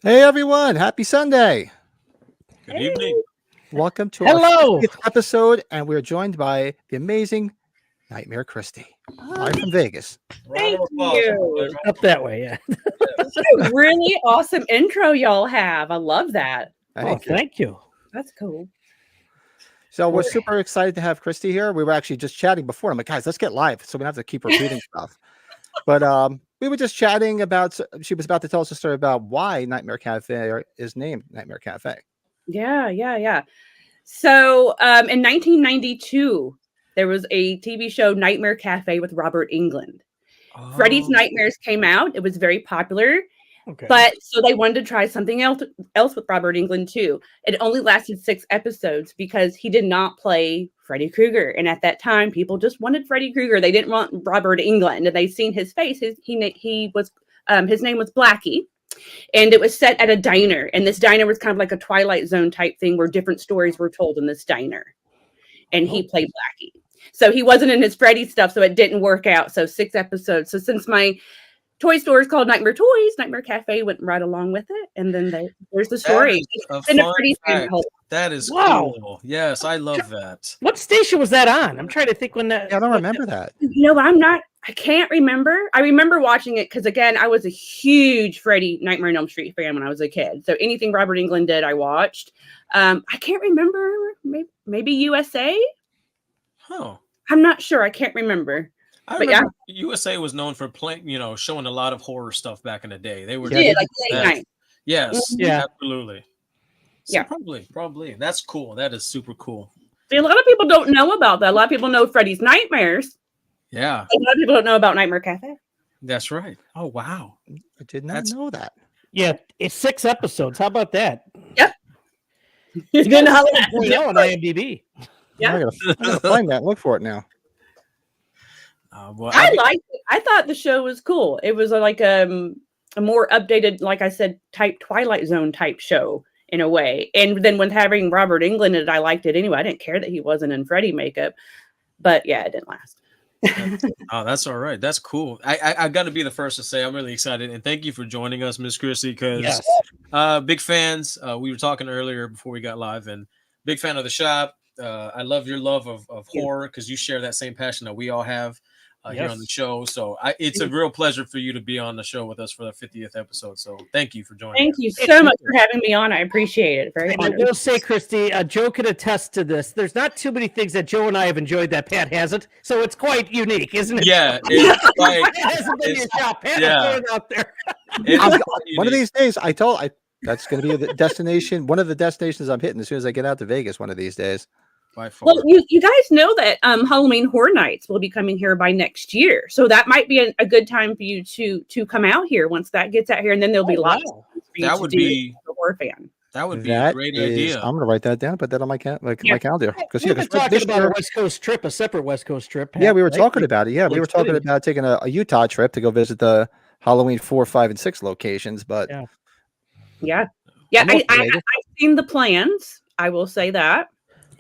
Hey everyone, happy Sunday. Good evening. Welcome to our Hello. 50th episode, and we're joined by the amazing Nightmare Kristy, live from Vegas. Round Thank of applause. you. Up that way, yeah. What a really awesome intro y'all have. I love that. Thank you. Thank you. That's cool. So we're super excited to have Kristy here. We were actually just chatting before. I'm like, guys, let's get live, so we don't have to keep repeating stuff. But we were just chatting about. She was about to tell us a story about why Nightmare Cafe is named Nightmare Cafe. Yeah. So in 1992, there was a TV show, Nightmare Cafe, with Robert Englund. Freddy's Nightmares came out. It was very popular. Okay. But so they wanted to try something else with Robert Englund too. It only lasted 6 episodes because he did not play Freddy Krueger, and at that time, people just wanted Freddy Krueger. They didn't want Robert Englund, and they seen his face. His name was Blackie, and it was set at a diner. And this diner was kind of like a Twilight Zone type thing, where different stories were told in this diner. And he played Blackie, so he wasn't in his Freddy stuff, so it didn't work out. So 6 episodes. So since my toy store is called Nightmare Toys, Nightmare Cafe went right along with it, and then there's the story. That is Wow. cool. Yes, I love that. What station was that on? I'm trying to think when that. Yeah, I don't remember that. No, I can't remember. I remember watching it because, again, I was a huge Freddy Nightmare on Elm Street fan when I was a kid. So anything Robert Englund did, I watched. I can't remember. Maybe USA? Oh. I'm not sure. I can't remember. I remember USA was known for playing, showing a lot of horror stuff back in the day. They were like late night. Yes, Yeah. absolutely. So Yeah. probably. That's cool. That is super cool. See, a lot of people don't know about that. A lot of people know Freddy's Nightmares. Yeah, A lot of people don't know about Nightmare Cafe. that's right. Oh wow. I did not know that. Yeah, it's 6 episodes. How about that? It's good to have that. On IMDb. Yeah. I gotta find that and look for it now. Well, I liked it. I thought the show was cool. It was like a more updated, like I said, type Twilight Zone type show in a way. And then with having Robert Englund in it, I liked it anyway. I didn't care that he wasn't in Freddy makeup, but yeah, it didn't last. Oh, that's all right. That's cool. I got to be the first to say I'm really excited, and thank you for joining us, Miss Kristy. Because big fans. We were talking earlier before we got live, and big fan of the shop. I love your love of horror because you share that same passion that we all have here on the show. So it's a real pleasure for you to be on the show with us for the 50th episode. So thank you for joining. Thank you so much for having me on. I appreciate it. Very I much. will say, Kristy, Joe can attest to this. There's not too many things that Joe and I have enjoyed that Pat hasn't, so it's quite unique, isn't it? Yeah, it's like Pat hasn't been in your shop. Pat is out there. One of these days, that's going to be the destination. One of the destinations I'm hitting as soon as I get out to Vegas. One of these days. By far. Well, you guys know that Halloween Horror Nights will be coming here by next year, so that might be a good time for you to come out here once that gets out here, and then there'll be lots. Wow. That would be a horror fan. That would be a great idea. I'm going to write that down. Put that on my calendar. Because We've been talking about a West Coast trip, a separate West Coast trip. Yeah, we were talking about it. Yeah, we were talking about taking a Utah trip to go visit the Halloween 4, 5, and 6 locations. But yeah. I've seen the plans. I will say that.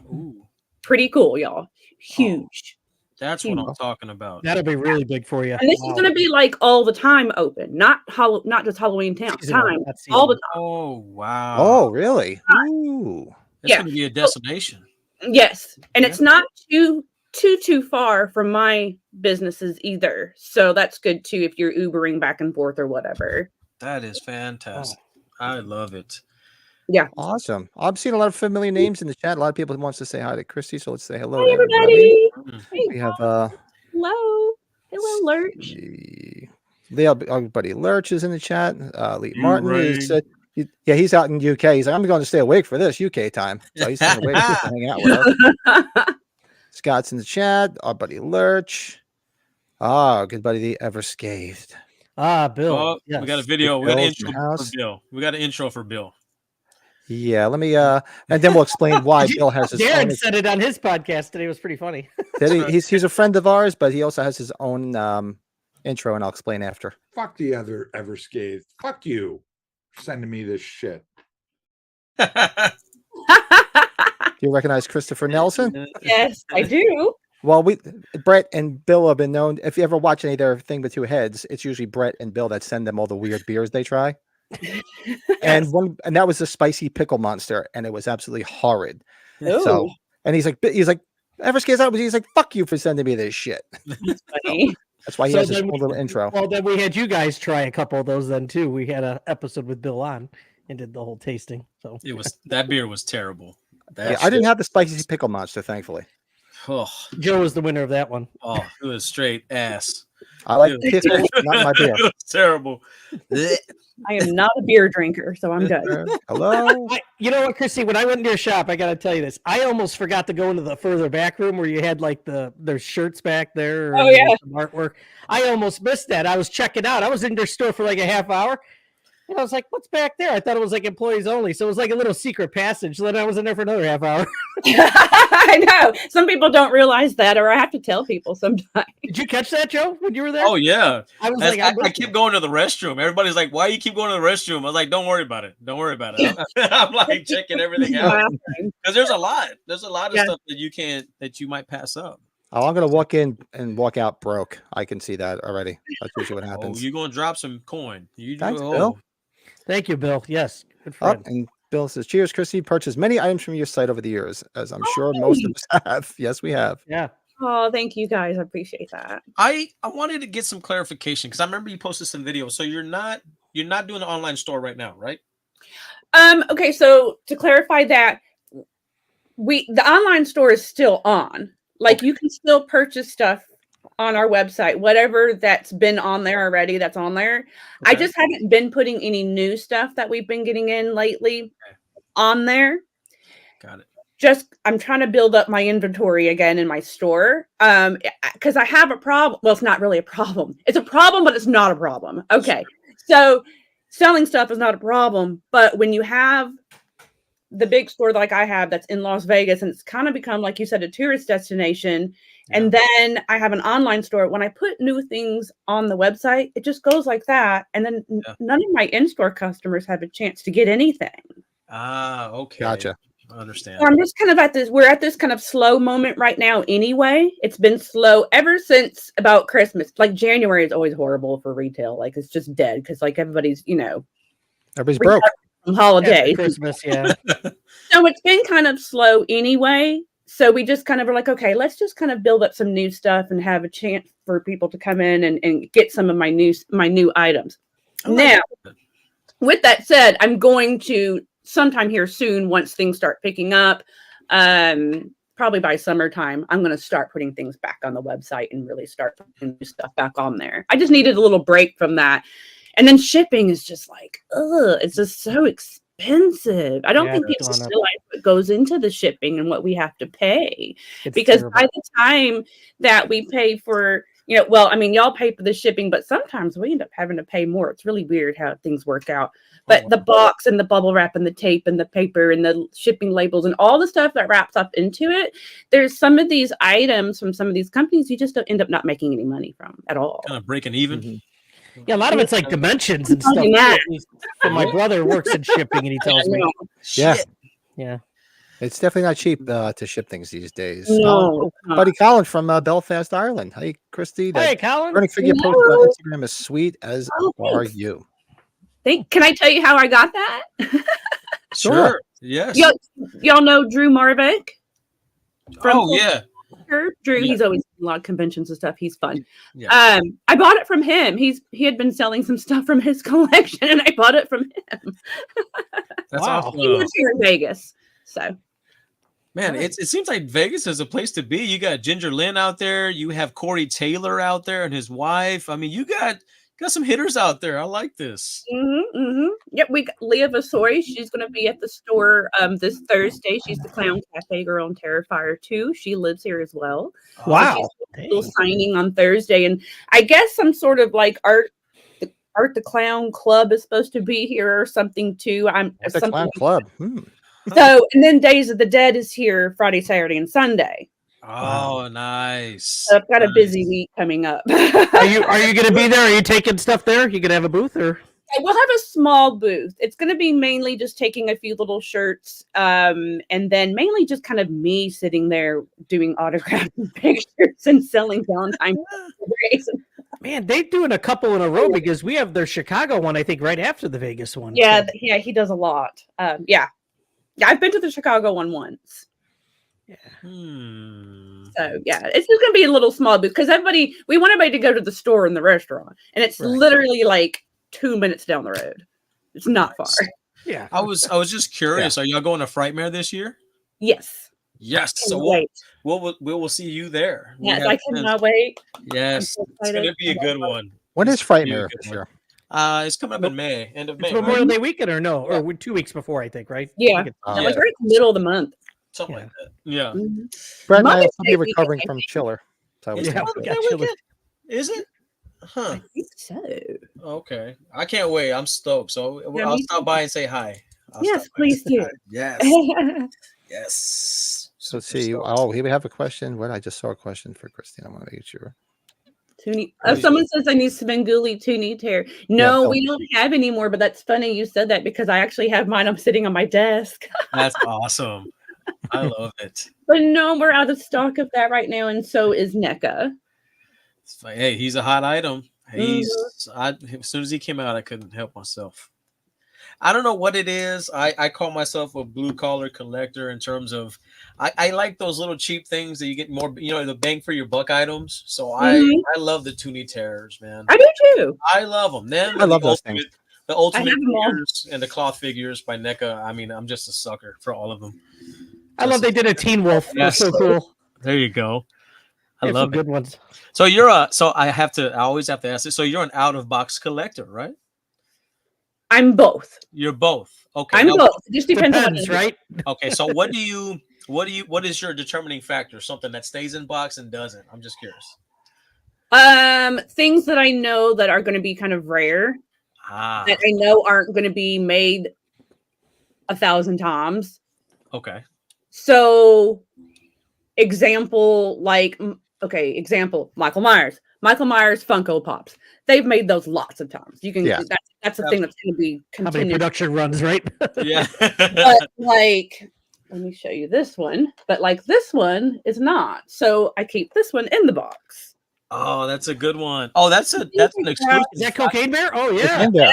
Ooh. Pretty cool, y'all. Huge. That's what I'm talking about. That'll be really big for you. And this is going to be like all the time open, not just Halloween time, all the time. Oh wow! Oh really? Ooh. It's going to be a destination. Yes, and it's not too far from my businesses either, so that's good too if you're Ubering back and forth or whatever. That is fantastic. I love it. Yeah. Awesome. I'm seeing a lot of familiar names in the chat. A lot of people wants to say hi to Kristy, so let's say hello. Hi, to everybody. We have hello, Lurch. Our buddy Lurch is in the chat. Lee Martin is he's out in UK. He's like, I'm going to stay awake for this UK time. So he's staying awake to hang out with us. Scott's in the chat. Our buddy Lurch. Good buddy, the Ever Scathed. Bill. Oh, yes. We got a video. We got an intro for Bill. We got an intro for Bill. Yeah, let me and then we'll explain why Bill has his Darren said it on his podcast today. It was pretty funny. He's a friend of ours, but he also has his own intro, and I'll explain after. Fuck the other Ever Scathed. Fuck you for sending me this shit. Do you recognize Christopher Nelson? Yes, I do. Well, Brett and Bill have been known. If you ever watch any of their Thing with Two Heads, it's usually Brett and Bill that send them all the weird beers they try. and that was the spicy pickle monster, and it was absolutely horrid. Ooh. So, and he's like, Everscape's out, but he's like, fuck you for sending me this shit. Funny. That's why he has this whole little intro. Well, then we had you guys try a couple of those then too. We had an episode with Bill on and did the whole tasting. So that beer was terrible. I didn't have the spicy pickle monster, thankfully. Oh, Joe was the winner of that one. oh, it was straight ass. I like pickles, not my beer. It was terrible. I am not a beer drinker, so I'm good. Hello. You know what, Kristy? When I went into your shop, I got to tell you this. I almost forgot to go into the further back room where you had like their shirts back there. Oh, yeah. Some artwork. I almost missed that. I was checking out. I was in their store for like a half hour. And I was like, what's back there? I thought it was like employees only. So it was like a little secret passage. So then I was in there for another half hour. I know. Some people don't realize that, or I have to tell people sometimes. Did you catch that, Joe, when you were there? Oh yeah. I was I keep going to the restroom. Everybody's like, "Why you keep going to the restroom?" I was like, "Don't worry about it. Don't worry about it." I'm like checking everything out because there's a lot. There's a lot of stuff that you might pass up. Oh, I'm gonna walk in and walk out broke. I can see that already. That's usually what happens. Oh, you're gonna drop some coin. Thanks, Bill. Thank you, Bill. Yes, good friend. And Bill says, "Cheers, Kristy. Purchased many items from your site over the years, as I'm sure most of us have." Yes, we have. Yeah. Oh, thank you guys. I appreciate that. I wanted to get some clarification because I remember you posted some videos. So you're not doing an online store right now, right? Okay, so to clarify that, the online store is still on. Like you can still purchase stuff on our website, whatever that's been on there already, that's on there. Okay. I just haven't been putting any new stuff that we've been getting in lately on there. Got it. I'm trying to build up my inventory again in my store. Because I have a problem. Well, it's not really a problem. It's a problem, but it's not a problem. Okay. So selling stuff is not a problem. But when you have the big store like I have that's in Las Vegas, and it's kind of become, like you said, a tourist destination. Yeah. And then I have an online store. When I put new things on the website, it just goes like that. And then none of my in-store customers have a chance to get anything. Ah, okay. Gotcha. I understand. So I'm just kind of we're at this kind of slow moment right now anyway. It's been slow ever since about Christmas. Like January is always horrible for retail. Like it's just dead because like everybody's broke. Holidays. Christmas, yeah. So it's been kind of slow anyway. So we just kind of were like, okay, let's just kind of build up some new stuff and have a chance for people to come in and get some of my new items. Now, with that said, I'm going to sometime here soon, once things start picking up, probably by summertime, I'm going to start putting things back on the website and really start putting new stuff back on there. I just needed a little break from that. And then shipping is just like, it's just so expensive. I don't think people realize what goes into the shipping and what we have to pay. Because by the time that we pay for, y'all pay for the shipping, but sometimes we end up having to pay more. It's really weird how things work out. But the box and the bubble wrap and the tape and the paper and the shipping labels and all the stuff that wraps up into it, there's some of these items from some of these companies you just don't end up not making any money from at all. Kind of breaking even. Mm-hmm. Yeah, a lot of it's like dimensions and stuff. So my brother works in shipping, and he tells me. Yeah. It's definitely not cheap to ship things these days. No, buddy Colin from Belfast, Ireland. Hey, Kristy. Hey, Colin. Burning Figure post on Instagram is sweet as are you. Can I tell you how I got that? Sure. Yes. Y'all know Drew Marvick? Yeah. Drew, he's always in a lot of conventions and stuff. He's fun. Yeah. I bought it from him. He had been selling some stuff from his collection, and I bought it from him. That's awesome. He lives here in Vegas, so. Man, it seems like Vegas is a place to be. You got Ginger Lynn out there. You have Corey Taylor out there and his wife. I mean, you got some hitters out there. I like this. Mm-hmm, mm-hmm. Yep, we got Leah Vasori. She's going to be at the store this Thursday. She's the Clown Cafe girl in Terrifier 2. She lives here as well. Wow. So she's signing on Thursday. And I guess some sort of like Art the Clown Club is supposed to be here or something too. The Clown Club. So, and then Days of the Dead is here Friday, Saturday, and Sunday. Oh, nice. So I've got a busy week coming up. Are you going to be there? Are you taking stuff there? You going to have a booth or? We'll have a small booth. It's going to be mainly just taking a few little shirts, and then mainly just kind of me sitting there doing autographs and pictures and selling Valentine's. Man, they're doing a couple in a row because we have their Chicago one, I think, right after the Vegas one. Yeah, So, yeah, he does a lot. Yeah, I've been to the Chicago one once. yeah. So yeah, it's just gonna be a little small because we want everybody to go to the store and the restaurant, and it's literally like 2 minutes down the road. It's not far. Yeah. I was just curious. Are y'all going to Frightmare this year? Yes. Yes. So Wait. we'll see you there. Yes, I cannot wait. Yes, so it's gonna be a good one. When is Frightmare this year? It's coming up in May, end of May. It's Memorial Day weekend or no? Or 2 weeks before, I think, right? Yeah. Like Like right in the middle of the month. Something like that. Yeah. Brett and I will Mother's be Day recovering weekend, from I think. Chiller. So Is Yeah, it we Mother's got Day Chiller. weekend? Is it? Huh. I think so. Okay. I can't wait. I'm stoked. So Yeah, I'll me stop too. by and say hi. Yes, please do. Yes. Yes. So let's see. Oh, here we have a question. What? I just saw a question for Christine. I want to make sure. Someone says I need Svengoolie Toonie tear. No, Bill. we don't have any more, but that's funny you said that because I actually have mine. I'm sitting on my desk. That's awesome. I love it. But no, we're out of stock of that right now, and so is NECA. It's like, hey, he's a hot item. As soon as he came out, I couldn't help myself. I don't know what it is. I call myself a blue collar collector in terms of I like those little cheap things that you get more, the bang for your buck items. So I love the Toonie Terrors, man. I do too. I love them. Them I love those things. The ultimate them all. figures and the cloth figures by NECA. I mean, I'm just a sucker for all of them. I love they did a Teen Wolf. That's so cool. There you go. I They have love some good ones. So I always have to ask this. So you're an out of box collector, right? I'm both. You're both. Okay. I'm both. It just depends on Depends, right? Okay. So what is your determining factor? Something that stays in box and doesn't? I'm just curious. Things that I know that are going to be kind of rare, that I know aren't going to be made 1,000 times. Okay. So, example, Michael Myers. Michael Myers Funko Pops. They've made those lots of times. You can. Yeah. That's the thing that's going to be How many continued. production runs, right? Yeah. But let me show you this one. But this one is not. So I keep this one in the box. Oh, that's a good one. Oh, that's an exclusive. Is that Cocaine Bear? Oh yeah. In there.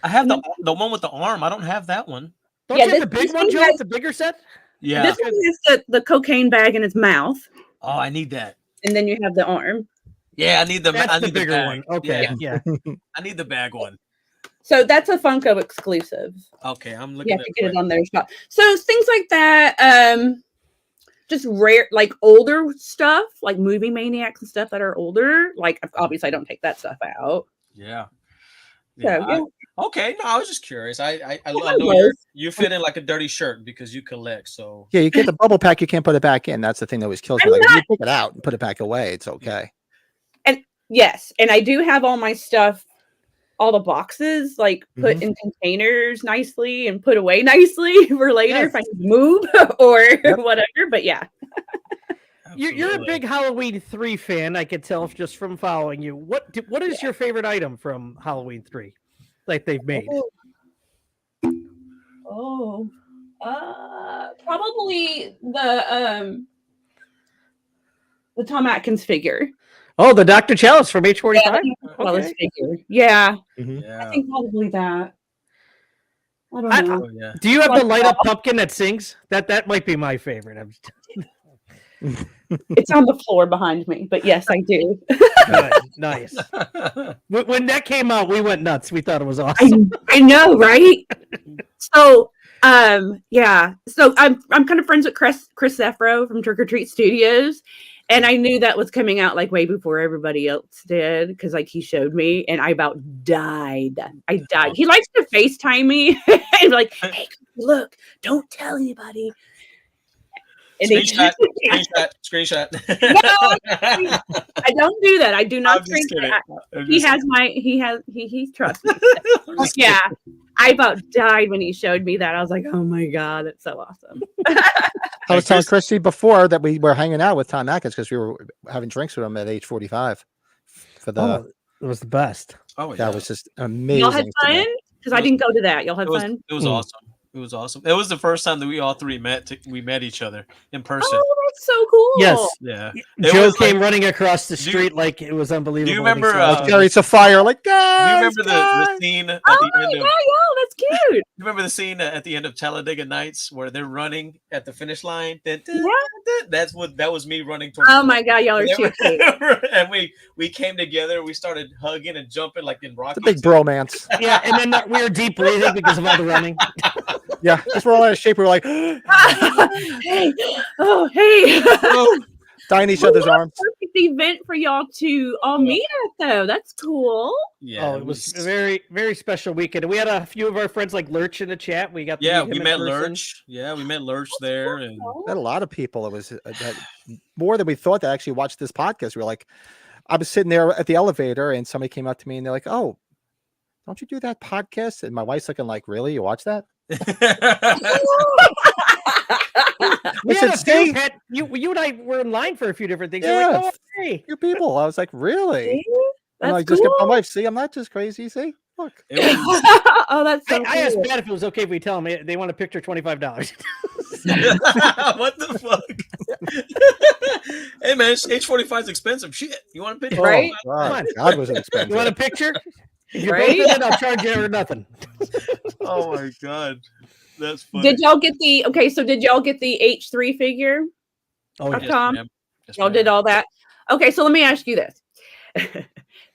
I have the one with the arm. I don't have that one. Don't Yeah, you have the this big one, one Joe? has- The bigger set? Yeah. This one has the cocaine bag in its mouth, Oh, I need that. and then you have the arm. Yeah, I need the. That's I the need bigger bag. one. Okay. Yeah, Yeah. I need the bag one. So that's a Funko exclusive. Okay, I'm You looking have at to get it on their shop. So things like that, just rare, older stuff, like movie maniacs and stuff that are older. Obviously, I don't take that stuff out. Yeah. So, Okay. No, I was just curious. I I know you fit in like a dirty shirt because you collect. So Yeah, you get the bubble pack, you can't put it back in. That's the thing that always kills me. Like, if you take it out and put it back away, it's okay. yes, and I do have all my stuff, all the boxes, put in containers nicely and put away nicely for later if I need to move or whatever. But yeah. You're a big Halloween 3 fan, I could tell just from following you. What is your favorite item from Halloween 3 like they've made? Probably the Tom Atkins figure. Oh, the Dr. Chalice from H45? Chalice figure. Yeah. yeah. I think probably that. I don't know. Oh, yeah. Do you have the light up pumpkin that sings? That might be my favorite. It's on the floor behind me, but yes, I do. Good. Nice. When that came out, we went nuts. We thought it was awesome. I know, right? So, yeah. So I'm kind of friends with Chris Zeffro from Trick or Treat Studios, and I knew that was coming out way before everybody else did because he showed me, and I about died. I died. He likes to FaceTime me and hey, look, don't tell anybody. And Screenshot. No, I don't do that. I do not screenshot. He trusts me. Yeah. I about died when he showed me that. I was like, oh my God, it's so awesome. I was telling Christy before that we were hanging out with Tom Atkins because we were having drinks with him at age 45 for the it was the best. Oh, yeah. That was just amazing. Y'all had fun? Because I didn't go to that. Y'all had fun? It was awesome. It was awesome. It was the first time that we all three met. We met each other in person. Oh, that's so cool. Yes. Yeah. Joe came running across the street like it was unbelievable. Do you remember? Like chariots of fire, like guys. Do you remember the scene at Oh the my end god, of? yo, that's cute. You remember the scene at the end of Talladega Nights where they're running at the finish line? That was me running towards. Oh my god, y'all are too cute. And we came together. We started hugging and jumping like in Rocky. It's a big bromance. Yeah, and then we were deep breathing because of all the running. Yeah, just we're all out of shape. We're like, Hey, oh hey. dying each other's arms. Perfect event for y'all to all meet at, though. That's cool. Yeah, it was a very, very special weekend. We had a few of our friends like Lurch in the chat. We got we met Lurch. Yeah, we met Lurch there, and we had a lot of people. It was more than we thought that actually watched this podcast. We were like, I was sitting there at the elevator, and somebody came up to me, and they're like, "Oh, don't you do that podcast?" And my wife's looking like, "Really? You watch that?" We said, had a few, Pat, you and I were in line for a few different things. Yeah, like, oh, hey. few people. I was like, "Really?" And I That's just kept my cool. wife. See, I'm not just crazy. See, look. Oh, that's so I asked cool. Pat if it was okay if we tell them they want a picture $25. What the fuck? Hey man, age 45 is expensive. Shit, you want a picture? Right? Oh, God, Come on. God was expensive. You want a picture? If you're Right? both in it, I'll charge you or nothing. Oh my god, that's funny. Did y'all get the did y'all get the H3 figure? Oh, Of yeah. Tom? ma'am. Yes, Y'all did ma'am. all that? Okay, so let me ask you this.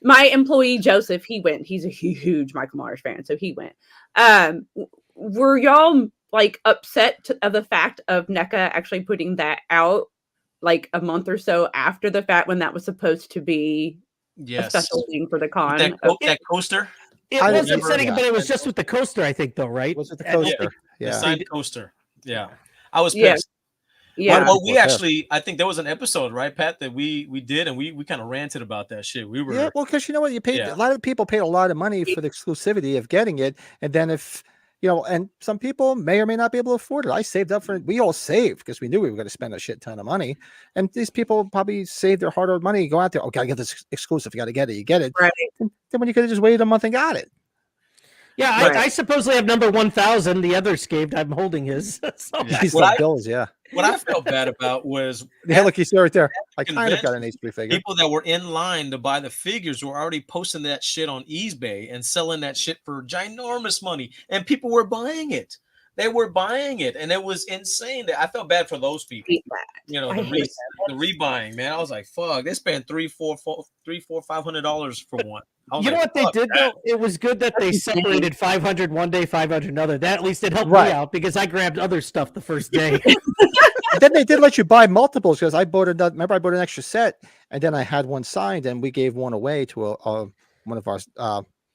My employee Joseph, he went. He's a huge Michael Myers fan, so he went. Were y'all like upset of the fact of NECA actually putting that out like a month or so after the fact when that was supposed to be a special thing for the con? That coaster. It I was remember, upsetting, yeah. but it was just with the coaster, I think, though, right? Was it the I don't coaster? think- The Yeah. signed coaster. Yeah. I was Yeah. pissed. Yeah. Well, we People were actually, I think there was an episode, right, Pat, that we did, and we kind of ranted about that shit. We were, Yeah, well, because you know what, you paid Yeah. a lot of people paid a lot of money for the exclusivity of getting it, and then if you know, and some people may or may not be able to afford it. I saved up for it. We all saved because we knew we were going to spend a shit ton of money, and these people probably saved their hard-earned money, go out there. Oh, gotta get this exclusive. You got to get it. You get it. Right. And then when you could have just waited a month and got it. Yeah, Right. I supposedly have number 1,000. The other scaved. I'm holding his. So Yeah. These What bills, yeah. what I felt bad about was Yeah, look, you see right there. I kind of convinced got an H3 figure. people that were in line to buy the figures were already posting that shit on eBay and selling that shit for ginormous money, and people were buying it. They were buying it, and it was insane. I felt bad for those people. You know, I hate the rebuying, man. I was like, fuck, they spent $500 for one. I was you know like, what they fuck did that. though? It was good that they separated 500 one day, 500 another. That at least it helped Right. me out because I grabbed other stuff the first day. And then they did let you buy multiples because I bought another. Remember, I bought an extra set, and then I had one signed, and we gave one away to one of our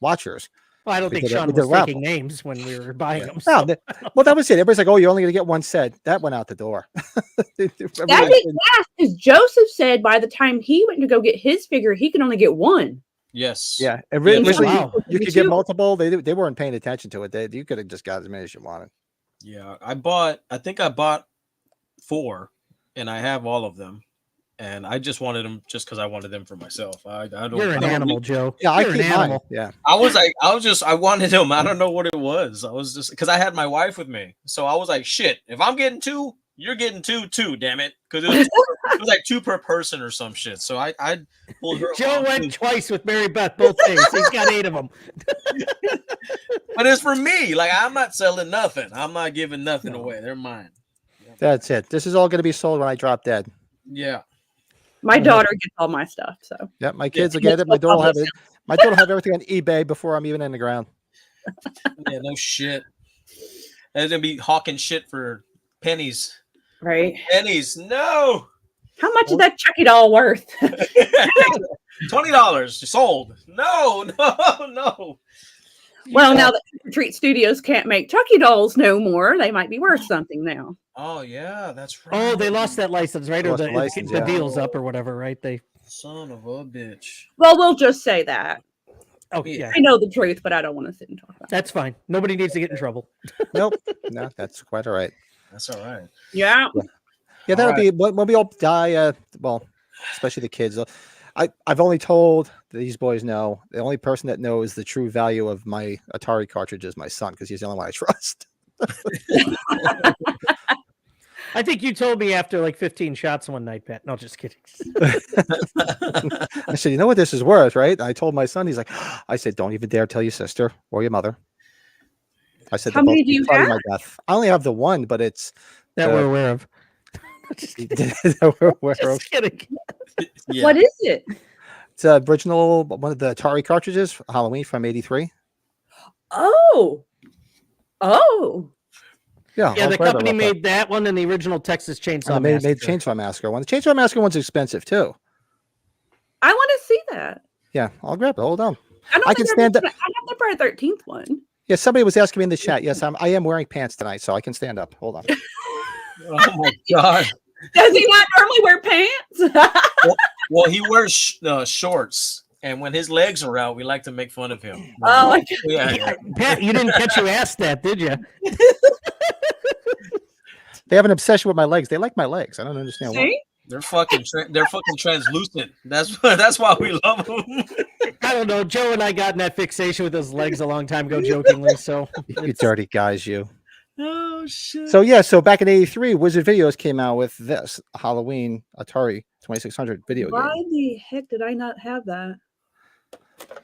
watchers. Well, I don't We think did a- Sean we did was a raffle. taking names when we were buying them. No, so- well, that was it. Everybody's like, "Oh, you're only going to get one set." That went out the door. That didn't last because Joseph said by the time he went to go get his figure, he could only get one. Yes. Yeah, and Yeah, originally wow. you could get multiple. They weren't paying attention to it. You could have just got as many as you wanted. Yeah. I think I bought 4, and I have all of them. And I just wanted them just because I wanted them for myself. I don't. You're I an don't animal, need- Joe. Yeah, I You're an keep mine. animal. Yeah, I wanted them. I don't know what it was. I was just because I had my wife with me, so I was like, shit. If I'm getting 2, you're getting 2 too. Damn it, because it was like 2 per person or some shit. So I pulled her. Joe along, went too. twice with Mary Beth both days. He's got 8 of them. But it's for me. Like I'm not selling nothing. I'm not giving nothing away. They're mine. that's it. This is all going to be sold when I drop dead. Yeah. My daughter gets all my stuff, so Yep, my kids will get it. My daughter will have it. My daughter will have everything on eBay before I'm even in the ground. Yeah. No shit. And then be hawking shit for pennies. right. Pennies. No. How much is that Chucky doll worth? $20 sold. No. Well, now that Treat Studios can't make Chucky dolls no more, they might be worth something now. Oh yeah, that's right. Oh, they lost that license, right? They Or lost the license, the yeah. deal's up or whatever, right? They. Son of a bitch. Well, we'll just say that. Oh Yeah. yeah, I know the truth, but I don't want to sit and talk about it. that's fine. Nobody needs to get in trouble. Nope, no, that's quite all right. That's all right. Yeah. Yeah, that'll All be when we all die. Well, especially the kids. I've only told these boys know. The only person that knows the true value of my Atari cartridge is my son because he's the only one I trust. I think you told me after like 15 shots one night, Pat. No, just kidding. I said, you know what this is worth, right? And I told my son, he's like, I said, don't even dare tell your sister or your mother. I said, How many do you have? My death. I only have the one, but it's That we're aware of. just kidding. Yeah. What is it? It's an original, one of the Atari cartridges, Halloween from '83. Oh. Yeah, the company made that one and the original Texas Chainsaw Massacre. Made Chainsaw Massacre one. The Chainsaw Massacre one's expensive too. I want to see that. Yeah, I'll grab it. Hold on. I can stand up. I have the Friday 13th one. Yeah, somebody was asking me in the chat. Yes, I am wearing pants tonight, so I can stand up. Hold on. Oh my god! Does he not normally wear pants? well, he wears shorts, and when his legs are out, we like to make fun of him. Oh, yeah. Pat, you didn't catch you asked that, did you? They have an obsession with my legs. They like my legs. I don't understand why. They're fucking translucent. That's why we love them. I don't know. Joe and I got in that fixation with his legs a long time ago, jokingly. So you dirty guys, you. Oh shit. So back in '83, Wizard Videos came out with this Halloween Atari 2600 video game. Why the heck did I not have that?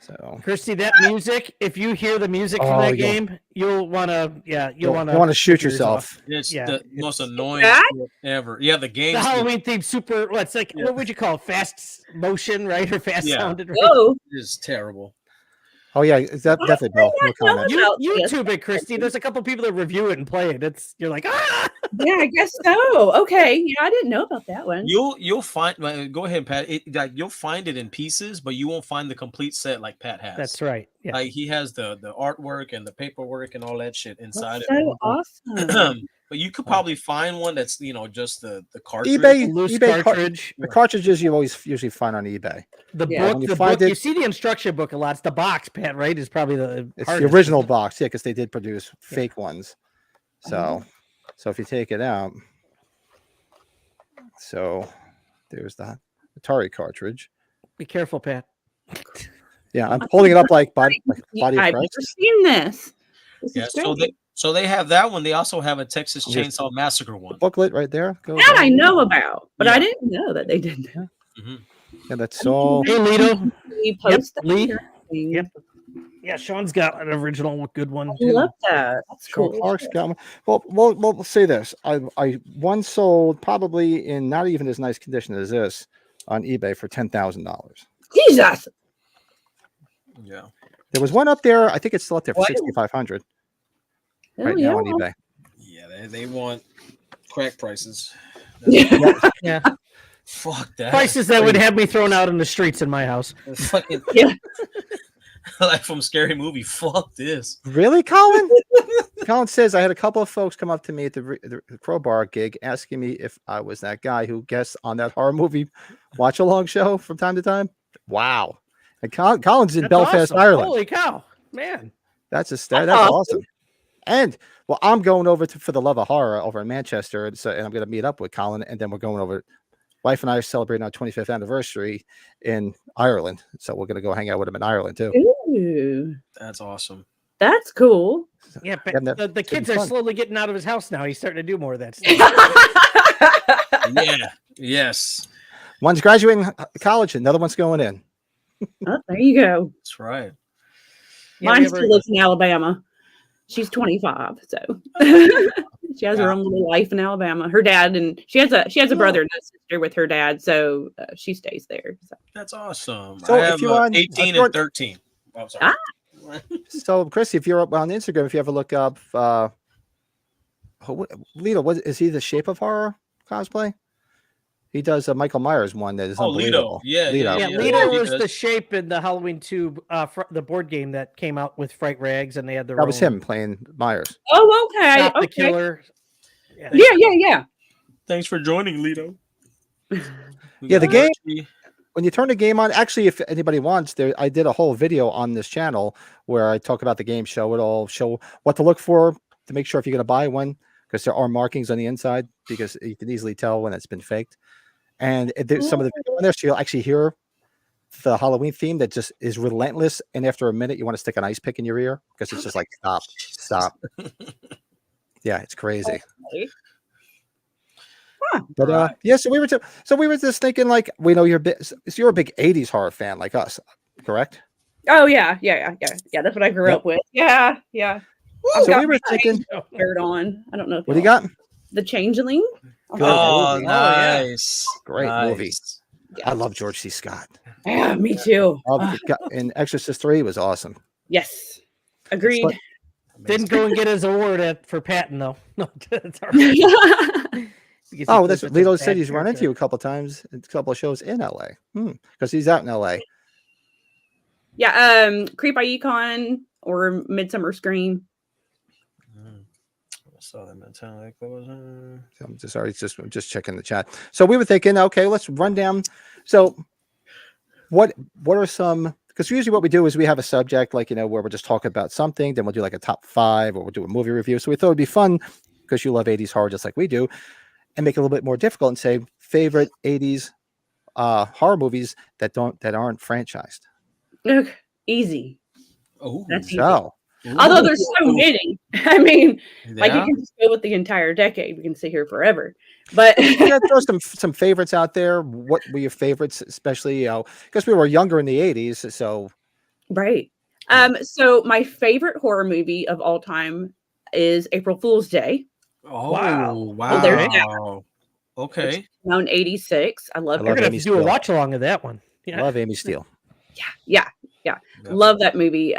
So Kristy, that music, if you hear the music from that game, you'll want to shoot yourself. It's the most annoying shit ever. Yeah, the game. The Halloween theme, it's like what would you call it? Fast motion, right? Or fast sounded. Right? Oh, it's terrible. Oh yeah, it's definitely Bill. No comment. YouTube it, Kristy. There's a couple people that review it and play it. You're like, ah. Yeah, I guess so. Okay, yeah, I didn't know about that one. You'll find. Go ahead, Pat. You'll find it in pieces, but you won't find the complete set like Pat has. That's right. Yeah. Like he has the artwork and the paperwork and all that shit inside. That's so awesome. But you could probably find one that's just the cartridge. eBay cartridge. The cartridges you usually find on eBay. The book. You see the instruction book a lot. It's the box, Pat. Right? Is probably the original box. Yeah, because they did produce fake ones. So if you take it out, so there's the Atari cartridge. Be careful, Pat. Yeah, I'm holding it up like body of I've never seen this. So they have that one. They also have a Texas Chainsaw Massacre one. The booklet right there. That I know about, but I didn't know that they did that. Mm-hmm. Yeah, that's all. Hey, Lito. We post Lee. Yep. Yeah, Sean's got an original good one too. I love that. That's cool. Clark's got one. Well, we'll say this. I once sold probably in not even as nice condition as this on eBay for $10,000. Jesus. Yeah. There was one up there. I think it's still up there for $6,500 right now on eBay. Yeah, they want crack prices. Yeah. Fuck that. Prices that would have me thrown out in the streets in my house. Fucking like from Scary Movie. Fuck this. Really, Colin? Colin says, I had a couple of folks come up to me at the Crowbar gig asking me if I was that guy who guests on that horror movie watch-along show from time to time. Wow. And Colin's in Belfast, awesome. Ireland. Holy cow, man. That's awesome. And, well, I'm going over for the Love of Horror over in Manchester, and I'm going to meet up with Colin, and then we're going over. Wife and I are celebrating our 25th anniversary in Ireland, so we're going to go hang out with him in Ireland too. Ooh. That's awesome. That's cool. Yeah, but the kids are slowly getting out of his house now. He's starting to do more of that stuff. Yeah. Yes. One's graduating college, another one's going in. Oh, there you go. That's right. Mine still lives in Alabama. She's 25, so she has her own little life in Alabama. Her dad and she has a brother and a sister with her dad, so she stays there. So. That's awesome. So I have if you're on 18 and 13. Oh, sorry. So, Kristy, if you're up on Instagram, if you ever look up Lito, what is he? The Shape of Horror cosplay? He does a Michael Myers one that is unbelievable. Lito. Yeah, Lito was the Shape in the Halloween 2, the board game that came out with Fright Rags, and they had that was him playing Myers. Oh, okay. Stop the Killer. Yeah. Thanks for joining, Lito. Yeah, the game. When you turn the game on, actually, if anybody wants, I did a whole video on this channel where I talk about the game, show what to look for to make sure if you're going to buy one, because there are markings on the inside, because you can easily tell when it's been faked. And there's some of the video on there, so you'll actually hear the Halloween theme that just is relentless. And after a minute, you want to stick an ice pick in your ear because it's just like, stop. Yeah, it's crazy. Huh. But yeah, so we were just thinking, like, we know you're you're a big 80s horror fan like us, correct? Oh yeah. That's what I grew up with. Yeah. I've So got we were my thinking, shirt on. I don't know if what do you got? The Changeling. Good Oh, movie. nice. Great movie. Yeah. I love George C. Scott. Yeah, me too. And Exorcist 3 was awesome. Yes. Agreed. But- Didn't go and get his award for Patton though. No, that's all right. Oh, that's what Lito said. He's run into you a couple times, a couple of shows in LA, because he's out in LA. Yeah, Creep by Econ or Midsummer Scream. I saw that metallic. What was it? I'm just checking the chat. So we were thinking, okay, let's run down. So what are some? Because usually what we do is we have a subject, like, where we're just talking about something, then we'll do like a top 5, or we'll do a movie review. So we thought it'd be fun, because you love 80s horror just like we do, and make it a little bit more difficult and say favorite 80s horror movies that aren't franchised. Ugh, easy. Oh, That's easy. So Although there's so many. I mean, like, you yeah. can just go with the entire decade. We can sit here forever. But throw some favorites out there. What were your favorites, especially because we were younger in the 80s? So right. So my favorite horror movie of all time is April Fool's Day. Oh, Wow. wow. there's that. Okay. Around 86. I love I We're love gonna have Amy to do a Steele. watch along of that one. Yeah. Love Amy Steele. Yeah. Love that movie.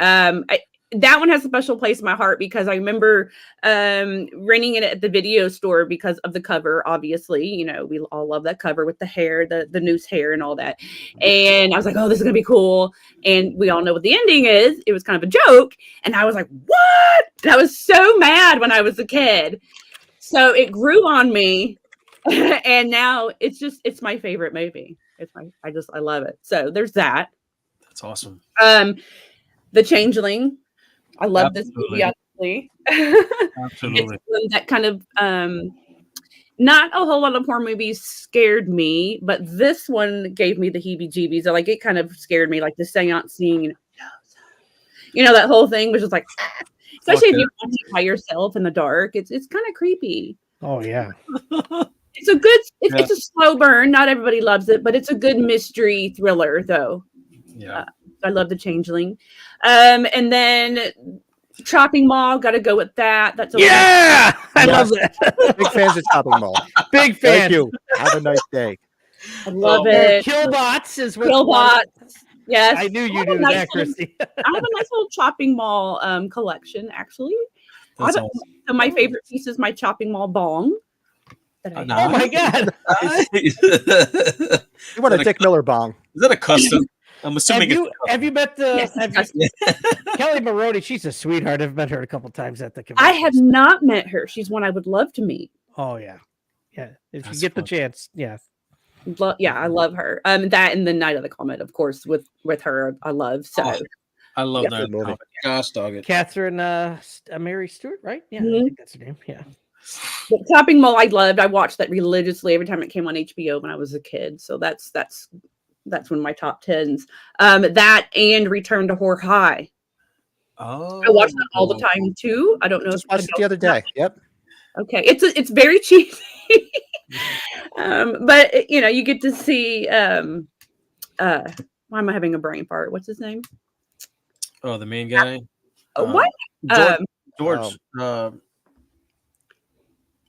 That one has a special place in my heart because I remember renting it at the video store because of the cover. Obviously, we all love that cover with the hair, the noose hair and all that. And I was like, oh, this is gonna be cool. And we all know what the ending is. It was kind of a joke. And I was like, what? And I was so mad when I was a kid. So it grew on me. And now it's my favorite movie. I love it. So there's that. That's awesome. The Changeling. I love this movie, obviously. Absolutely. It's one that kind of not a whole lot of horror movies scared me, but this one gave me the heebie-jeebies. Like, it kind of scared me, like the seance scene. That whole thing was just like, especially if you watch it by yourself in the dark. It's kind of creepy. Oh yeah. It's a slow burn. Not everybody loves it, but it's a good mystery thriller, though. Yeah. I love The Changeling. And then Chopping Mall, got to go with that. That's I love that. Big fans of Chopping Mall. Big fan. Thank you. Have a nice day. I love it. Killbots is what. Killbots. Yes. I knew you knew that, Kristy. I have a nice little Chopping Mall collection, actually. That's awesome. So my favorite piece is my Chopping Mall bong. Oh my God. You want a Dick Miller bong? Is that a custom? I'm assuming. Have you met Yes, Kelly Maroney? She's a sweetheart. I've met her a couple times at the convention. I have not met her. She's one I would love to meet. Oh yeah. If That's you get the fun. chance, yeah. I love her. That and the Night of the Comet, of course, with her, I love. So I love Yeah, that good movie. movie. Gosh, dog it. Catherine Mary Stewart, right? Yeah, I Mhm. think that's her name. Yeah. but Chopping Mall, I loved. I watched that religiously every time it came on HBO when I was a kid. So that's one of my top 10s. That and Return to Horror High. Oh, I watch that all the time too. I don't know. Just watched it the other day. Yep. Okay, it's very cheesy, but you get to see. Why am I having a brain fart? What's his name? Oh, the main guy. What? George.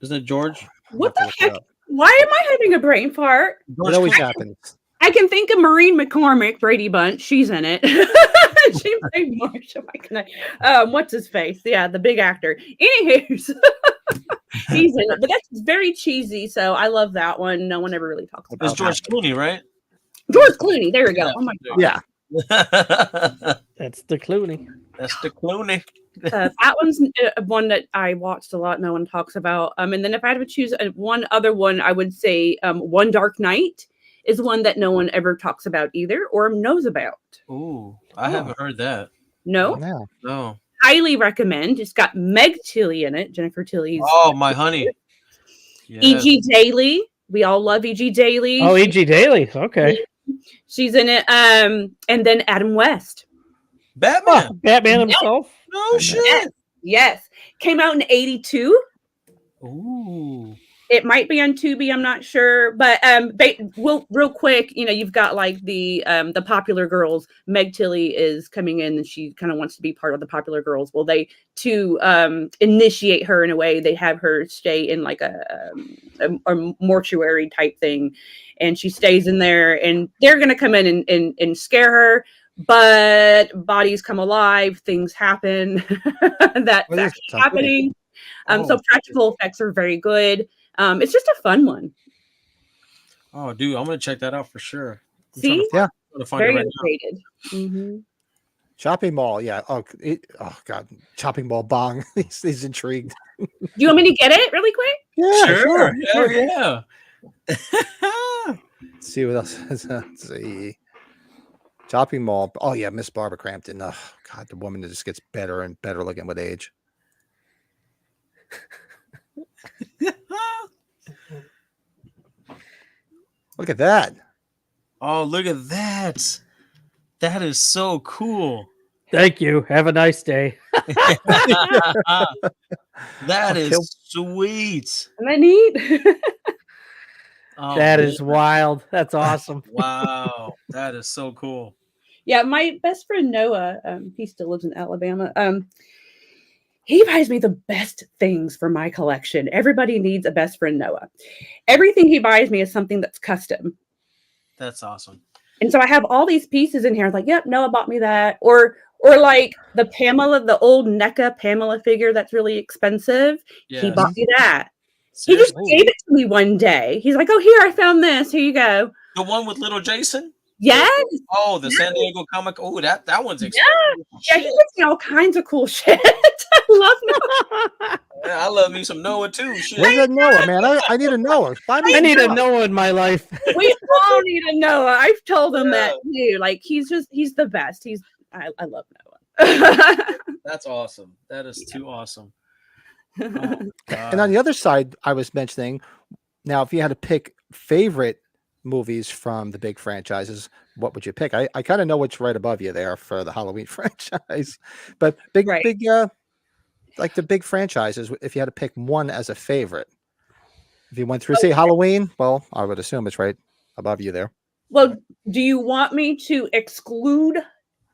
Isn't it George? What I'll the have to look it heck? up. Why am I having a brain fart? It always happens. I can think of Maureen McCormick, Brady Bunch. She's in it. She played Marsha. Why can I? What's his face? Yeah, the big actor. Anywho, he's in it, but that's very cheesy. So I love that one. No one ever really talks about. It's George Clooney, right? George Clooney. There we go. Oh my god. Yeah. That's the Clooney. That's the Clooney. That one's one that I watched a lot. No one talks about. And then if I had to choose one other one, I would say One Dark Night is one that no one ever talks about either or knows about. Ooh, I haven't heard that. No, No. No. highly recommend. It's got Meg Tilly in it. Jennifer Tilly's. Oh, my honey. Yes. E.G. Daily. We all love E.G. Daily. Oh, E.G. Daily. Okay. She's in it. And then Adam West. Batman. Batman himself. No shit. Yes. Came out in 82. Ooh. It might be on Tubi, I'm not sure, but real quick, you've got like the Popular Girls. Meg Tilly is coming in, and she kind of wants to be part of the Popular Girls. Well, to initiate her in a way, they have her stay in like a mortuary type thing, and she stays in there, and they're gonna come in and scare her. But bodies come alive, things happen. That's actually happening. So practical effects are very good. It's just a fun one. Oh, dude, I'm gonna check that out for sure. See, very underrated. Mm-hmm. Chopping Mall, yeah. Oh God, Chopping Mall Bong. He's intrigued. Do you want me to get it really quick? Yeah, sure. Hell yeah. Let's see what else. Let's see. Chopping Mall. Oh yeah, Miss Barbara Crampton. Oh God, the woman that just gets better and better looking with age. Look at that. Oh, look at that. That is so cool. Thank you. Have a nice day. That is sweet. Isn't that neat? That is wild. That's awesome. Wow. That is so cool. Yeah, my best friend Noah, he still lives in Alabama. He buys me the best things for my collection. Everybody needs a best friend Noah. Everything he buys me is something that's custom. That's awesome. And so I have all these pieces in here. Like, yep, Noah bought me that. Or like the Pamela, the old NECA Pamela figure that's really expensive. Yes. He bought me that. Seriously? He just gave it to me one day. He's like, oh, here, I found this. Here you go. The one with little Jason? Yes. Oh, the San Diego comic. Oh, that one's expensive. Yeah, he gives me all kinds of cool shit. I love Noah. Yeah, I love me some Noah too. Shit. Where's that Noah, man? I need a Noah. I need a Noah in my life. We all need a Noah. I've told him that too. Like he's the best. I love Noah. That's awesome. That is too awesome. Oh, and on the other side, I was mentioning, now if you had to pick favorite movies from the big franchises, what would you pick? I kind of know what's right above you there for the Halloween franchise, but big like the big franchises, if you had to pick one as a favorite, if you went through say Halloween, well, I would assume it's right above you there. Well, do you want me to exclude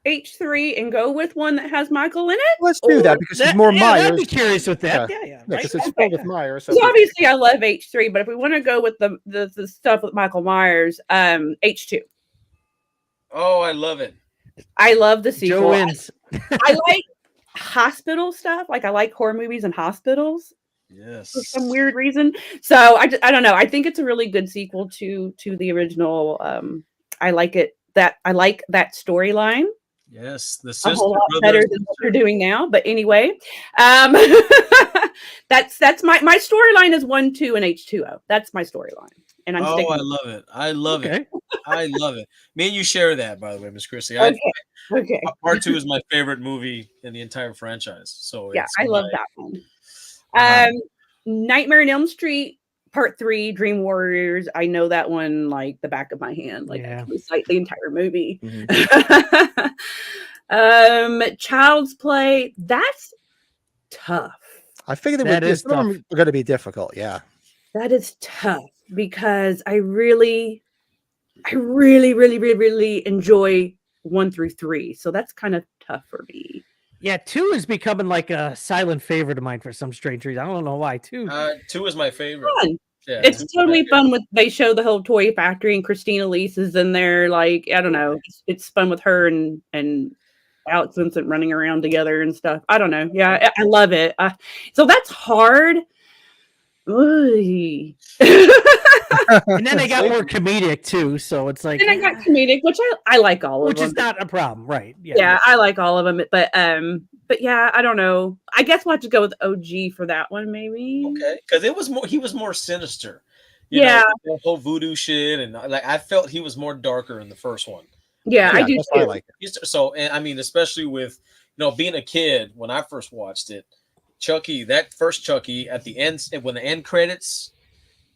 H3 and go with one that has Michael in it? Let's do that because it's more Myers. I'd be curious with that. Yeah, because it's filled with Myers. So obviously, I love H3, but if we want to go with the stuff with Michael Myers, H2. Oh, I love it. I love the sequel. Joe wins. I like hospital stuff. Like I like horror movies and hospitals. Yes. For some weird reason. So I don't know. I think it's a really good sequel to the original. I like it. I like that storyline. Yes, the sister, a whole lot better than what they're doing now. But anyway, that's my storyline is 1, 2, and H2O. That's my storyline, and I'm. I love it. I love it. I love it. Me and you share that, by the way, Miss Kristy. Okay. Part 2 is my favorite movie in the entire franchise. So yeah, I love that one. Nightmare on Elm Street. Part 3, Dream Warriors. I know that one like the back of my hand. Like I can recite the entire movie. Mm-hmm. Child's Play. That's tough. I figured it was going to be difficult. Yeah, that is tough because I really enjoy 1 through 3. So that's kind of tough for me. Yeah, 2 is becoming like a silent favorite of mine for some strange reason. I don't know why. 2 is my favorite. Fun. Yeah, it's totally fun with. They show the whole toy factory and Christina Elise is in there. Like I don't know, it's fun with her and Alex Vincent running around together and stuff. I don't know. Yeah, I love it. So that's hard. And then they got more comedic too, so it's like. And I got comedic, which I like all of them. Which is not a problem, right? Yeah, I like all of them, but yeah, I don't know. I guess we'll have to go with OG for that one, maybe. Okay, because he was more sinister. You know, the whole voodoo shit, and like I felt he was more darker in the first one. Yeah, I do too. I like it. So, and I mean, especially with being a kid when I first watched it, Chucky, that first Chucky at the end when the end credits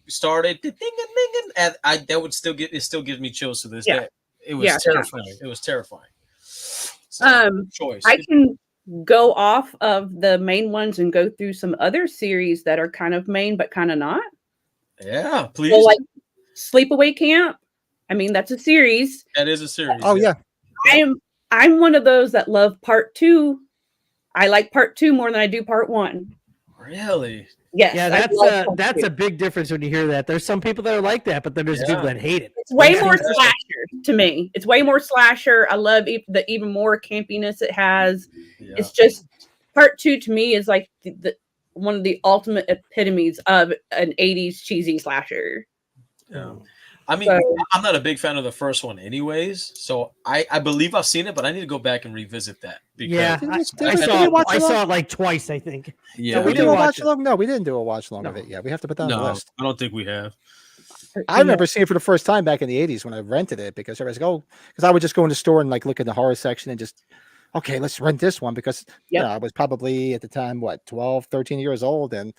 started, that would still gives me chills to this day. It was terrifying. It was terrifying. So, choice. go off of the main ones and go through some other series that are kind of main but kind of not? Yeah, please. So, like Sleepaway Camp. I mean, that's a series. That is a series. Oh yeah. I'm one of those that love part 2. I like part 2 more than I do part 1. Really? Yes. Yeah, that's a big difference when you hear that. There's some people that are like that, but then there's people that hate it. It's way more slasher to me. It's way more slasher. I love the even more campiness it has. Yeah. It's just part 2 to me is like the one of the ultimate epitomes of an 80s cheesy slasher. Yeah. I mean, I'm not a big fan of the first one anyways, so I believe I've seen it, but I need to go back and revisit that. Yeah, I saw it like twice, I think. Yeah. So we did a watch along? No, we didn't do a watch along of it. Yeah, we have to put that on the list. I don't think we have. I remember seeing it for the first time back in the 80s when I rented it because everybody's like, because I would just go in the store and like look at the horror section and just, okay, let's rent this one because I was probably at the time, 12, 13 years old, and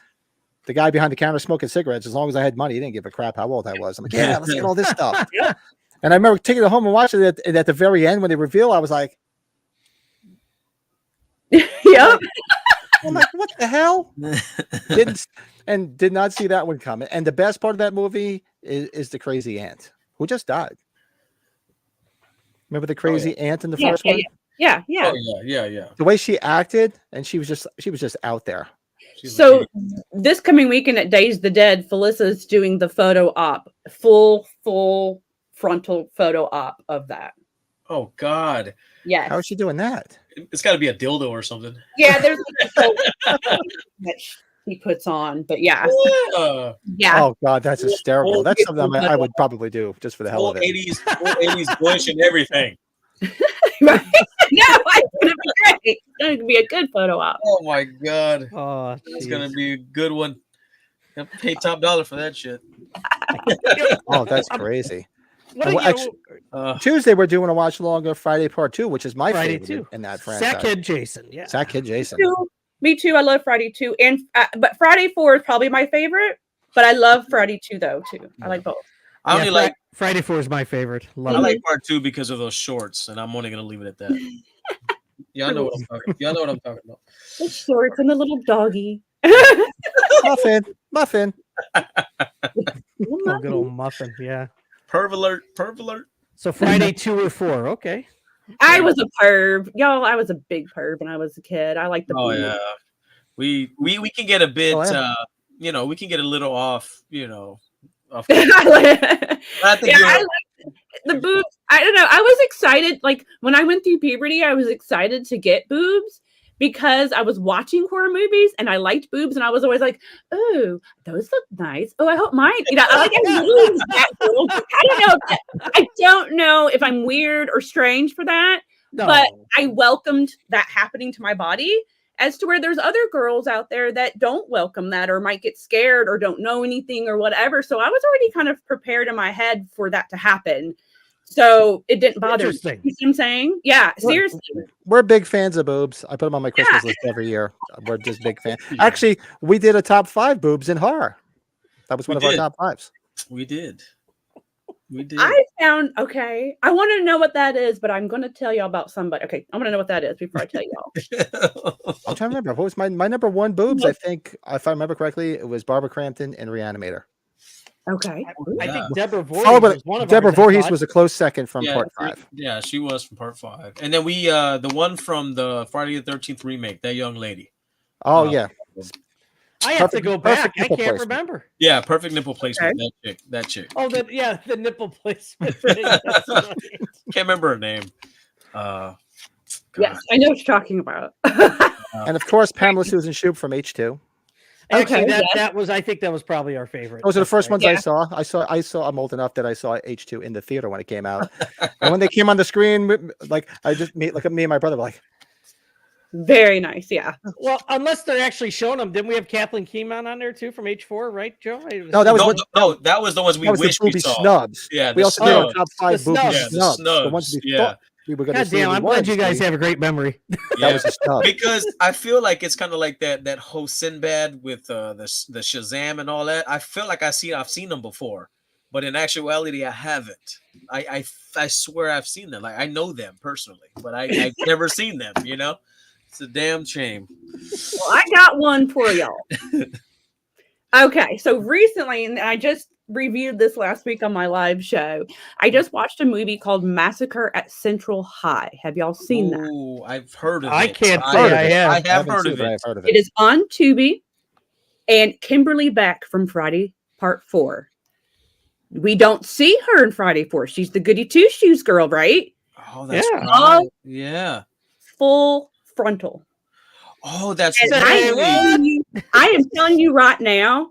the guy behind the counter smoking cigarettes, as long as I had money, he didn't give a crap how old I was. I'm like, yeah, let's get all this stuff. And I remember taking it home and watching it, and at the very end, when they reveal, I was like, yep. I'm like, what the hell? Did not see that one coming. And the best part of that movie is the crazy aunt who just died. Remember the crazy aunt in the first one? Yeah. Oh, yeah. The way she acted, and she was just out there. So this coming weekend at Days the Dead, Felicia's doing the photo op, full frontal photo op of that. Oh God! Yes. How is she doing that? It's got to be a dildo or something. Yeah, there's that he puts on, but yeah. Oh God, that's hysterical. That's something I would probably do just for the hell of it. 80s bush and everything. Right? No, it's gonna be great. It's gonna be a good photo op. Oh my God! Oh, it's gonna be a good one. I pay top dollar for that shit. Oh, that's crazy. Tuesday we're doing a watch along of Friday Part 2, which is my favorite too in that franchise. Sackhead Jason, Sackhead Jason. Me too. I love Friday 2, and but Friday 4 is probably my favorite. But I love Friday 2 though too. I like both. I only like Friday 4 is my favorite. I like Part 2 because of those shorts, and I'm only gonna leave it at that. Y'all know what I'm talking about. The shorts and the little doggy. Muffin. Oh, good old Muffin, yeah. Perv alert. So Friday 2 or 4, okay. I was a perv, y'all. I was a big perv when I was a kid. I like the. Oh yeah, we can get a bit. We can get a little off. Off. I like the boobs. I don't know. I was excited. Like when I went through puberty, I was excited to get boobs because I was watching horror movies and I liked boobs, and I was always like, "Oh, those look nice. Oh, I hope mine." I really was that girl. I don't know if I'm weird or strange for that, but I welcomed that happening to my body. As to where there's other girls out there that don't welcome that or might get scared or don't know anything or whatever. So I was already kind of prepared in my head for that to happen. So it didn't bother me. You see what I'm saying? Yeah, seriously. We're big fans of boobs. I put them on my Christmas list every year. We're just big fans. Actually, we did a top 5 boobs in horror. That was one of our top 5s. We did. I found, I want to know what that is, but I'm going to tell y'all about somebody. Okay, I'm going to know what that is before I tell y'all. I'm trying to remember. What was my number 1 boobs? I think, if I remember correctly, it was Barbara Crampton and Reanimator. Okay. I think Deborah Voorhees was one of Deborah Voorhees was a close second from Part 5. Yeah, she was from Part 5. And then we, the one from the Friday the 13th remake, that young lady. Oh, yeah. I have to go back. I can't remember. Yeah, perfect nipple placement. That chick. Oh, the nipple placement. Can't remember her name. Yes, I know what you're talking about. And of course, Pamela Susan Shoop from H2. Actually, that was. I think that was probably our favorite. Those are the first ones I saw. I saw. I'm old enough that I saw H2 in the theater when it came out. And when they came on the screen, like me and my brother were like. Very nice, yeah. Well, unless they're actually showing them, didn't we have Kathleen Keenan on there too from H4, right, Joe? No, that was the ones we wish we saw. Snubs. Yeah, we also did our top 5 booby snubs. The ones we thought we were going to see. God damn, I'm glad you guys have a great memory. That was a snub. Because I feel like it's kind of like that whole Sinbad with the Shazam and all that. I feel like I've seen them before, but in actuality, I haven't. I swear I've seen them. Like I know them personally, but I've never seen them. It's a damn shame. Well, I got one for y'all. Okay, so recently, and I just reviewed this last week on my live show, I just watched a movie called Massacre at Central High. Have y'all seen that? Oh, I've heard of it. I can't say I have. I have heard of it. I've heard of It is on Tubi, and Kimberly Beck from Friday Part 4. We don't see her in Friday 4. She's the goody two-shoes girl, right? Oh, that's Yeah. right. Yeah. Full frontal. Oh, that's And right. I am telling you right now,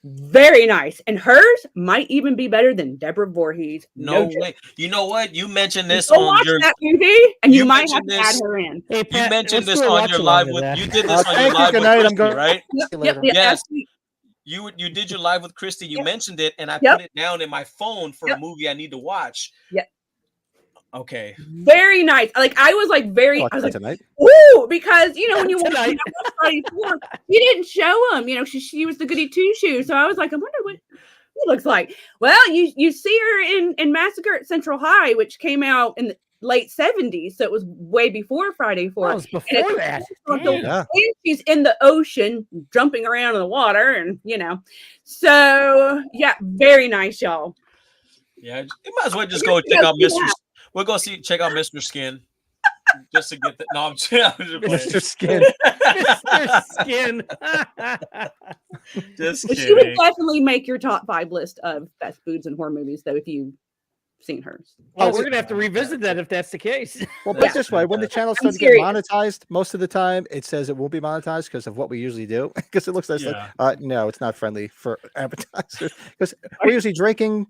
very nice. And hers might even be better than Deborah Voorhees. No joke. way. You know what? You mentioned this Go on watch your. that movie, and you might have mentioned to add this- her in. Hey, You Pat, mentioned let's this do a on your watch-along live to with. that. You did this on Thank your you. live Good with night. I'm Kristy, going. right? Yep, Yes. absolutely. You did your live with Kristy. You Yep. mentioned it, and I Yep. put it down in my phone for a movie I need to watch. Yep. Okay. Very nice. Like I was like very. Watch I was that like, tonight. ooh, because you know when you watch Tonight. Friday 4, you didn't show him. You know she was the goody two shoes. So I was like, I wonder what he looks like. Well, you see her in Massacre at Central High, which came out in the late 70s, so it was way before Friday 4. Oh, it was before it's that. frontal, Damn. Yeah. and she's in the ocean, jumping around in the water, and you know, so yeah, very nice, y'all. Yeah. You might as well just go check out Mr. We'll go check out Mr. Skin. Just to get that. No, I'm just Mr. Skin. Mr. Skin. Just But she would kidding. definitely make your top 5 list of best boobs and horror movies, though, if you've seen hers. Well, we're gonna have to revisit that if that's the case. Well, put it this way: when the channel starts to get serious. monetized, most of the time it says it won't be monetized because of what we usually do. Because it looks like, no, it's not friendly for advertisers. Because we're usually drinking,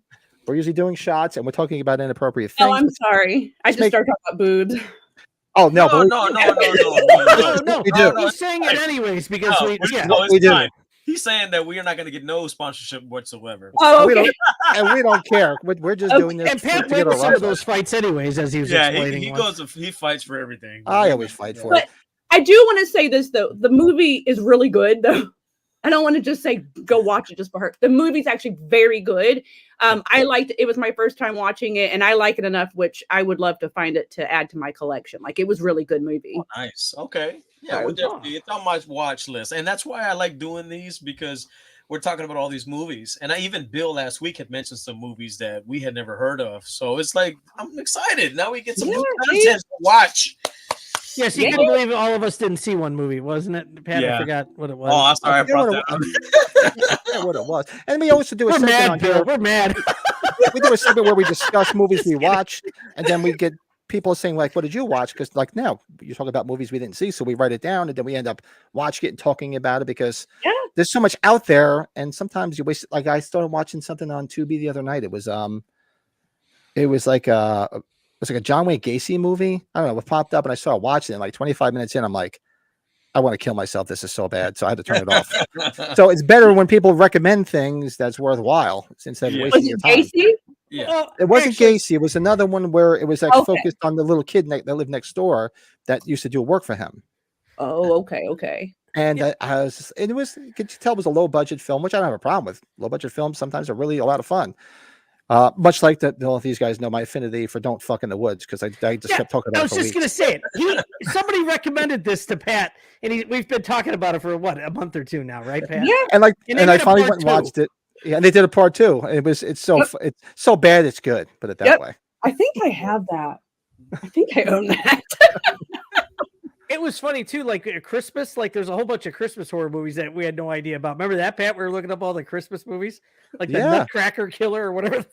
we're usually doing shots, and we're talking about inappropriate things. Oh, I'm sorry. I just started talking about boobs. Oh no, No, No, we do. He's saying it anyways because No, we. Yeah. no, it's We do. fine. He's saying that we are not going to get no sponsorship whatsoever. Oh, We okay. don't, and we don't care. We're just doing this And to Pat get went our with some rocks of those fights anyways, as he was Yeah, explaining. he once. goes. He fights for everything. I always fight for But it. I do want to say this, though. The movie is really good, though. I don't want to just say go watch it just for her. The movie's actually very good. I liked it. It was my first time watching it, and I like it enough, which I would love to find it to add to my collection. Like, it was really good movie. Oh, nice. Okay. Yeah, we'll definitely. It's on my watch list, and that's why I like doing these because we're talking about all these movies. And even Bill last week had mentioned some movies that we had never heard of. So it's like I'm excited. Now we get some new content to watch. Yes, you couldn't believe all of us didn't see one movie, wasn't it? Pat, I forgot what it was. Oh, I'm sorry, I brought that up. I forget what it was. And we also do a We're segment mad, on Bill. here. We're mad. We do a segment where we discuss movies we watched, and then we get people saying like, "What did you watch?" Because like now you talk about movies we didn't see, so we write it down, and then we end up watching it and talking about it because there's so much out there, and sometimes you waste. Like I started watching something on Tubi the other night. It was like a John Wayne Gacy movie. I don't know. It popped up, and I started watching it. Like 25 minutes in, I'm like, I want to kill myself. This is so bad. So I had to turn it off. So it's better when people recommend things that's worthwhile instead of wasting your time. Gacy? Yeah. It wasn't Gacy. It was another one where it was like focused on the little kid that lived next door that used to do work for him. Oh, okay. And it was, could you tell it was a low budget film, which I don't have a problem with. Low budget films sometimes are really a lot of fun. Much like that, all of these guys know my affinity for Don't Fuck in the Woods because I just kept talking about it. I was just going to say it. Somebody recommended this to Pat, and we've been talking about it for a month or two now, right, Pat? Yeah. And I finally went and watched it. Yeah, and they did a part 2. It's so bad it's good. Put it that way. I think I have that. I think I own that. It was funny too, like at Christmas, like there's a whole bunch of Christmas horror movies that we had no idea about. Remember that, Pat? We were looking up all the Christmas movies, like the Nutcracker Killer or whatever.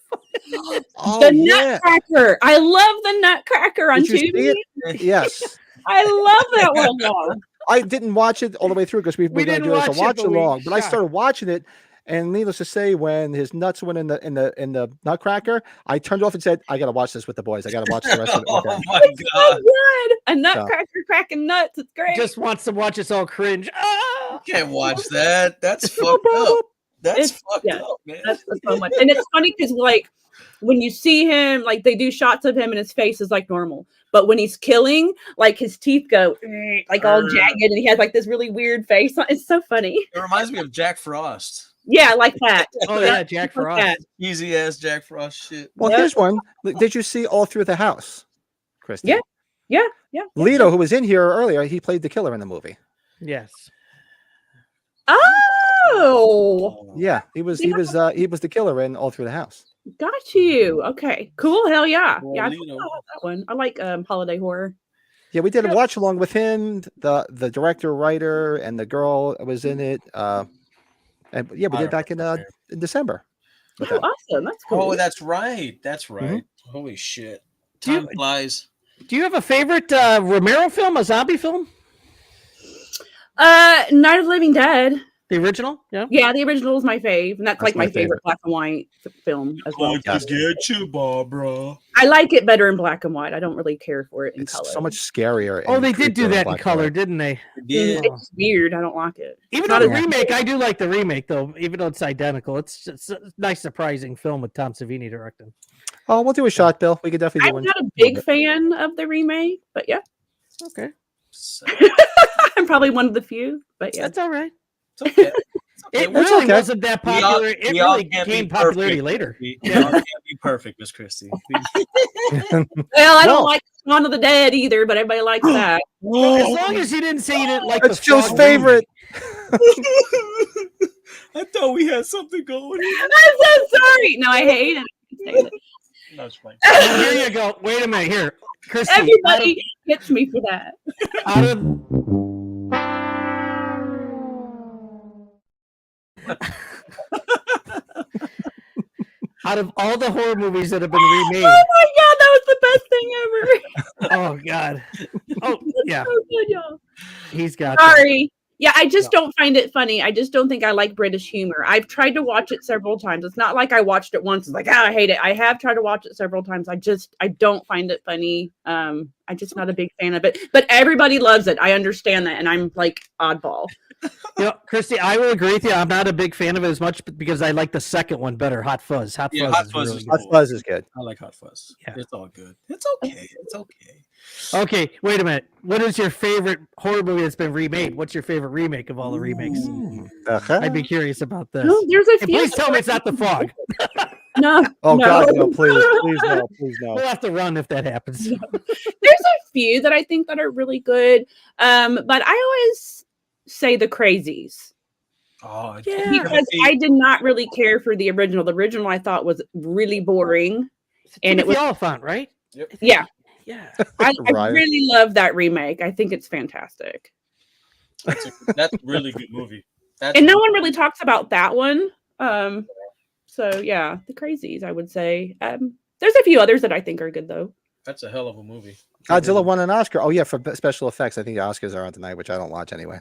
The Nutcracker. I love the Nutcracker on TV. Yes. I love that one. Y'all. I didn't watch it all the way through because we were going to do it as a watch along, but I started watching it. And needless to say, when his nuts went in the Nutcracker, I turned off and said, "I got to watch this with the boys. I got to watch the rest of it." Oh Okay. my It's god! so good. A Nutcracker cracking nuts. It's great. Just wants to watch us all cringe. You can't watch that. That's fucked up. That's fucked up, man. That's so much. And it's funny because like when you see him, like they do shots of him and his face is like normal. But when he's killing, like his teeth go like all jagged and he has like this really weird face. It's so funny. It reminds me of Jack Frost. Yeah, like that. Oh yeah, Jack Frost. Easy ass Jack Frost shit. Well, here's one. Did you see All Through the House, Kristy? Yeah. Yeah. Leto, who was in here earlier, he played the killer in the movie. Yes. Oh, Yeah, he was the killer in All Through the House. got you. Okay, cool. Hell yeah. Well, Yeah, I Leno. forgot about that one. I like holiday horror. Yeah, we did a watch along with him, the director, writer, and the girl was in it. And yeah, we did back in December. with Oh, them. awesome. That's cool. Oh, that's right. That's right. Holy shit. Do you- Time flies. Do you have a favorite Romero film, a zombie film? Night of the Living Dead. The original? Yeah. Yeah, the original is my fave, and that's like my my favorite black and white film as well. Going to get you, Barbara. I like it better in black and white. I don't really care for it in It's color. so much scarier. Oh, and they did do creepier that in black and color, white. didn't they? Yeah. It's weird. I don't like it. Even Not though the as- remake, I do like the remake though, even though it's identical. It's just a nice, surprising film with Tom Savini directing. Oh, we'll do a shot, Bill. We could definitely do I'm one. not a big fan of the remake, but yeah, Okay, I'm probably one of the few. But yeah, that's all right. It's okay. It It's really okay. wasn't that We all- popular. It we all really can't be gained popularity perfect. later. We all can't be perfect, Miss Christie. well, I No. don't like Shaun of the Dead either, but everybody likes that. As long as you didn't say you didn't like It's the Joe's Frog favorite. I thought we had something going. I'm so sorry. No, I hate it. I hate it. No, it's fine. remake. Oh, here you go. Wait a minute. Here, Christy. Everybody hits me for that. Out of out of all the horror movies that have been remade, Oh my god, that was the best thing ever. oh god, oh yeah, So good, y'all. he's got that. Sorry. Yeah, I just don't find it funny. I just don't think I like British humor. I've tried to watch it several times. It's not like I watched it once. It's like, I hate it. I have tried to watch it several times. I don't find it funny. I'm just not a big fan of it. But everybody loves it. I understand that, and I'm like oddball. You know, Christy, I will agree with you. I'm not a big fan of it as much because I like the second one better, Hot Fuzz. Hot Yeah, Fuzz Hot is Fuzz really is good. Hot Fuzz is good. I like Hot Fuzz. Yeah. It's all good. It's okay. It's okay. Okay, wait a minute. What is your favorite horror movie that's been remade? What's your favorite remake of all the remakes? Uh-huh. I'd be curious about this. No, there's a And few. please tell me it's not The Fog. No. Oh no. God, no! Please no! Please no! We'll have to run if that happens. There's a few that I think that are really good. But I always say The Crazies. Oh, Yeah. Because I did not really care for the original. The original I thought was really boring. And it Timothy was Oliphant, right? yeah. Yeah. I Right. really love that remake. I think it's fantastic. that's a really good movie. That's And no one really talks about that one. So yeah, The Crazies, I would say. There's a few others that I think are good though. That's a hell of a movie. Godzilla won an Oscar. Oh yeah, for special effects. I think the Oscars are on tonight, which I don't watch anyway.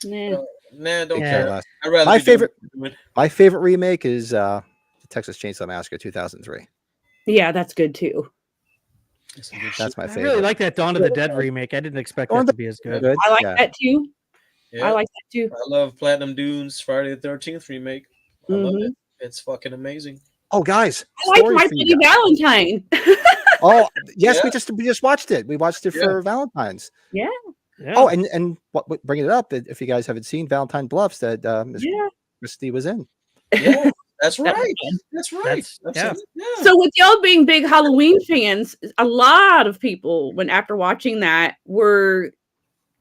Nah. Nah, don't Yeah. care. Last- I'd rather My be doing favorite- what we're doing. My favorite remake is the Texas Chainsaw Massacre 2003. Yeah, that's good too. That's some good shit. That's my I favorite. really like that Dawn of the Dead remake. I didn't expect Dawn that of to be as good. Good. I like Yeah. that too. Yeah. I like that too. I love Platinum Dunes Friday the 13th remake. I love it. It's fucking amazing. Oh, guys, I like story My for you Bloody guys. Valentine. Oh, yes, Yeah. we just watched it. We watched it Yeah. for Valentine's. Yeah. Oh, and what bring it up that if you guys haven't seen Valentine Bluffs that Miss Yeah. Christie was in. Yeah, that's That- right. That's right. yeah. Yeah. So with y'all being big Halloween fans, a lot of people, when after watching that, were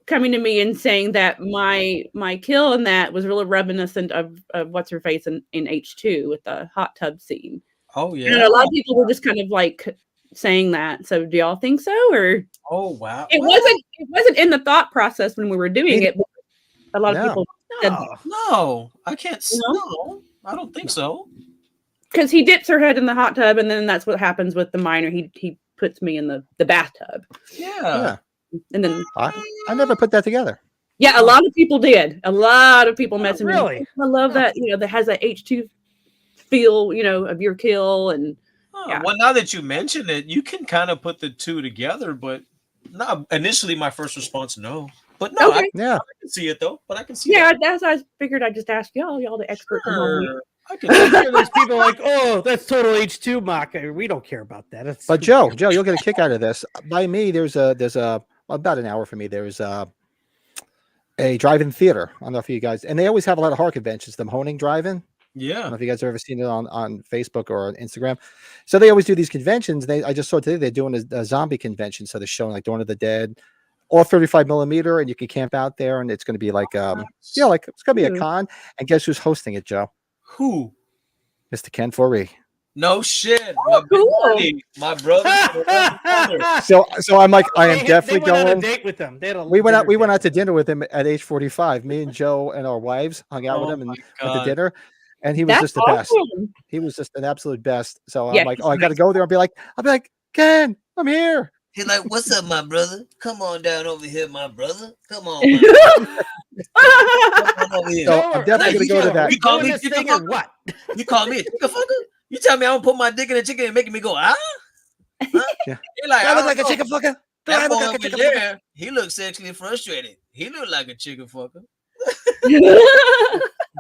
coming to me and saying that my kill in that was really reminiscent of what's her face in H2 with the hot tub scene. Oh And yeah. a lot of people were just kind of like saying that. So do y'all think so, or Oh wow. it wasn't in the thought process when we were doing it? But a lot of No. people said No, I can't. No? No, I don't think so. because he dips her head in the hot tub, and then that's what happens with the minor. He puts me in the bathtub, Yeah. and then I never put that together. yeah, a lot of people did. A lot of people messaged me. really? I love that. That has that H2 feel. Of your kill, and Huh, Yeah. Well, now that you mention it, you can kind of put the two together. But no, initially my first response, no. But no, Okay. Yeah. I can see it though. But I can see yeah, it. that's I figured I'd just ask y'all the experts. in Halloween. Sure. I can see it. There's people like, oh, that's total H2 mock. We don't care about that. It's But Joe, you'll get a kick out of this. By me, there's about an hour for me. There's a drive-in theater. I don't know if you guys, and they always have a lot of horror conventions. The Honing Drive-In. I don't Yeah. know if you guys have ever seen it on Facebook or on Instagram. So they always do these conventions. I just saw today they're doing a zombie convention. So they're showing like Dawn of the Dead, all 35 millimeter, and you can camp out there, and it's going to be like like it's going to be a con. And guess who's hosting it, Joe? Who? Mr. Ken Foree. No shit. Oh, cool. My brother. So I'm like, I am definitely they went going. on a date with them. They had a We went dinner out to date. dinner with him at age 45. Me and Joe and our wives hung out with Oh him and my went to God. dinner. And he was That's just the best. awesome. He was just an absolute best. So Yeah, I'm like, he's oh, I got to nice. go there. I'll be like, Ken, I'm here. He's like, "What's up, my brother? Come on down over here, my brother. Come on, my come on over here." So I'm definitely going to go to that. You call Doing me this chicken thing or fucker? what? You call me a chicken fucker? You tell me I don't put my dick in a chicken and making me go, ah? Huh? Yeah. You're like, Do I I look don't like a know. chicken fucker? Do That I boy look like a over chicken fucker? there, he looks sexually frustrated. He look like a chicken fucker.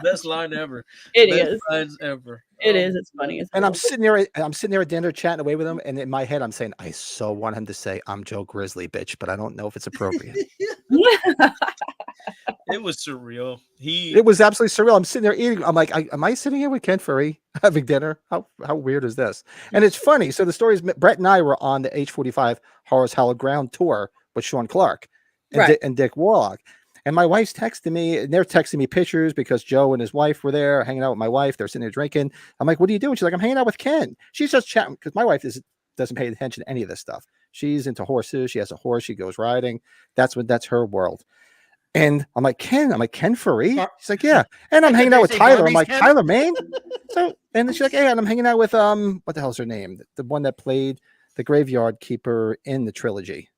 Best line ever. It Best is. lines ever. It Oh, is. It's funny. And I'm sitting there at dinner chatting away with him, and in my head I'm saying, I so want him to say I'm Joe Grizzly, bitch, but I don't know if it's appropriate. It was surreal. It was absolutely surreal. I'm sitting there eating. I'm like, am I sitting here with Ken Foree having dinner? How weird is this? And it's funny. So the story is Brett and I were on the H45 Horrors Hallowed Ground tour with Sean Clark and, Right. and Dick Warlock. And my wife's texting me, and they're texting me pictures because Joe and his wife were there hanging out with my wife. They're sitting there drinking. I'm like, what are you doing? She's like, I'm hanging out with Ken. She's just chatting because my wife doesn't pay attention to any of this stuff. She's into horses. She has a horse. She goes riding. That's her world. And I'm like, Ken Foree? She's like, yeah. And I'm hanging out with Tyler. I'm like, Tyler Maine? So, and then she's like, yeah, and I'm hanging out with, what the hell's her name? The one that played the graveyard keeper in the trilogy.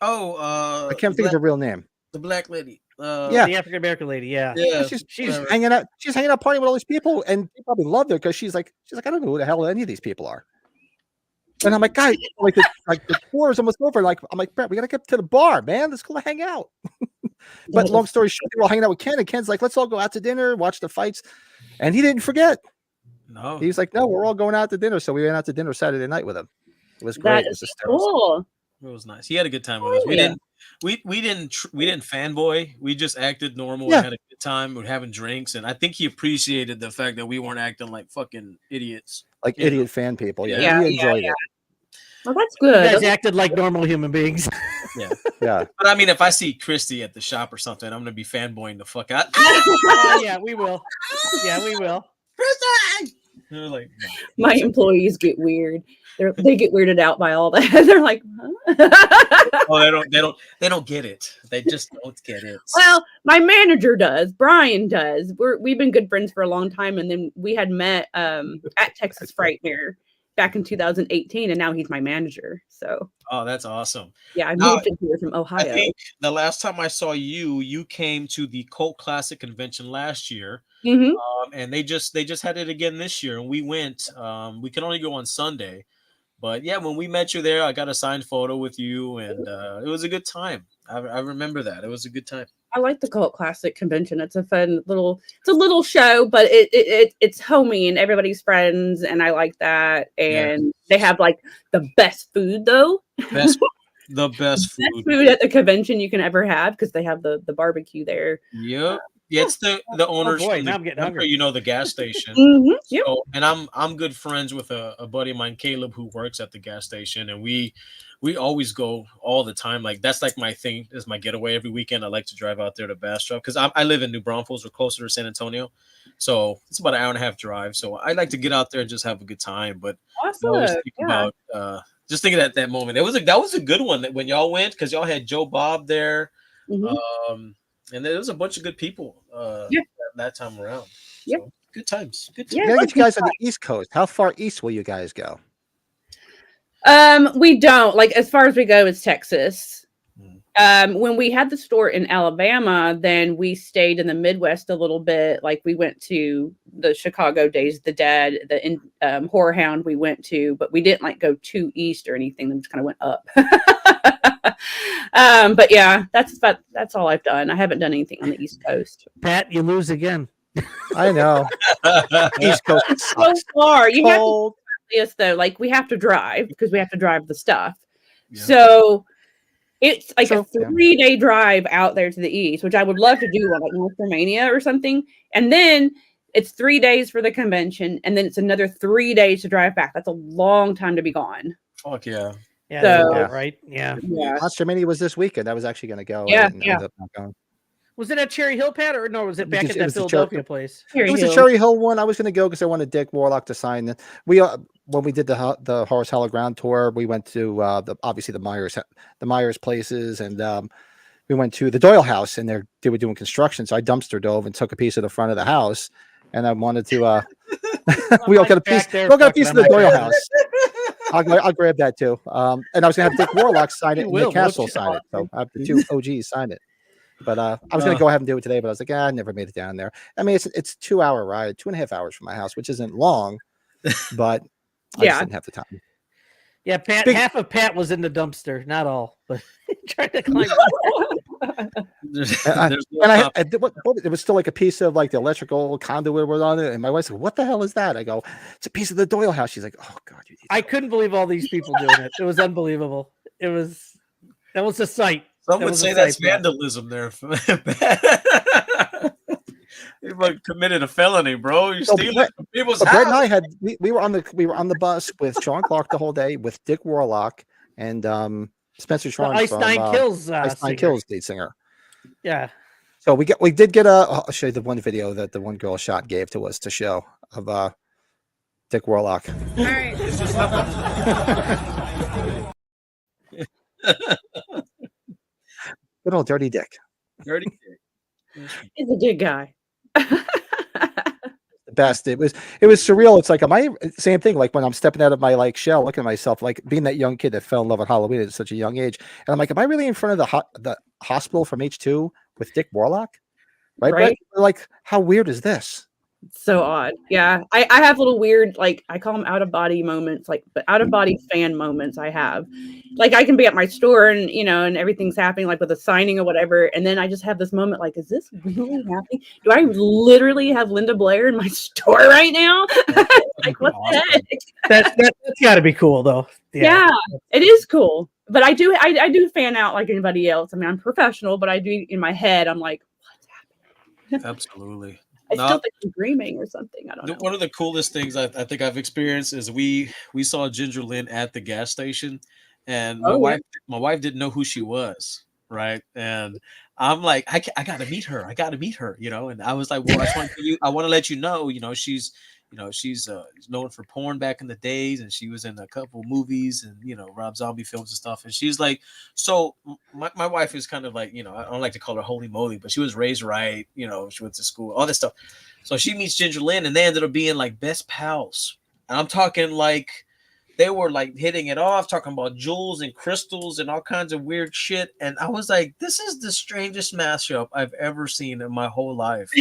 Oh, I can't think of her real name. the black lady. Yeah. The African American lady. Yeah. Yeah. She's hanging out. She's hanging out partying with all these people, and they probably loved her because she's like, I don't know who the hell any of these people are. And I'm like, guys, the tour is almost over. I'm like, Brett, we gotta get to the bar, man. Let's go hang out. But long story short, we're all hanging out with Ken, and Ken's like, let's all go out to dinner, watch the fights. And he didn't forget. No. He was like, no, we're all going out to dinner. So we went out to dinner Saturday night with him. It was great. That It was is hysterical. cool. It was nice. He had a good time with us. We yeah. didn't fanboy. We just acted normal Yeah. and had a good time. We were having drinks, and I think he appreciated the fact that we weren't acting like fucking idiots. Like Yeah. idiot fan people. Yeah, Yeah, he enjoyed it. Well, that's You guys good. acted like normal human beings. Yeah. But I mean, if I see Kristy at the shop or something, I'm gonna be fanboying the fuck out. Yeah, we will. Yeah, we will. They're like, My employees get weird. They get weirded out by all that. They're like, huh? oh, they don't get it. They just don't get it. Well, my manager does. Brian does. We've been good friends for a long time, and then we had met at Texas Frightmare back in 2018, and now he's my manager. So, Oh, that's awesome. yeah, I Now, moved in here from I Ohio. think the last time I saw you came to the Cult Classic convention last year. Mhm. And they just had it again this year, and we went. We can only go on Sunday, but yeah, when we met you there, I got a signed photo with you, and it was a good time. I remember that. It was a good time. I like the Cult Classic convention. It's a fun little show, but it's homey and everybody's friends, and I like that. And they have like the best food though. The best food. Best food at the convention you can ever have because they have the barbecue there. Yep. Yeah, it's the owners. boy, from now the- I'm getting hungry. You know, the gas station. Mhm, yep. So, and I'm good friends with a buddy of mine, Caleb, who works at the gas station, and we always go all the time. Like that's like my thing, is my getaway every weekend. I like to drive out there to Bastrop because I live in New Braunfels, or closer to San Antonio, so it's about an hour and a half drive. So I like to get out there and just have a good time. But I always Awesome. think Yeah. about just thinking at that moment. That was a good one that when y'all went, because y'all had Joe Bob there. Mhm. And there was a bunch of good people that time around. Yep. So, good times. Good Yeah, times. We gotta get you guys on the East Coast. How far east will you guys go? We don't like as far as we go is Texas. When we had the store in Alabama, then we stayed in the Midwest a little bit. Like we went to the Chicago Days of the Dead, the Horror Hound we went to, but we didn't like go too east or anything. Then just kind of went up. But yeah, that's all I've done. I haven't done anything on the East Coast. Pat, you lose again. I know. East Coast So sucks. far, you have to Cold. yes, though, like we have to drive because we have to drive the stuff. Yeah. So it's like True, a 3-day drive out there to the east, which I would love to do on like North Romania or something. And then it's 3 days for the convention, and then it's another 3 days to drive back. That's a long time to be gone. Fuck yeah. Yeah, So- that's about right. Yeah. Yeah. Monster Mini was this weekend. I was actually going to go. Yeah, I didn't end up not going. Was it at Cherry Hill, Pat, or no? Was it back It at that was the Philadelphia place? It was the Cherry Hill one. I was going to go because I wanted Dick Warlock to sign it. We when we did the Horse Hollow Ground tour, we went to obviously the Myers places, and we went to the Doyle house, and they were doing construction. So I dumpster dove and took a piece of the front of the house, and I wanted to. We all got a piece. We all got a piece of the Doyle house. I'll grab that too. And I was going to have Dick Warlock sign it, and Nick Castle sign it. So I have the two OGs sign it. But I was going to go ahead and do it today, but I was like, I never made it down there. I mean, it's a 2-hour ride, 2.5 hours from my house, which isn't long, but I just didn't have the time. Yeah, Pat. Half of Pat was in the dumpster, not all, but trying to climb. It was still like a piece of like the electrical conduit was on it, and my wife said, "What the hell is that?" I go, "It's a piece of the Doyle house." She's like, "Oh God!" I couldn't believe all these people doing it. It was unbelievable. That was a sight. Some would say that's vandalism there. You committed a felony, bro. You're stealing people's house. Brett and I we were on the bus with Sean Clark the whole day, with Dick Warlock and Spencer Tron Ice Nine Kills lead singer. Yeah. So we did get I'll show you the one video that the one girl shot gave to us to show of Dick Warlock. All right. Good old Dirty Dick. Dirty Dick. He's a good guy. The best. It was surreal. It's like, same thing, like when I'm stepping out of my like shell, looking at myself, like being that young kid that fell in love with Halloween at such a young age, and I'm like, am I really in front of the hospital from H2 with Dick Warlock? Right? Like, how weird is this? So odd. Yeah. I have little weird, like, I call them out of body moments, like, but out of body fan moments I have. Like, I can be at my store and, and everything's happening, like with a signing or whatever. And then I just have this moment, like, is this really happening? Do I literally have Linda Blair in my store right now? Like, what the heck? That's got to be cool, though. Yeah, it is cool. But I do fan out like anybody else. I mean, I'm professional, but I do in my head, I'm like, what's happening? Absolutely. I still think I'm dreaming or something. I don't know. One of the coolest things I think I've experienced is we saw Ginger Lynn at the gas station, and my wife didn't know who she was, right? And I'm like, I gotta meet her, And I was like, well, I want to let you know, she's known for porn back in the days, and she was in a couple movies and Rob Zombie films and stuff. And she's like, so my wife is kind of like, I don't like to call her holy moly, but she was raised right, she went to school, all this stuff. So she meets Ginger Lynn, and they ended up being like best pals. And I'm talking like they were like hitting it off, talking about jewels and crystals and all kinds of weird shit. And I was like, this is the strangest mashup I've ever seen in my whole life.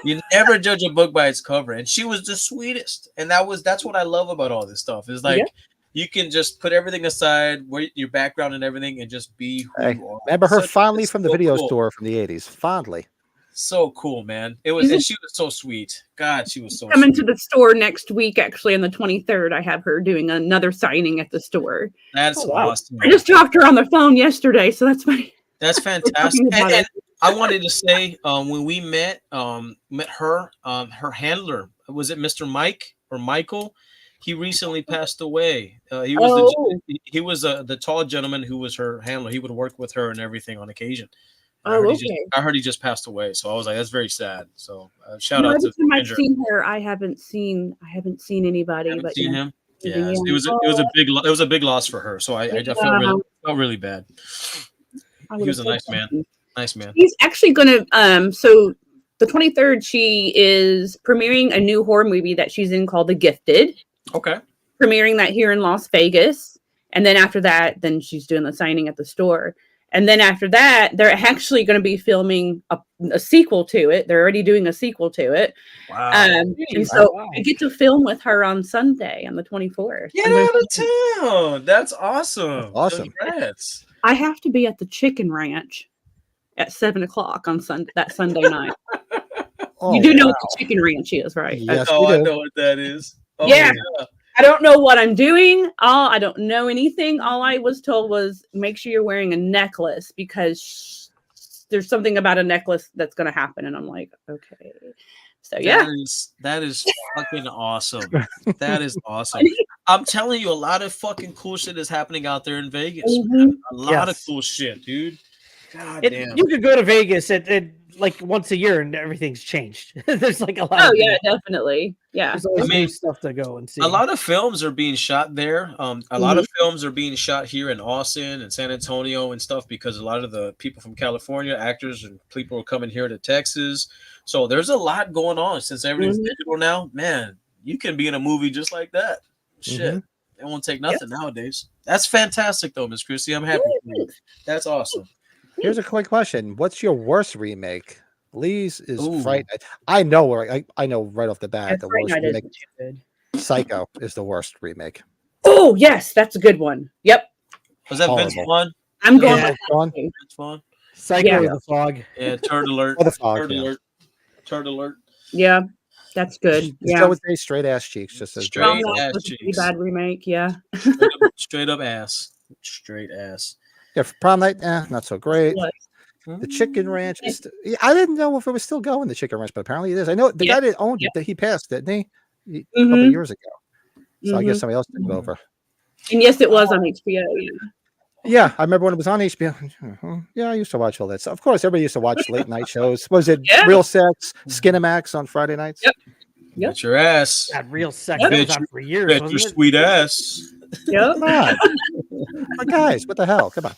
You never judge a book by its cover. And she was the sweetest. And that's what I love about all this stuff. Is like you can just put everything aside, your background and everything, and just be who you are. Remember her fondly from the video store from the 80s. Fondly. So cool, man. And she was so sweet. God, she was so coming sweet. To the store next week, actually on the 23rd. I have her doing another signing at the store. That's awesome. I just talked to her on the phone yesterday, so that's fantastic. And I wanted to say, when we met her, her handler, was it Mr. Mike or Michael? He recently passed away. He was the tall gentleman who was her handler. He would work with her and everything on occasion. I heard he just passed away, so I was like, that's very sad. So shout out to I've seen her. I haven't seen anybody. Haven't seen him. Yeah, it was a big loss for her. So I felt really bad. He was a nice man. Nice man. He's actually gonna so the 23rd, she is premiering a new horror movie that she's in called The Gifted. Okay. Premiering that here in Las Vegas, and then after that, then she's doing the signing at the store. And then after that, they're actually going to be filming a sequel to it. They're already doing a sequel to it. Wow. And so I get to film with her on Sunday, on the 24th. Get out of town. That's awesome. That's awesome. Congrats. I have to be at the Chicken Ranch at 7:00 on that Sunday night. You do know what the Chicken Ranch is, right? Yes, I know what that is. Oh, yeah. I don't know what I'm doing. I don't know anything. All I was told was make sure you're wearing a necklace because there's something about a necklace that's going to happen, and I'm like, okay. So yeah, that is fucking awesome. That is awesome. I'm telling you, a lot of fucking cool shit is happening out there in Vegas. Man. A lot of cool shit, dude. God damn. You could go to Vegas at like once a year and everything's changed. There's like a lot. Oh yeah, definitely. Yeah, there's always new stuff to go and see. A lot of films are being shot there. A lot of films are being shot here in Austin and San Antonio and stuff because a lot of the people from California, actors and people are coming here to Texas. So there's a lot going on since everything's digital now. Man, you can be in a movie just like that. Shit, it won't take nothing nowadays. That's fantastic, though, Miss Kristy. I'm happy for you. That's awesome. Here's a quick question: what's your worst remake? Lee's is Fright Night. I know I know right off the bat the worst remake. Psycho is the worst remake. Oh yes, that's a good one. Yep. Was that Vince Vaughn? I'm going with Vince Vaughn. Psycho with the fog. Yeah, Turd Alert. Oh, the fog, Turd Alert. Turd Alert. Yeah, that's good. Yeah, with a straight ass cheeks, just as straight ass cheeks. Bad remake. Yeah. Straight up ass. Straight ass. Yeah, for Prom Night, not so great. The Chicken Ranch. I didn't know if it was still going. The Chicken Ranch, but apparently it is. I know the guy that owned it. He passed, didn't he? A couple of years ago. So I guess somebody else took it over. And yes, it was on HBO. Yeah, I remember when it was on HBO. Yeah, I used to watch all that stuff. Of course, everybody used to watch late night shows. Was it Real Sex, Skinamax on Friday nights? Yep. Get your ass. That Real Sex was on for years. Bet your sweet ass. Yep. But guys, what the hell? Come on.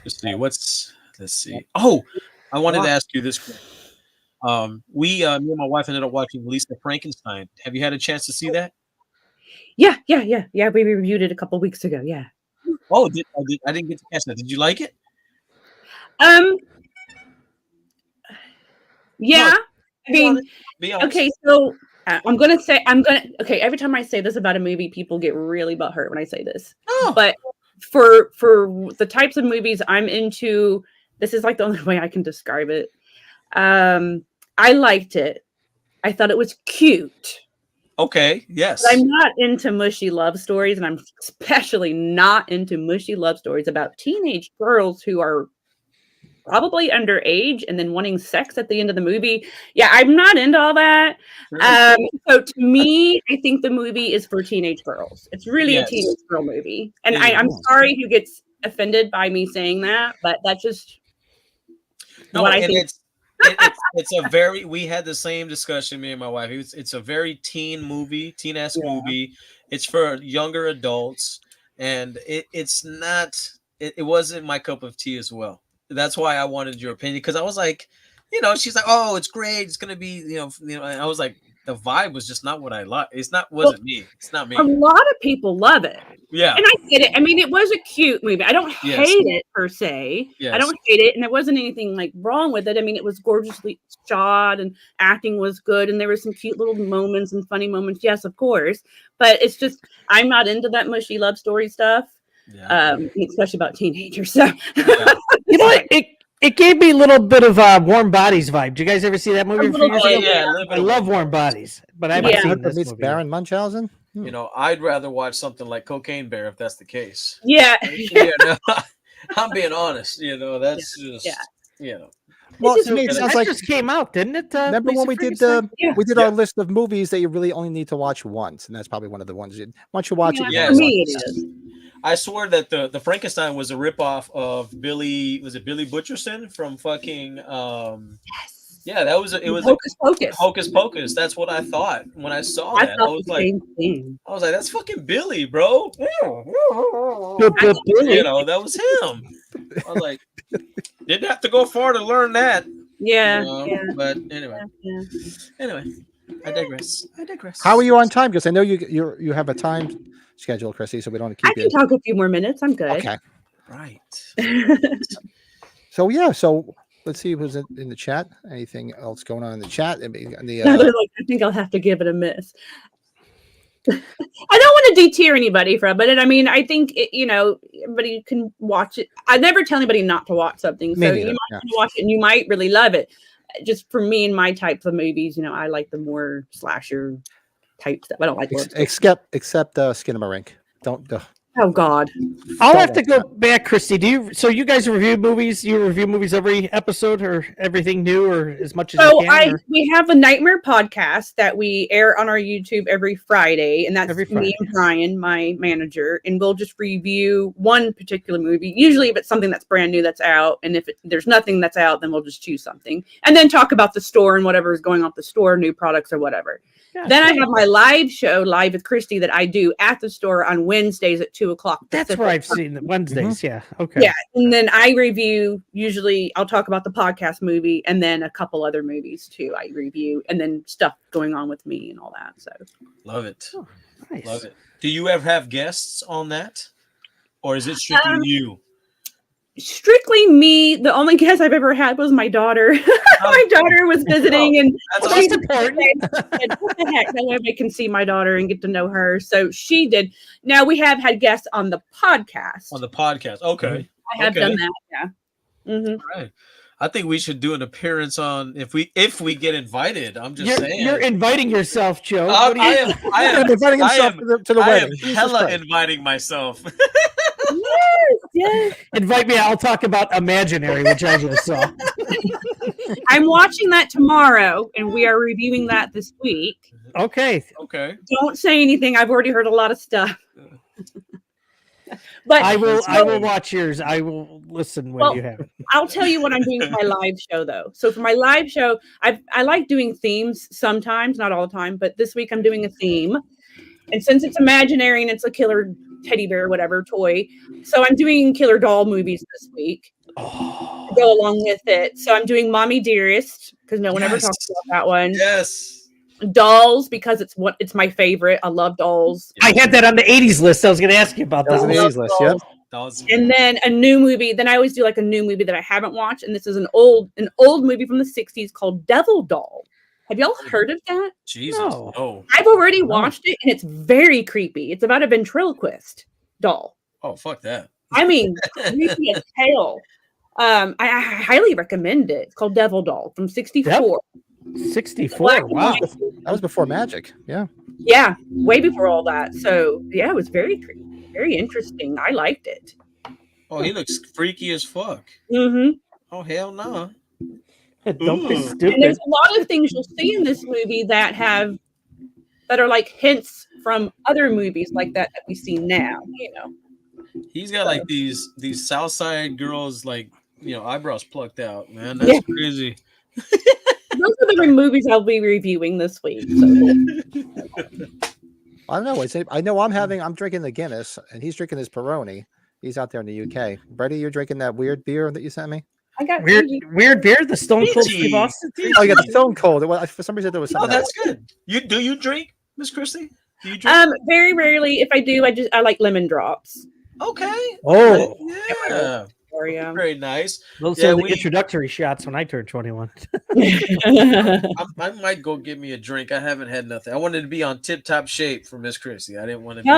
Let's see. Oh, I wanted to ask you this. Me and my wife ended up watching Lisa Frankenstein. Have you had a chance to see that? Yeah. We reviewed it a couple weeks ago. Yeah. Oh, I didn't get to catch that. Did you like it? Yeah. I mean, okay. So okay. Every time I say this about a movie, people get really butthurt when I say this. Oh. But for the types of movies I'm into, this is like the only way I can describe it. I liked it. I thought it was cute. Okay, yes. But I'm not into mushy love stories, and I'm especially not into mushy love stories about teenage girls who are probably underage and then wanting sex at the end of the movie. Yeah, I'm not into all that. So to me, I think the movie is for teenage girls. It's really a teenage girl movie. And I'm sorry who gets offended by me saying that, but that's just what I think. It's a very, we had the same discussion, me and my wife. It's a very teen-esque movie. It's for younger adults, and it wasn't my cup of tea as well. That's why I wanted your opinion, because I was like, she's like, oh, it's great. It's gonna be, and I was like, the vibe was just not what I like. Wasn't me. It's not me. A lot of people love it. Yeah. And I get it. I mean, it was a cute movie. I don't hate it per se. Yes. I don't hate it. And there wasn't anything like wrong with it. I mean, it was gorgeously shot and acting was good. And there were some cute little moments and funny moments. Yes, of course. But it's just, I'm not into that mushy love story stuff. Yeah. Especially about teenagers. So. Yeah. It gave me a little bit of Warm Bodies vibe. Did you guys ever see that movie? I love Warm Bodies, but I haven't seen this movie. Baron Munchausen. I'd rather watch something like Cocaine Bear if that's the case. Yeah. I'm being honest. That's just Well, to me, it sounds like just came out, didn't it? Remember when we did our list of movies that you really only need to watch once, and that's probably one of the ones. Once you watch it, for me it is. I swear that the Frankenstein was a ripoff of Billy Butcherson from fucking yeah, it was Hocus Pocus. Hocus Pocus. That's what I thought when I saw that. I was like, that's fucking Billy, bro. That was him. I was like, didn't have to go far to learn that. Yeah. But anyway. I digress. How are you on time? Because I know you have a time schedule, Kristy, so we don't want to keep you. I can talk a few more minutes. I'm good. Okay. Right. So let's see who's in the chat. Anything else going on in the chat? I think I'll have to give it a miss. I don't want to deter anybody from it. I mean, I think everybody can watch it. I never tell anybody not to watch something. So you might watch it and you might really love it. Just for me and my types of movies, I like the more slasher type stuff. I don't like except Skinamarink. Don't go. Oh God. I'll have to go back, Kristy. So you guys review movies? You review movies every episode, or everything new, or as much as you can? We have a Nightmare podcast that we air on our YouTube every Friday, and that's me and Brian, my manager, and we'll just review one particular movie. Usually, if it's something that's brand new that's out, and if there's nothing that's out, then we'll just choose something, and then talk about the store and whatever is going on at the store, new products or whatever. Gotcha. Then I have my live show, Live with Kristy, that I do at the store on Wednesdays at 2:00. That's where I've seen the Wednesdays. Mm-hmm. Yeah. Okay. Yeah. And then I review, usually I'll talk about the podcast movie and then a couple other movies too. I review, and then stuff going on with me and all that. So love it. Oh, nice. Love it. Do you ever have guests on that? Or is it strictly you? Strictly me. The only guest I've ever had was my daughter. My daughter was visiting, and that's important. What the heck? That way I can see my daughter and get to know her. So she did. Now we have had guests on the podcast. On the podcast, okay. I have done that. Yeah. Mm-hmm. All right. I think we should do an appearance on if we get invited. I'm just saying. You're inviting yourself, Joe. I am inviting himself to the wedding. I am hella inviting myself. Yes. Invite me. I'll talk about Imaginary, which I just saw. I'm watching that tomorrow, and we are reviewing that this week. Okay. Don't say anything. I've already heard a lot of stuff. But I will watch yours. I will listen when you have it. I'll tell you what I'm doing for my live show, though. So for my live show, I like doing themes sometimes, not all the time, but this week I'm doing a theme. And since it's imaginary and it's a killer teddy bear, whatever, toy, so I'm doing killer doll movies this week to go along with it. So I'm doing Mommy Dearest, because no one ever talks about that one. Yes. Dolls, because it's my favorite. I love dolls. I had that on the 80s list. I was going to ask you about that. On the 80s list, yep. And then a new movie. Then I always do like a new movie that I haven't watched, and this is an old movie from the 60s called Devil Doll. Have y'all heard of that? Jesus. No. I've already watched it, and it's very creepy. It's about a ventriloquist doll. Oh, fuck that. I mean, creepy as hell. I highly recommend it. It's called Devil Doll from 1964. 64. Wow. That was before magic. Yeah. Yeah, way before all that. So yeah, it was very creepy, very interesting. I liked it. Oh, he looks freaky as fuck. Mm-hmm. Oh, hell no. Don't be stupid. And there's a lot of things you'll see in this movie that are like hints from other movies like that we see now, you know. He's got like these South Side girls, like, you know, eyebrows plucked out, man. That's crazy. Those are the movies I'll be reviewing this week. So. I don't know. I'm drinking the Guinness, and he's drinking his Peroni. He's out there in the UK. Brady, you're drinking that weird beer that you sent me? I got weird beer, the Stone Cold Steve Austin. Oh, you got the Stone Cold. For some reason there was something. Oh, that's good. Do you drink, Miss Kristy? Do you drink? Very rarely. If I do, I like lemon drops. Okay. Oh, yeah. Very nice. Those are the introductory shots when I turned 21. I might go get me a drink. I haven't had nothing. I wanted to be on tip-top shape for Miss Kristy. I didn't want to be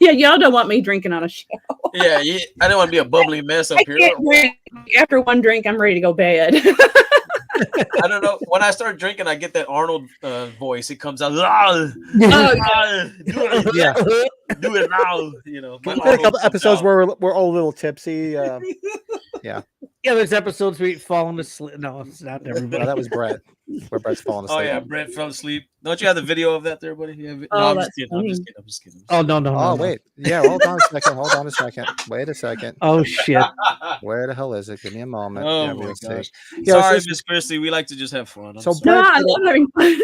yeah, y'all don't want me drinking on a show. Yeah, I didn't want to be a bubbly mess up here. After one drink, I'm ready to go bed. I don't know. When I start drinking, I get that Arnold voice. It comes out. Do it now. You know. A couple episodes where we're all a little tipsy. Yeah. Yeah, there's episodes where you've fallen asleep. No, it's not everybody. No, that was Brett. Where Brett's falling asleep. Oh yeah, Brett fell asleep. Don't you have the video of that there, buddy? No, I'm just kidding. Oh no. Wait. Yeah, hold on a second. Wait a second. Oh shit. Where the hell is it? Give me a moment. Oh my gosh. Sorry, Miss Kristy. We like to just have fun. I love having fun.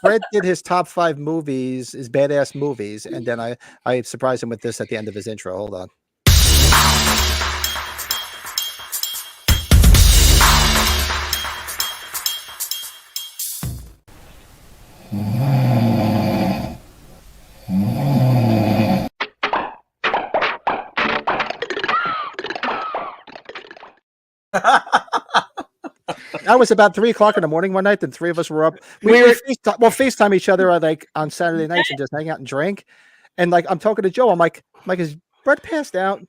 Brett did his top 5 movies, his badass movies, and then I surprised him with this at the end of his intro. Hold on. That was about 3:00 in the morning one night. The three of us were up. We FaceTime each other on Saturday nights and just hang out and drink. And like I'm talking to Joe, I'm like, is Brett passed out?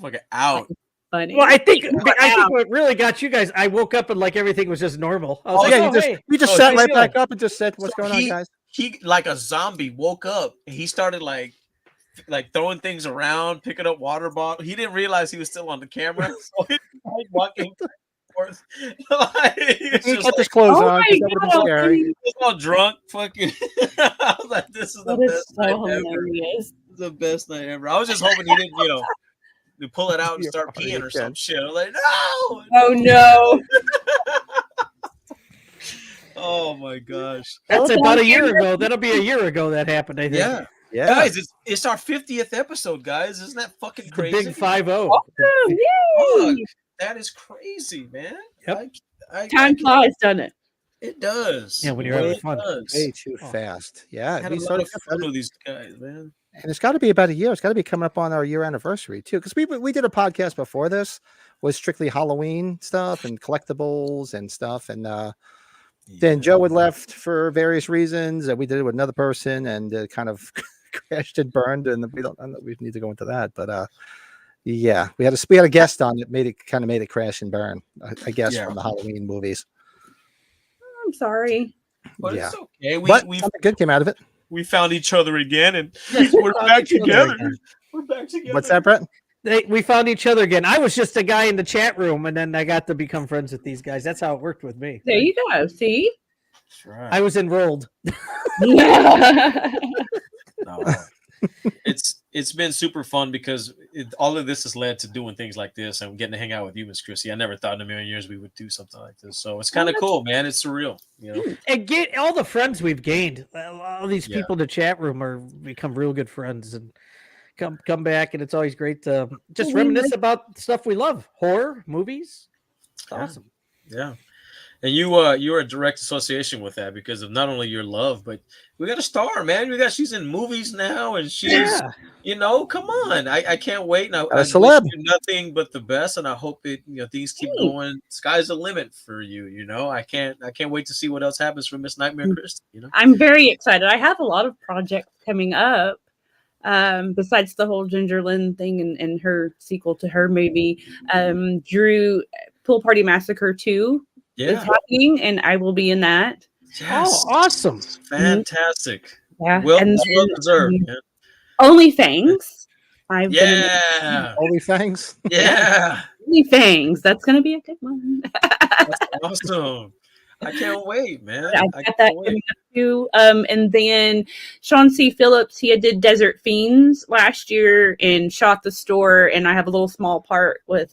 Fucking out. Funny. Well, I think what really got you guys, I woke up and like everything was just normal. I was you just sat right back up and just said, "What's going on, guys?" He like a zombie woke up and he started like like throwing things around, picking up water bottle. He didn't realize he was still on the camera, so he's like walking forth. Like, He kept his clothes Oh on. my 'Cause that would have been God. scary. he was all drunk. Fucking, I was like, "This is the That is best so night ever. hilarious. This is the best night ever." I was just hoping he didn't, to pull it out and You're start funny peeing or some again. shit. I was like, "No!" Oh no. Oh my gosh. That's Oh, about a damn. year ago. That'll be a year ago that happened. I think. Yeah. Yeah. Guys, it's our 50th episode, guys. Isn't that fucking The crazy? big 5-0. Awesome. Fuck, Yay. that is crazy, man. Yep. Time flies, doesn't it? It does. Yeah, when you're It having really fun. does. Way too Oh. fast. I Yeah. had We a lot started, of fun with these guys, man. and it's got to be about a year. It's got to be coming up on our year anniversary too, because we did a podcast before this was strictly Halloween stuff and collectibles and stuff, and then Joe had left for various reasons, and we did it with another person, and it kind of crashed and burned, and we need to go into that, but yeah, we had a guest on that made it crash and burn, I guess, Yeah. from the Halloween movies. I'm sorry. But Yeah. it's okay. But We something good came out of it. we found each other again, and Yes, we're back each other together. again. We're back together. What's that, Brett? We found each other again. I was just a guy in the chat room, and then I got to become friends with these guys. That's how it worked with me. There you go. See? That's right. I was enrolled. No. It's been super fun because all of this has led to doing things like this and getting to hang out with you, Miss Chrissy. I never thought in a million years we would do something like this. So it's kind of cool, man. It's surreal, And get all the friends we've gained. All these Yeah. people in the chat room are become real good friends and come back. And it's always great to just reminisce about stuff we love. Horror, movies. It's Yeah. awesome. Yeah. And you're a direct association with that because of not only your love, but we got a star, man. She's in movies now, and she's, come on. I can't wait. And I celeb. wish you nothing but the best, and I hope that things keep going. Sky's the limit for you. I can't wait to see what else happens for Miss Nightmare Kristy. I'm very excited. I have a lot of projects coming up. Besides the whole Ginger Lynn thing and her sequel to her movie, Drew Pool Party Massacre 2 is happening, and I will be in that. Yes. Oh, awesome. Fantastic. Yeah. Well and deserved. Yeah. OnlyFangs. I've Yeah. OnlyFangs. Yeah. OnlyFangs. That's going to be a good one. That's awesome. I can't wait, man. I got that coming up too. And then Sean C. Phillips, he did Desert Fiends last year and shot the store. And I have a little small part with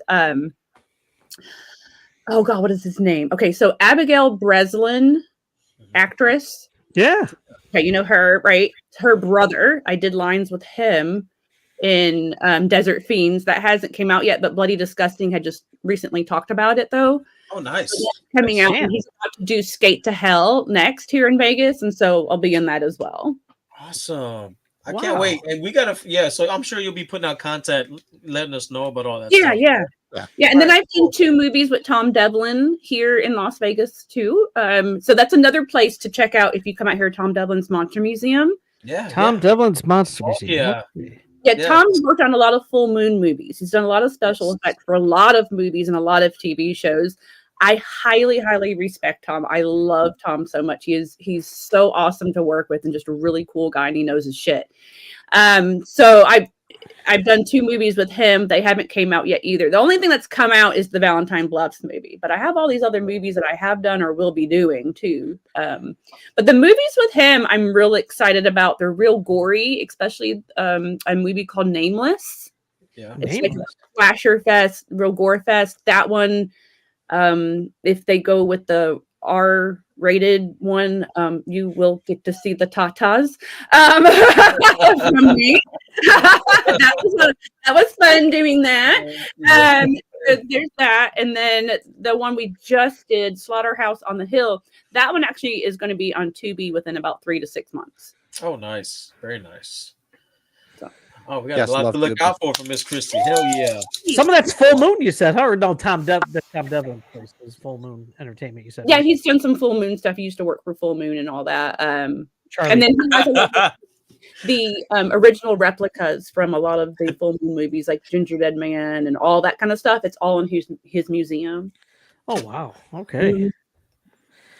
oh God, what is his name? Okay, so Abigail Breslin, actress. Yeah. Okay, you know her, right? Her brother. I did lines with him in Desert Fiends. That hasn't came out yet, but Bloody Disgusting had just recently talked about it though. Oh, nice. Coming out, and he's about to do Skate to Hell next here in Vegas, and so I'll be in that as well. Awesome. I can't wait. And we gotta, so I'm sure you'll be putting out content, letting us know about all that stuff. Yeah. And then I've done 2 movies with Tom Devlin here in Las Vegas too. So that's another place to check out if you come out here, Tom Devlin's Monster Museum. Yeah. Tom Devlin's Monster Museum. Yeah, Tom's worked on a lot of full moon movies. He's done a lot of special effects for a lot of movies and a lot of TV shows. I highly, highly respect Tom. I love Tom so much. He's so awesome to work with and just a really cool guy, and he knows his shit. So I've done 2 movies with him. They haven't came out yet either. The only thing that's come out is the Valentine Bluffs movie, but I have all these other movies that I have done or will be doing too. But the movies with him, I'm real excited about. They're real gory, especially a movie called Nameless. Yeah, it's like a slasher fest, real gore fest. That one, if they go with the R-rated one, you will get to see the tatas from me. that was fun doing that. There's that, and then the one we just did, Slaughterhouse on the Hill. That one actually is going to be on Tubi within about 3 to 6 months. Oh, nice, very nice. Oh, we got Yes, a lot love to look Tubi. out for from Miss Kristy. Hell yeah! Some of that's Full Moon, you said, huh? Or no, Tom Devlin place is Full Moon Entertainment. You said, Yeah, he's done some Full Moon stuff. He used to work for Full Moon and all that. Charlie. And then he has a lot of the original replicas from a lot of the Full Moon movies, like Ginger Dead Man and all that kind of stuff. It's all in his museum. Oh wow, okay.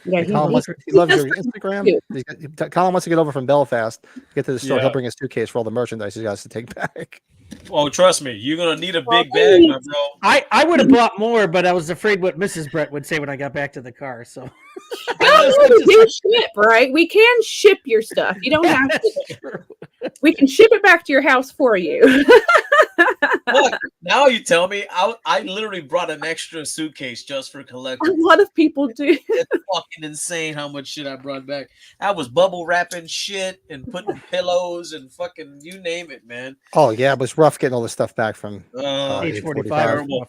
Yeah, Colin loves your Instagram. Colin wants to get over from Belfast, get to the store. He'll bring a suitcase for all the merchandise he has to take back. Oh, trust me, you're gonna need a big bag, my bro. I would have bought more, but I was afraid what Mrs. Brett would say when I got back to the car. So we do ship, right? We can ship your stuff. You don't have to. We can ship it back to your house for you. Look, now you tell me. I literally brought an extra suitcase just for collecting. A lot of people do. It's fucking insane how much shit I brought back. I was bubble wrapping shit and putting pillows and fucking you name it, man. Oh yeah, it was rough getting all this stuff back from H45.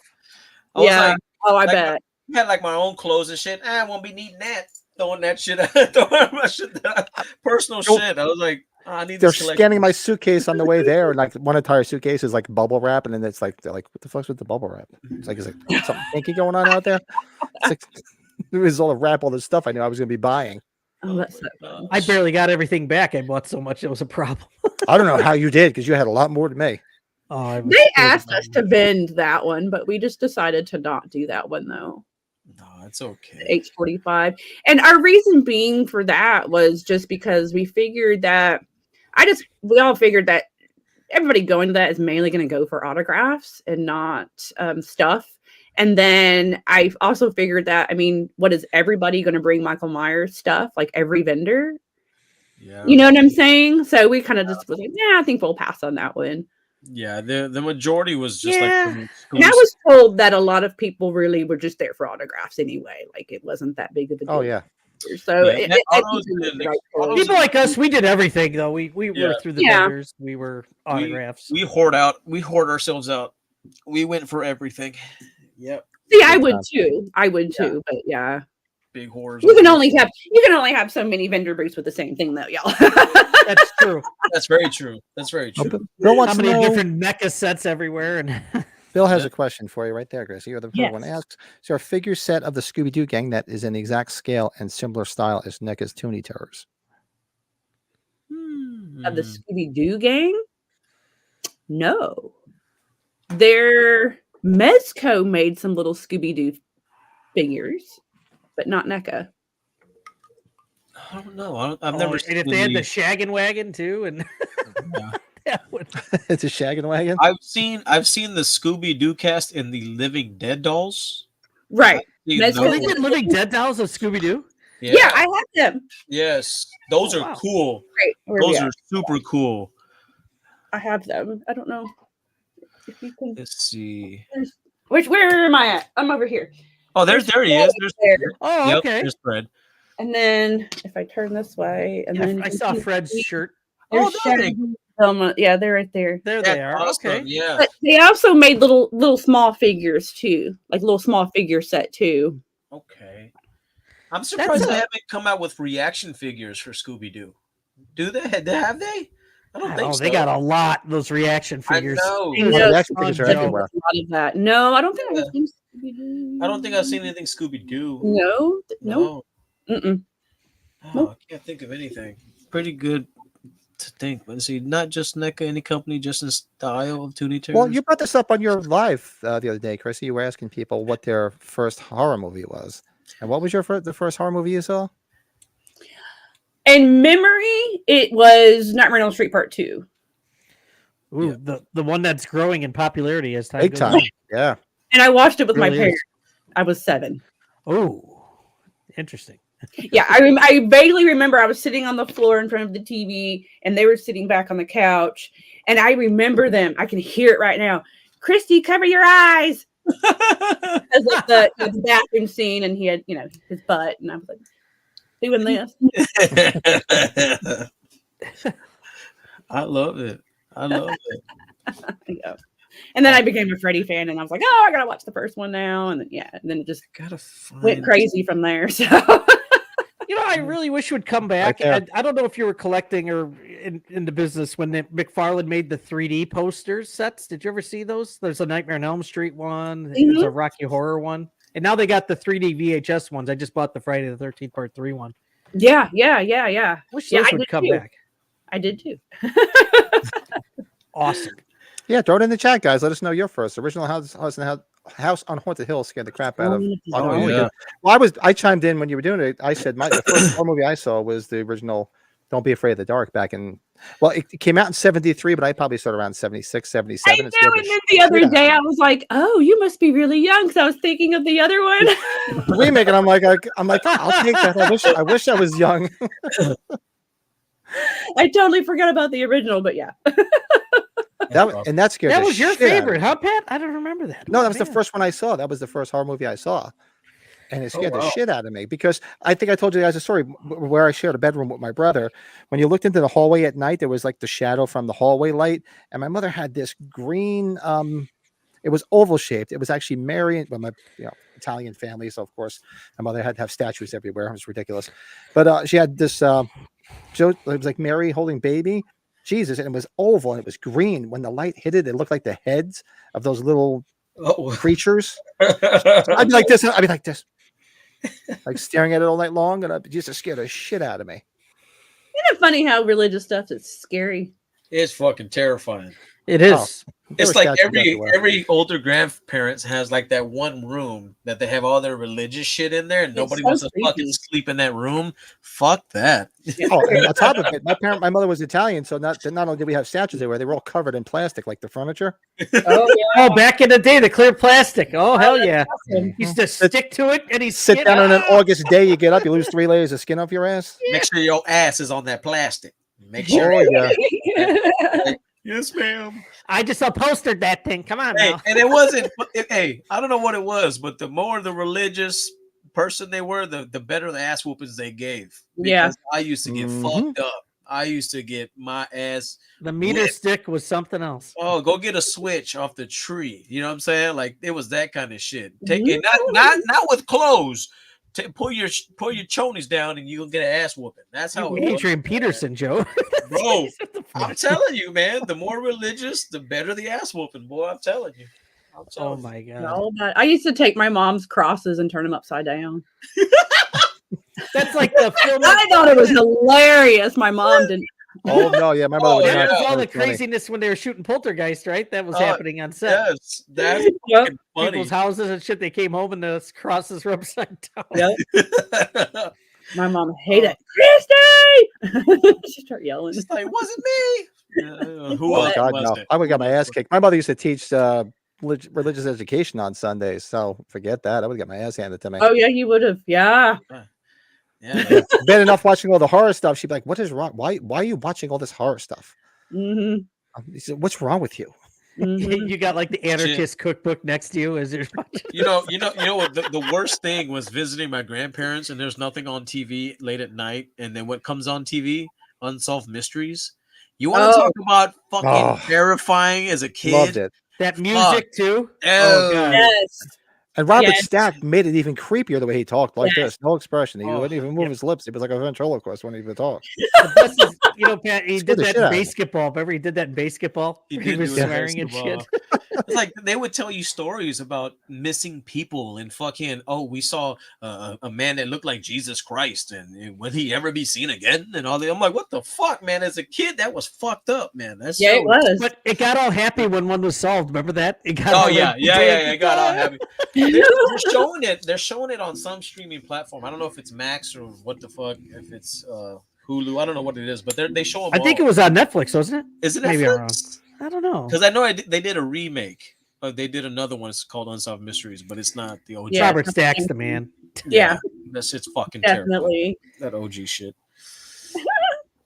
Yeah. I bet. bet. I had like my own clothes and shit. I won't be needing that. Throwing that shit, personal shit. I was like, I need. They're scanning my suitcase on the way there, and like one entire suitcase is like bubble wrap, and then it's like they're like, "What the fuck's with the bubble wrap?" It's like something kinky going on out there. It's like, it was all to wrap all this stuff I knew I was going to be buying. Oh, that's so fun. I barely got everything back. I bought so much; it was a problem. I don't know how you did because you had a lot more than me. They asked us to vend that one, but we just decided to not do that one though. No, it's okay. H45. And our reason being for that was just because we figured that we all figured that everybody going to that is mainly going to go for autographs and not stuff. And then I also figured that, I mean, what is everybody going to bring Michael Myers stuff? Like every vendor? Yeah. You know what I'm saying? So we kind of just was like, yeah, I think we'll pass on that one. Yeah, the majority was just like. And I was told that a lot of people really were just there for autographs anyway. Like it wasn't that big of a deal. Oh yeah. So people like us, we did everything though. We were through the vendors. We were autographs. We hoard ourselves out. We went for everything. Yep. See, I would too. But yeah. Big whores. You can only have so many vendor booths with the same thing though, y'all. That's true. That's very true. That's very true. Bill wants how many to know, different mecha sets everywhere, and Bill has a question for you right there, Gracie. You're the first one to ask. Is there a figure set of the Scooby-Doo gang that is in the exact scale and similar style as NECA's Toonie Terrors? Of the Scooby-Doo gang? No. Their Mezco made some little Scooby-Doo figures, but not NECA. I don't know. I've never seen. And if they had the shaggin' wagon too, and it's a shaggin' wagon. I've seen the Scooby-Doo cast in the Living Dead dolls. Right. They did Living Dead dolls of Scooby-Doo. Yeah, I have them. Yes, those are cool. Right. Those are super cool. I have them. I don't know if you can. Let's see. Where am I at? I'm over here. Oh, there he is. There. Oh, okay. There's Fred. And then if I turn this way, and then I saw Fred's shirt. Oh, yeah, they're right there. There they are. Awesome. Okay. Yeah. But they also made little small figures too, like little small figure set too. Okay. I'm surprised they haven't come out with reaction figures for Scooby-Doo. Do they? Have they? I don't think so. They got a lot of those reaction figures. I know. Reaction figures are everywhere. A lot of that. No, I don't think I've seen Scooby-Doo. I don't think I've seen anything Scooby-Doo. No. Mm-mm. Oh, I can't think of anything. Pretty good to think. Let's see, not just NECA, any company, just in style of Toonie Terrors. Well, you brought this up on your live the other day, Chrissy. You were asking people what their first horror movie was. And what was the first horror movie you saw? In memory, it was Nightmare on Elm Street Part 2. Ooh, the one that's growing in popularity as time Big goes time. on. Yeah. And I watched it with my Really parents. I was 7. Oh, interesting. Yeah, I vaguely remember I was sitting on the floor in front of the TV, and they were sitting back on the couch. And I remember them. I can hear it right now. Kristy, cover your eyes. As like the bathroom scene, and he had his butt, and I was like doing this. I love it. Yeah. And then I became a Freddy fan, and I was like, oh, I gotta watch the first one now, and then it just went crazy from there. So I really wish it would come back. I don't know if you were collecting or in the business when McFarlane made the 3D posters sets. Did you ever see those? There's a Nightmare on Elm Street one. Mm-hmm. There's a Rocky Horror one. And now they got the 3D VHS ones. I just bought the Friday the 13th Part 3 one. Yeah. Wish those would come back. I did too. Awesome. Yeah, throw it in the chat, guys. Let us know your first original House on Haunted Hill scared the crap out of. Oh, yeah. Well, I chimed in when you were doing it. I said the first horror movie I saw was the original Don't Be Afraid of the Dark back in. Well, it came out in 73, but I probably started around 76, 77. I know, and then the other day I was like, "Oh, you must be really young," because I was thinking of the other one. The remake, and I'm like, I'll take that. I wish I was young. I totally forgot about the original, but yeah. That scared. That was your favorite, huh, Pat? I don't remember that. No, that was the first one I saw. That was the first horror movie I saw. And it scared the shit out of me because I think I told you guys a story where I shared a bedroom with my brother. When you looked into the hallway at night, there was like the shadow from the hallway light. And my mother had this green, it was oval shaped. It was actually Mary, well, my Italian family. So of course my mother had to have statues everywhere. It was ridiculous. But she had this, Joe, it was like Mary holding baby Jesus. And it was oval and it was green. When the light hit it, it looked like the heads of those little creatures. I'd be like this. I'd be like this. Like staring at it all night long, and it used to scare the shit out of me. Isn't it funny how religious stuff is scary? It's fucking terrifying. It is. It's like every older grandparents has like that one room that they have all their religious shit in there, and nobody wants to fucking sleep in that room. Fuck that. And on top of it, my mother was Italian, so not only did we have statues everywhere, they were all covered in plastic, like the furniture. Oh, back in the day, the clear plastic. Oh, hell yeah! Awesome. Used to stick to it, and he sit down on an August day. You get up, you lose 3 layers of skin off your ass. Make sure your ass is on that plastic. Make sure. Yes, ma'am. I just upholstered that thing. Come on, now. And it wasn't. Hey, I don't know what it was, but the more the religious person they were, the better the ass whoopings they gave. Because I used to get fucked up. I used to get my ass. The meter stick was something else. Oh, go get a switch off the tree. You know what I'm saying? Like it was that kind of shit. Take it, not with clothes. Pull your chonies down and you'll get an ass whooping. That's how Adrian Peterson, Joe. Bro, I'm telling you, man. The more religious, the better the ass whooping, boy. I'm telling you. Oh my god! No, I used to take my mom's crosses and turn them upside down. That's like the film. I thought it was hilarious. My mom didn't. Oh no, yeah, my mother. There was all the craziness when they were shooting Poltergeist, right? That was happening on set. Yes, that's funny. People's houses and shit. They came home and the crosses were upside down. Yep. My mom hated Kristy. She started yelling. It's like, wasn't me. Who was God, no. I would have got my ass kicked. My mother used to teach religious education on Sundays, so forget that. I would get my ass handed to me. Oh yeah, you would have. Yeah. Yeah. Bad enough watching all the horror stuff. She'd be like, "What is wrong? Why are you watching all this horror stuff?" He said, "What's wrong with you?" You got like the anarchist cookbook next to you as you're watching. You know what the worst thing was visiting my grandparents and there's nothing on TV late at night, and then what comes on TV? Unsolved Mysteries. You want to talk about fucking terrifying as a kid? Loved it. That music too. Oh God. Yes. And Robert Stack made it even creepier the way he talked, like this, no expression. He wouldn't even move his lips. He was like a ventriloquist when he would talk. Pat, he did that in basketball. Remember, he did that in basketball. He was swearing and shit. It's like they would tell you stories about missing people and fucking. Oh, we saw a man that looked like Jesus Christ, and would he ever be seen again? And all that. I'm like, what the fuck, man? As a kid, that was fucked up, man. That's it was. But it got all happy when one was solved. Remember that? It got it got all happy. They're showing it. They're showing it on some streaming platform. I don't know if it's Max or what the fuck. If it's Hulu, I don't know what it is, but they show them. I think it was on Netflix, wasn't it? Is it Maybe I'm Netflix? wrong. I don't know. Because I know they did a remake. They did another one. It's called Unsolved Mysteries, but it's not the OG. Yeah, Robert Stack's the man. Yeah, it's fucking definitely terrible. That OG shit.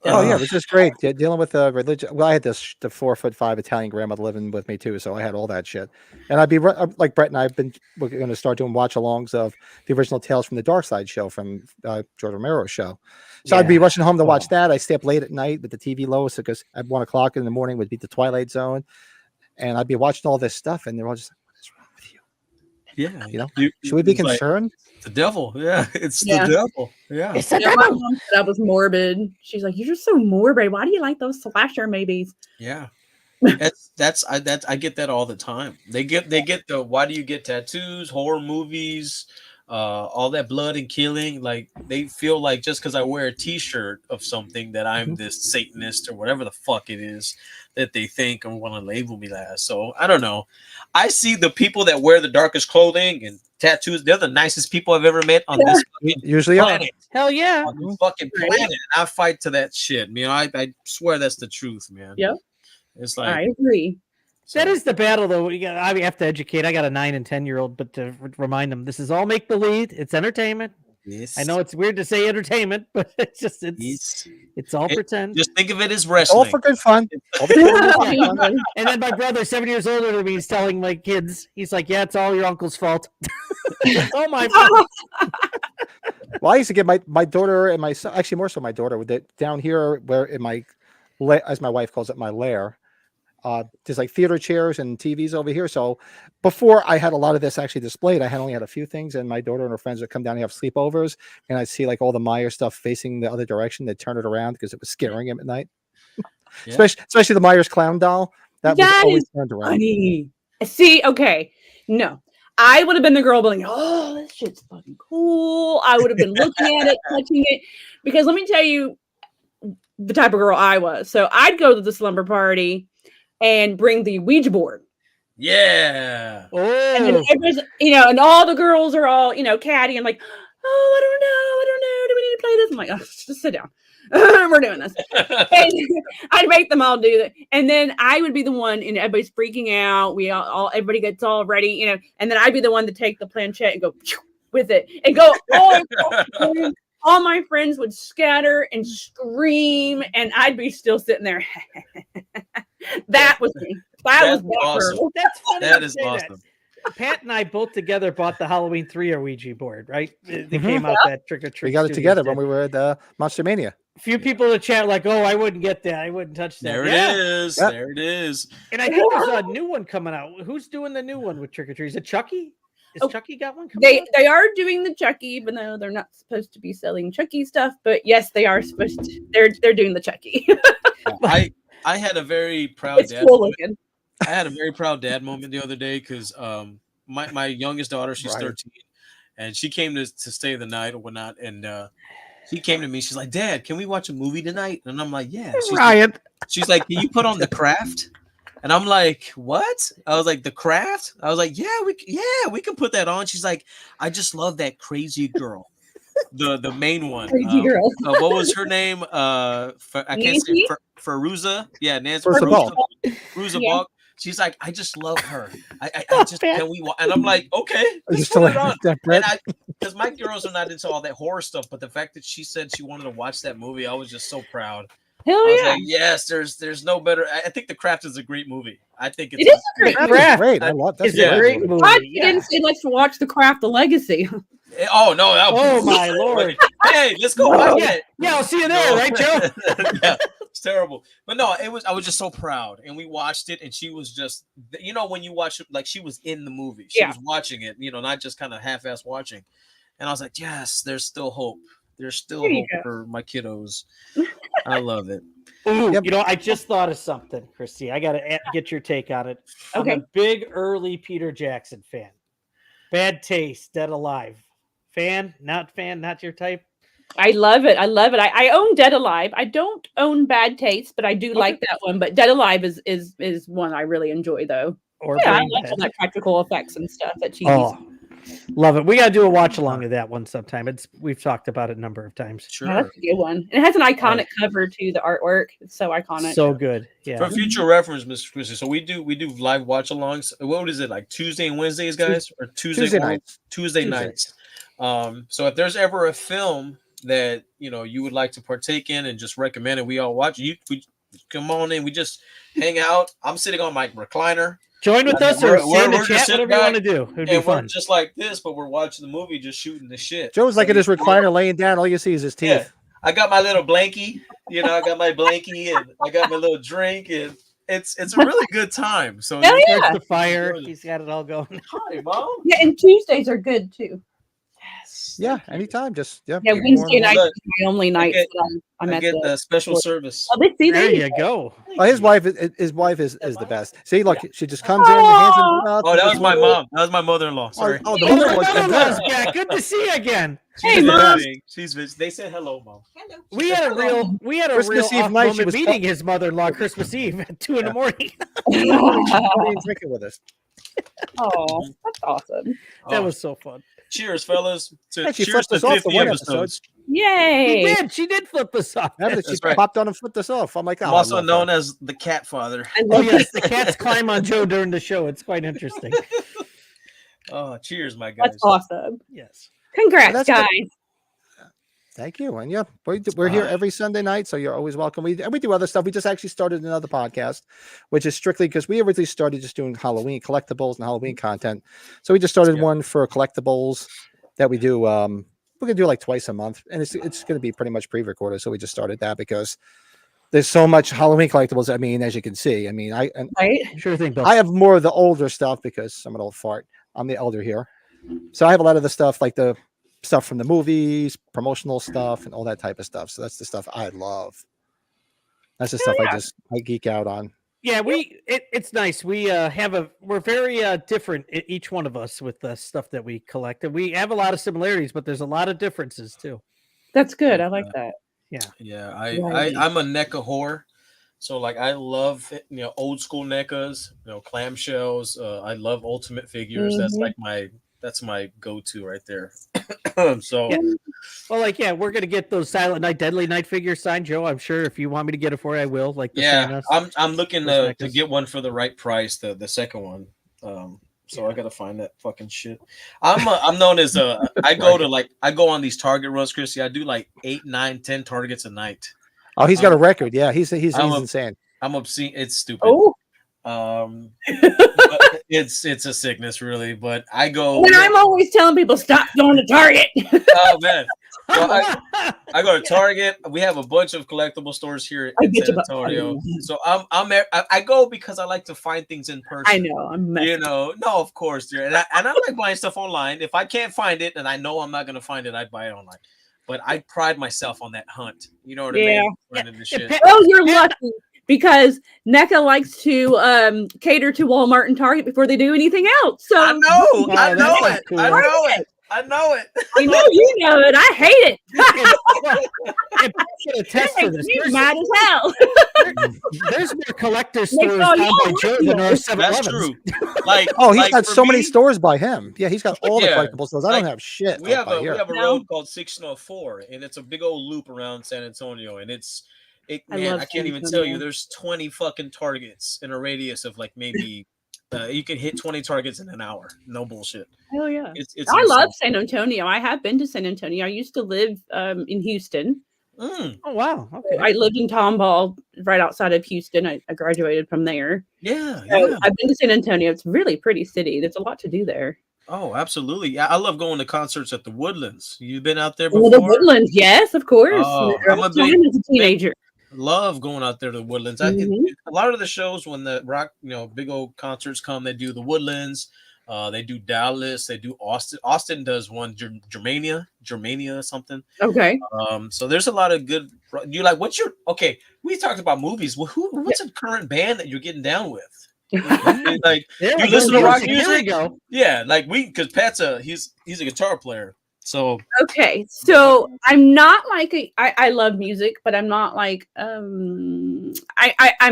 Oh yeah, it was just great dealing with religion. Well, I had the 4'5" Italian grandmother living with me too, so I had all that shit. And I'd be like Brett and we're going to start doing watch-alongs of the original Tales from the Dark Side show from George Romero's show. So I'd be rushing home to watch that. I stay up late at night with the TV low, so because at 1 o'clock in the morning would be the Twilight Zone, and I'd be watching all this stuff, and they're all just like, "What is wrong with you?" Yeah, should we be concerned? The devil, it's the devil. Yeah, it's the devil. My mom said I was morbid. She's like, "You're just so morbid. Why do you like those slasher movies?" Yeah, I get that all the time. They get the why do you get tattoos, horror movies, all that blood and killing. Like they feel like just because I wear a T-shirt of something that I'm this Satanist or whatever the fuck it is that they think and want to label me as. So I don't know. I see the people that wear the darkest clothing and tattoos. They're the nicest people I've ever met on this usually planet. Hell yeah, On this fucking planet. And I fight to that shit. You know, I swear that's the truth, man. Yep. It's like I agree. that is the battle, though. I have to educate. I got a 9 and 10-year-old, but to remind them, this is all make believe. It's entertainment. yes. I know it's weird to say entertainment, but it's all pretend. Just think of it as All wrestling. for good fun. And then my brother, 7 years older than me, is telling my kids, he's like, "Yeah, it's all your uncle's fault." It's all my fault. Well, I used to get my daughter and my son, actually more so my daughter, with it down here where in my, as my wife calls it, my lair. There's like theater chairs and TVs over here. So before I had a lot of this actually displayed, I had only had a few things, and my daughter and her friends would come down and have sleepovers, and I'd see like all the Meyer stuff facing the other direction. They'd turn it around because it was scaring him at night. Yeah. Especially the Myers clown doll. That was always turned around. Funny. See, okay. No. I would have been the girl being, oh, this shit's fucking cool. I would have been looking at it, touching it. Because let me tell you the type of girl I was. So I'd go to the slumber party and bring the Ouija board. Yeah. And then everyone's, and all the girls are all, catty and like, oh, I don't know. Do we need to play this? I'm like, oh, just sit down. We're doing this. And I'd make them all do that. And then I would be the one, and everybody's freaking out. Everybody gets all ready, and then I'd be the one to take the planchette and go with it and go, all my friends would scatter and scream, and I'd be still sitting there. That was me. That was awesome. That's funny. That is awesome. Pat and I both together bought the Halloween 3 Ouija board, right? They came out that trick or treat. We got it together when we were at Monster Mania. A few people in the chat like, "Oh, I wouldn't get that. I wouldn't touch that." There it is. Yep. There it is. And I think there's a new one coming out. Who's doing the new one with trick or treat? Is it Chucky? Is Chucky got one coming out? They are doing the Chucky, even though they're not supposed to be selling Chucky stuff. But yes, they are supposed to. They're doing the Chucky. I had a very proud dad. Cool I had a very proud dad moment the other day because my youngest daughter, she's 13, and she came to stay the night or whatnot, and she came to me. She's like, "Dad, can we watch a movie tonight?" And I'm like, "Yeah." She's like, "Can you put on The Craft?" And I'm like, "What?" I was like, "The Craft?" I was like, "Yeah, we can put that on." She's like, "I just love that crazy girl." The main one. Crazy girl. What was her name? I can't say Feruza. Yeah, Nancy Feruza Balk. She's like, I just love her. I just can we? And I'm like, okay, let's put it on. Because my girls are not into all that horror stuff, but the fact that she said she wanted to watch that movie, I was just so proud. Hell yeah! Like, yes, there's no better. I think The Craft is a great movie. I think it is a great movie. Great. I love that. It's a great movie. You didn't say let's watch The Craft: The Legacy. Oh no! Oh my lord! Hey, let's go watch it. Yeah, I'll see you there, right, Joe? Yeah, it's terrible. But no, I was just so proud, and we watched it, and she was just, when you watch it, like she was in the movie. She was watching it, not just kind of half-ass watching. And I was like, yes, there's still hope. There's still hope for my kiddos. I love it. Ooh, I just thought of something, Kristy. I got to get your take on it. Okay. I'm a big early Peter Jackson fan. Bad Taste, Dead Alive. Fan, not your type. I love it. I own Dead Alive. I don't own Bad Taste, but I do like that one. But Dead Alive is one I really enjoy, though. I like all that practical effects and stuff that she uses. Love it. We got to do a watch along of that one sometime. We've talked about it a number of times. Sure, that's a good one. It has an iconic cover too. The artwork, it's so iconic. So good. Yeah. For future reference, Mr. Kristy. So we do live watch alongs. What is it, like Tuesday and Wednesdays, guys, or Tuesday nights? Tuesday nights. So if there's ever a film that you would like to partake in and just recommend it, we all watch. We come on in. We just hang out. I'm sitting on my recliner. Join with us or stay in the chat, whatever you want to do. It'd be fun. We're just like this, but we're watching the movie, just shooting the shit. Joe's like in his recliner, laying down. All you see is his teeth. Yeah. I got my little blankie. I got my blankie, and I got my little drink, and it's a really good time. So the fire. He's got it all going. Hi, Mom. Yeah, and Tuesdays are good too. Yeah, anytime. Just Yeah, you're more Wednesday than night Look, is my only night get- that I'm I at get the. the special service. Oh, see, There you go. Well, his wife is the best. See, look, she just comes in, hands in Aw. her mouth. Oh, and that just was my walks mom. That was my mother-in-law. Sorry. Oh, the Oh, mother my was mother-in-law's there. back. Good to see you again. Hey, She's Mom. visiting. She's they said hello, Mom. Hello. We had a real Christmas Eve off night, she moment was meeting his mother-in-law Christmas Eve at 2 in the morning. Being drinking with us. Oh, that's awesome. That Oh, was so fun. cheers, fellas. And she Cheers flipped to us off to 50 one episodes. Yay. She did flip us off. Remember, she That's right. popped on and flipped us off. I'm like, I'm oh, also known as the cat father. I Oh love yes, the cats climb on Joe during the show. It's quite interesting. Oh, cheers, my guys. That's awesome. Yes. Congrats, Well, that's guys. good. Thank you. And yeah, we're here every Sunday night, so you're always welcome. We do other stuff. We just actually started another podcast, which is strictly because we originally started just doing Halloween collectibles and Halloween content. So we just started one for collectibles that we do. We're gonna do like twice a month, and it's gonna be pretty much pre-recorded. So we just started that because there's so much Halloween collectibles. I mean, as you can see, I mean, Right? Sure thing, Bill. I have more of the older stuff because I'm an old fart. I'm the elder here, so I have a lot of the stuff like the stuff from the movies, promotional stuff, and all that type of stuff. So that's the stuff I love. That's the stuff I geek out on. Yeah, it's nice. We're very different, each one of us, with the stuff that we collect, and we have a lot of similarities, but there's a lot of differences too. That's good. I like that. Yeah, Right. I'm a NECA whore. So like I love old school NECAs, clamshells. I love ultimate figures. That's my go-to right there. So Well, we're gonna get those Silent Night, Deadly Night figures signed, Joe. I'm sure if you want me to get it for you, I will. Like the yeah, Santas. I'm looking to get one for the right price, the second one. So I gotta find that fucking shit. I'm known as I go on these Target runs, Kristy. I do like 8, 9, 10 targets a night. Oh, he's got a record. Yeah, he's insane. I'm obscene. It's stupid. Oh. But it's a sickness, really. But I go. And I'm always telling people stop going to Target. Oh man. Well, I go to Target. We have a bunch of collectible stores here in San Antonio. So I go because I like to find things in person. I know. No, of course, dear. And I like buying stuff online. If I can't find it and I know I'm not gonna find it, I buy it online. But I pride myself on that hunt. You know what I mean? Running the shit. Oh, you're lucky. Because NECA likes to cater to Walmart and Target before they do anything else. So I know it. I know I know you know it. I hate it. You're mad as hell. There's more collector stores down by Joe than our 7-Elevens. That's true. Like, he's got so many stores by him. Yeah, he's got all the collectible stores. I don't have shit. We have a road called 604, and it's a big old loop around San Antonio, and I can't even tell you. There's 20 fucking targets in a radius of like maybe you can hit 20 targets in an hour. No bullshit. Hell yeah. I love San Antonio. I have been to San Antonio. I used to live in Houston. Oh wow. Okay. I lived in Tomball, right outside of Houston. I graduated from there. Yeah. I've been to San Antonio. It's a really pretty city. There's a lot to do there. Oh, absolutely. Yeah, I love going to concerts at the Woodlands. You've been out there before? Oh, the Woodlands, yes, of course. I'm a big, as a teenager. Love going out there to the Woodlands. A lot of the shows when the rock, big old concerts come, they do the Woodlands. They do Dallas. They do Austin. Austin does one, Germania something. Okay. So there's a lot of good. You like we talked about movies. Well, what's a current band that you're getting down with? Like you listen to rock music. Yeah, like because Pat's he's a guitar player. So okay, so I'm not like I love music, but I'm not like I'm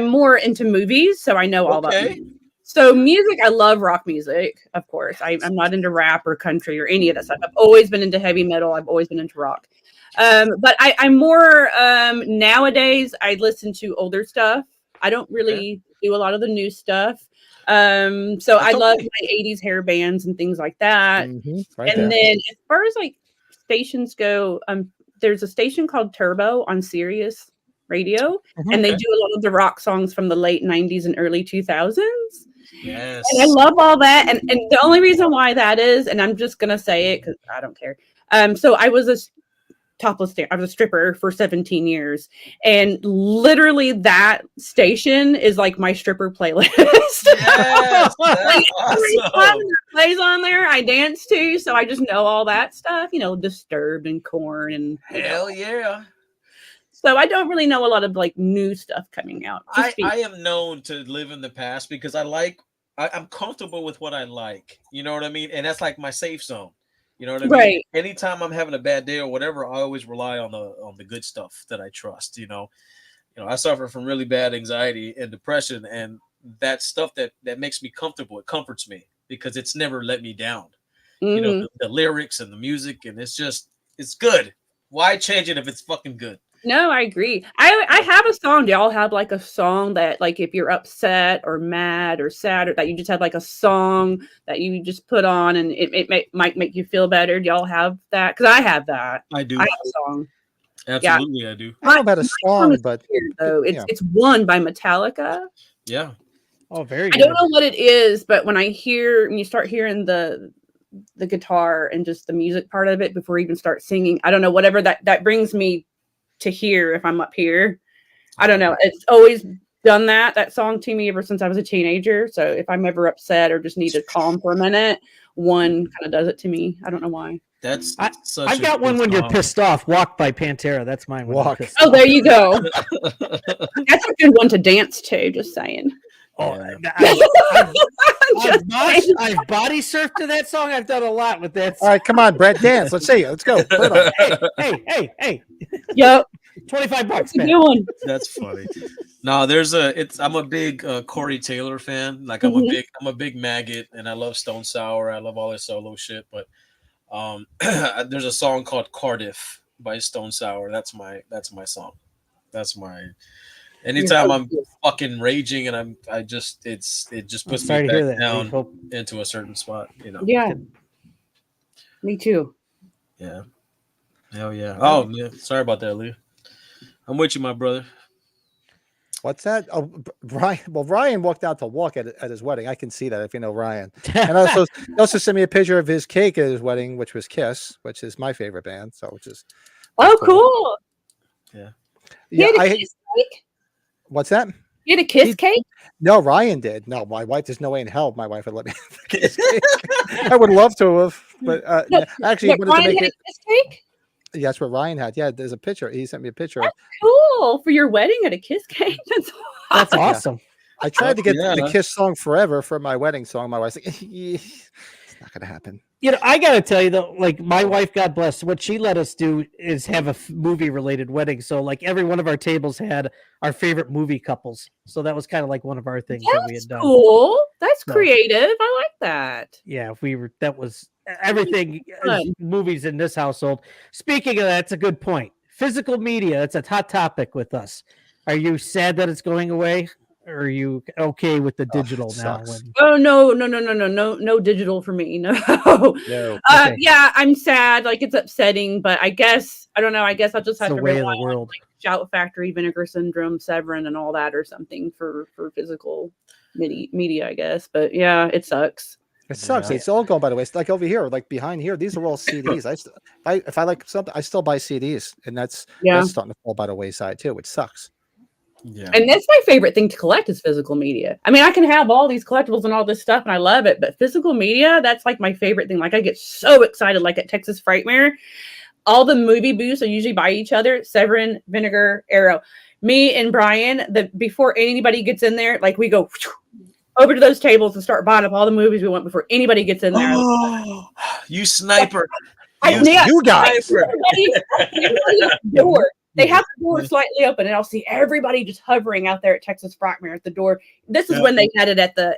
more into movies, so I know all about movies. So music, I love rock music, of course. I'm not into rap or country or any of that stuff. I've always been into heavy metal. I've always been into rock. But I'm more nowadays. I listen to older stuff. I don't really do a lot of the new stuff. So I love my 80s hair bands and things like that. Then as far as like stations go, there's a station called Turbo on Sirius Radio, and they do a lot of the rock songs from the late 90s and early 2000s. Yes. And I love all that. And the only reason why that is, and I'm just gonna say it because I don't care. So I was topless I was a stripper for 17 years, and literally that station is like my stripper playlist. Yes, Like, every awesome. time that plays on there, I dance to, so I just know all that stuff, Disturbed and Korn and Hell yeah. So I don't really know a lot of like new stuff coming out. I am known to live in the past because I'm comfortable with what I like. You know what I mean? And that's like my safe zone. You know what I mean? Right. Anytime I'm having a bad day or whatever, I always rely on the good stuff that I trust. I suffer from really bad anxiety and depression, and that stuff that makes me comfortable, it comforts me because it's never let me down. Mm-hmm. The lyrics and the music, and it's good. Why change it if it's fucking good? No, I agree. I have a song. Do y'all have like a song that, like, if you're upset or mad or sad, or that you just have like a song that you just put on and it might make you feel better? Do y'all have that? Because I have that. I do. I have a song. Absolutely, Yeah. I do. I don't know about a song, but weird, though. It's One by Metallica. Yeah. Oh, very I good. don't know what it is, but when you start hearing the guitar and just the music part of it before you even start singing, I don't know, whatever that brings me to hear if I'm up here. I don't know. It's always done that song to me ever since I was a teenager. So if I'm ever upset or just need to calm for a minute, One kind of does it to me. I don't know why. I've got one when you're pissed off. Walk by Pantera. That's mine. Walk. Oh, there you go. That's a good one to dance to, just saying. Oh, Just saying. I've body surfed to that song. I've done a lot with that. All right, come on, Brett, dance. Let's see. Let's go. Put it on. Hey. Yep. $25, man. Good one. That's funny. No, I'm a big Corey Taylor fan. Like I'm a big Maggot, and I love Stone Sour. I love all their solo shit. But there's a song called Cardiff by Stone Sour. That's my song. That's my. Anytime I'm fucking raging and it just puts me back down into a certain spot. Yeah. Me too. Yeah. Hell yeah. Oh yeah. Sorry about that, Lee. I'm with you, my brother. What's that? Oh, Ryan. Well, Ryan walked out to walk at his wedding. I can see that if you know Ryan. And he also sent me a picture of his cake at his wedding, which was Kiss, which is my favorite band. So, which is cool. Yeah. Yeah. Kiss cake? What's that? You had a Kiss cake? No, Ryan did. No, my wife. There's no way in hell my wife would let me have a Kiss cake. I would love to have, but actually, he wanted Ryan to make had it. A Kiss cake? Yeah, that's what Ryan had. Yeah, there's a picture. He sent me a picture. That's cool. For your wedding at a Kiss cake. That's awesome. I tried to get the Kiss song Forever for my wedding song. My wife's like, it's not going to happen. I got to tell you, though, like my wife, God bless, what she let us do is have a movie-related wedding. So, like, every one of our tables had our favorite movie couples. So that was kind of like one of our things that we had done. Cool. That's creative. I like that. Yeah, that was everything movies in this household. Speaking of that, that's a good point. Physical media, that's a hot topic with us. Are you sad that it's going away? Or are you okay with the digital now? Oh no digital for me. No. No. Okay. Yeah, I'm sad. Like, it's upsetting, but I guess I don't know. I guess I'll just have to rely on like Shout Factory, Vinegar Syndrome, Severin, and all that, or something for physical media, I guess. But yeah, it sucks. It sucks. It's all going by the way. It's like over here, like behind here. These are all CDs. If I like something, I still buy CDs, and that's starting to fall by the wayside too, which sucks. Yeah. And that's my favorite thing to collect is physical media. I mean, I can have all these collectibles and all this stuff, and I love it, but physical media, that's like my favorite thing. Like, I get so excited, like at Texas Frightmare, all the movie booths are usually by each other, Severin, Vinegar, Arrow. Me and Brian, before anybody gets in there, like, we go over to those tables and start buying up all the movies we want before anybody gets in there. Oh, you sniper. You guys. Everybody at the door. They have the door slightly open, and I'll see everybody just hovering out there at Texas Frightmare at the door. This is when they had it at the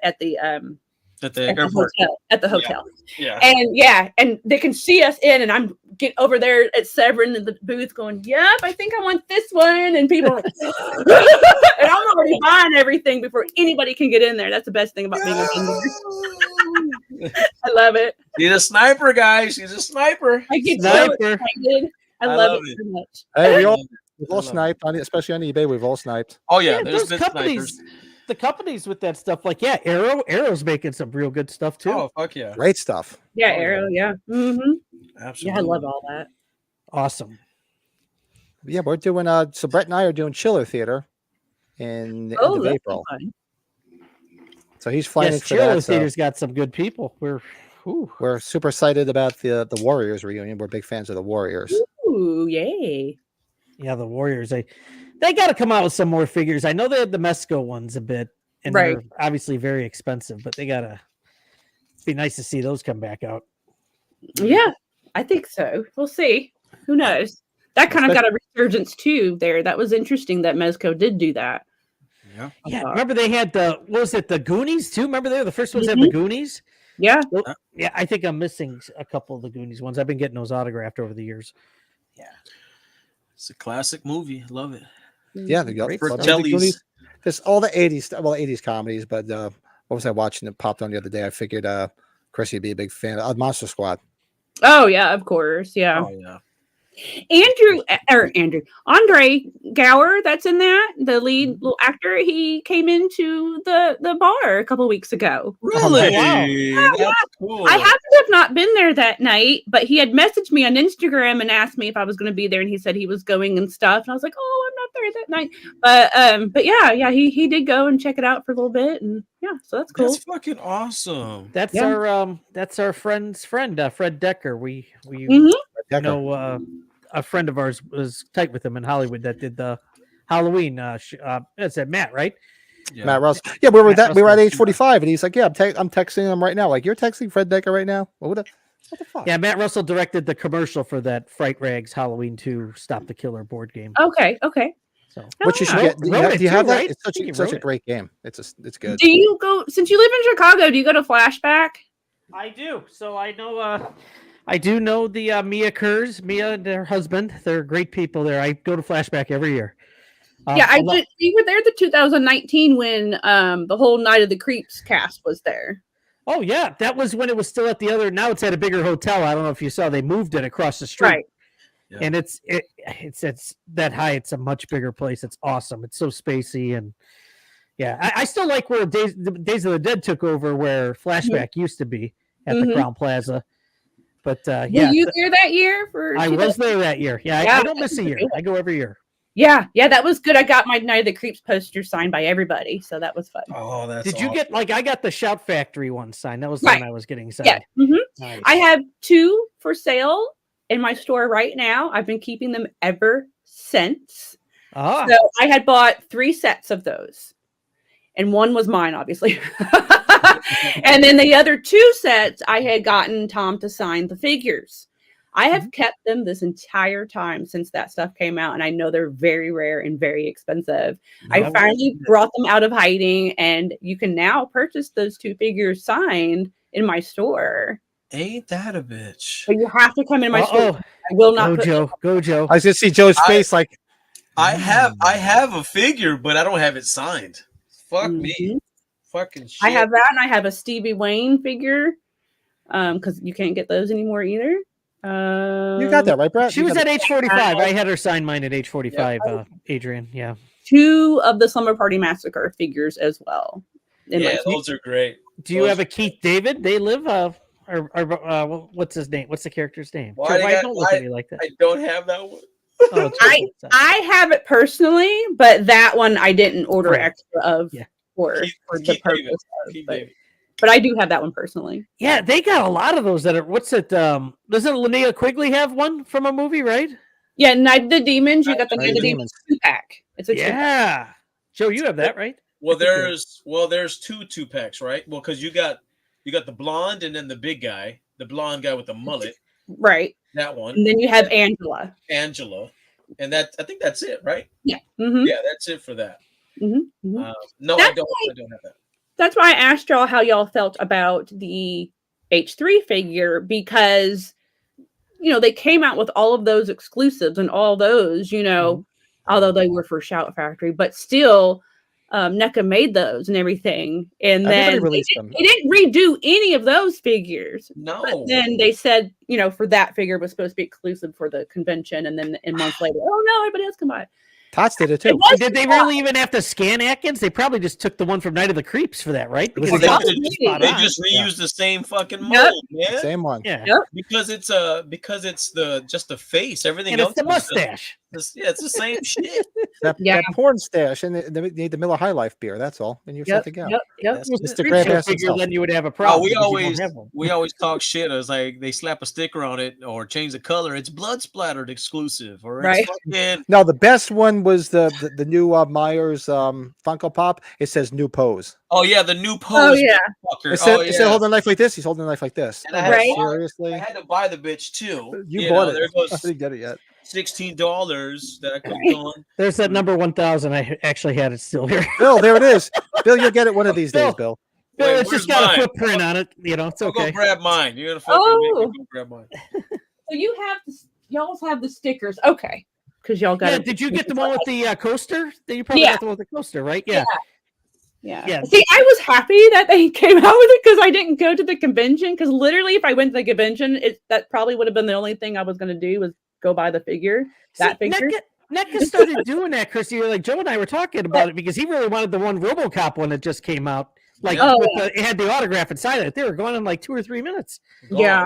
hotel. Yeah. And they can see us in, and I'm get over there at Severin in the booth going, "Yep, I think I want this one." And people are like, and I'm already buying everything before anybody can get in there. That's the best thing about being a vendor. I love it. She's a sniper, guys. She's a sniper. I get so excited. I love it so much. Hey, we've all sniped, especially on eBay. We've all sniped. Oh yeah, there's been companies. snipers. The companies with that stuff, like Arrow's making some real good stuff too. Oh fuck yeah, great stuff. Yeah, Arrow. Yeah, absolutely. Yeah, I love all that. Awesome. Yeah, we're doing. So Brett and I are doing Chiller Theater in the end of April. So he's flying in for Chiller that. Theater's got some good people. We're super excited about the Warriors reunion. We're big fans of the Warriors. Ooh, yay! Yeah, the Warriors. They got to come out with some more figures. I know they had the Mesco ones a bit, and they're obviously very expensive, but they gotta be nice to see those come back out. Yeah, I think so. We'll see. Who knows? That kind of got a resurgence too there. That was interesting that Mezco did do that. Yeah. Yeah. Remember they had what was it, the Goonies too? Remember they were the first ones to have the Goonies? Yeah. Well, yeah, I think I'm missing a couple of the Goonies ones. I've been getting those autographed over the years. Yeah. It's a classic movie. Love it. Yeah, the Goonies. There's all the 80s comedies, but what was I watching that popped on the other day? I figured Chrissy would be a big fan of Monster Squad. Oh yeah, of course. Yeah. Oh yeah. Andre Gower, that's in that, the lead little actor, he came into the bar a couple of weeks ago. Really? Wow. Yeah, That's cool. I happen to have not been there that night, but he had messaged me on Instagram and asked me if I was going to be there, and he said he was going and stuff, and I was like, oh, I'm not there that night. But yeah, he did go and check it out for a little bit, and yeah, so that's cool. That's fucking awesome. That's our friend's friend, Fred Decker. We know a friend of ours was tight with him in Hollywood that did the Halloween. That's Matt, right? Yeah. Matt Russell. Yeah, we were at age 45, and he's like, "Yeah, I'm texting him right now." Like, you're texting Fred Decker right now? What the fuck? Yeah, Matt Russell directed the commercial for that Fright Rags Halloween 2 Stop the Killer board game. Okay. So, What you should get? Do you have that? Right? It's such a great game. It's good. Do you go, since you live in Chicago? Do you go to Flashback? I do. So I know. I do know the Mia and her husband. They're great people there. I go to Flashback every year. We were there the 2019 when the whole Night of the Creeps cast was there. Oh yeah, that was when it was still at the other. Now it's at a bigger hotel. I don't know if you saw. They moved it across the street. Right. Yeah. And it's that high. It's a much bigger place. It's awesome. It's so spacey, and yeah, I still like where Days of the Dead took over, where Flashback used to be at the Crown Plaza. But were you there that year? I was there that year. Yeah, I don't miss a year. I go every year. Yeah, that was good. I got my Night of the Creeps poster signed by everybody, so that was fun. Oh, that's. Did you get I got the Shout Factory one signed? That was the one I was getting signed. Yeah. Nice. I have 2 for sale in my store right now. I've been keeping them ever since. So I had bought 3 sets of those, and one was mine, obviously. And then the other 2 sets, I had gotten Tom to sign the figures. I have kept them this entire time since that stuff came out, and I know they're very rare and very expensive. I finally brought them out of hiding, and you can now purchase those 2 figures signed in my store. Ain't that a bitch? But you have to come in my store. I will not. Go Joe. I was just see Joe's face like. I have a figure, but I don't have it signed. Fuck me. Fucking shit. I have that, and I have a Stevie Wayne figure, because you can't get those anymore either. You got that right, Brett? She was at age 45. I had her sign mine at age 45. Adrian, yeah. 2 of the Slumber Party Massacre figures as well. Those are great. Do you have a Keith David? They live or what's his name? What's the character's name? Why don't look at me like that? I don't have that one. Oh, I have it personally, but that one I didn't order extra of for the purpose. But I do have that one personally. Yeah, they got a lot of those that are. What's it? Doesn't Linnea Quigley have one from a movie, right? Yeah, Night of the Demons. You got the Night of the Demons 2-pack. It's a 2-pack. Joe, you have that, right? Well, there's 2 2-packs, right? Well, because you got the blonde and then the big guy, the blonde guy with the mullet, right? That one. And then you have Angela, and I think that's it, right? Yeah. Yeah, that's it for that. No, I don't have that. That's why I asked y'all how y'all felt about the H3 figure, because they came out with all of those exclusives and all those, although they were for Shout Factory, but still NECA made those and everything. And then they didn't redo any of those figures. No. But then they said, for that figure was supposed to be exclusive for the convention. And then a month later, oh no, everybody else can buy it. Tots did it too. Did they really even have to scan Atkins? They probably just took the one from Night of the Creeps for that, right? Because they just reused the same fucking mold, man. Same one. Yeah. Yep. Because it's the face. Everything else. It's the mustache. It's the same shit. That porn stash and they need the Miller High Life beer. That's all, and you're set to go. Yep. Mr. Grab Figure, then you would have a problem. We always talk shit. It's like they slap a sticker on it or change the color. It's blood splattered exclusive, or it's fucking... No, the best one was the new Myers Funko Pop. It says new pose. Oh yeah, the new pose. Oh yeah. It said holding a knife like this. He's holding a knife like this. And Seriously, I had to buy the bitch too. You bought it. There goes I didn't get it yet. $16 that I could have done. There's that number 1000. I actually had it still here. Bill, there it is. Bill, you'll get it one of these days, Bill. Bill, it's just got a footprint on it. It's okay. Go grab mine. You're gonna fucking make me go grab mine. So y'all have the stickers, okay? Because y'all got. Yeah, did you get the one with the coaster? You probably got the one with the coaster, right? Yeah. See, I was happy that they came out with it because I didn't go to the convention. Because literally, if I went to the convention, that probably would have been the only thing I was going to do was go buy the figure. Figure. NECA started doing that, Kristy. Like Joe and I were talking about it because he really wanted the one RoboCop one that just came out. Like it had the autograph inside it. They were going in like 2 or 3 minutes. Yeah,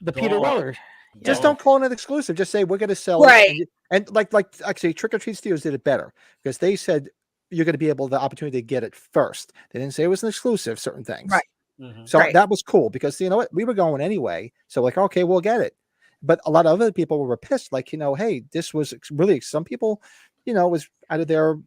the Peter Weller. Just don't call it an exclusive. Just say we're going to sell it. And like actually, Trick or Treat Studios did it better because they said you're going to be able the opportunity to get it first. They didn't say it was an exclusive. Certain things, right? So that was cool because you know what, we were going anyway. So like, okay, we'll get it. But a lot of other people were pissed, like, hey, this was really, some people, was out of their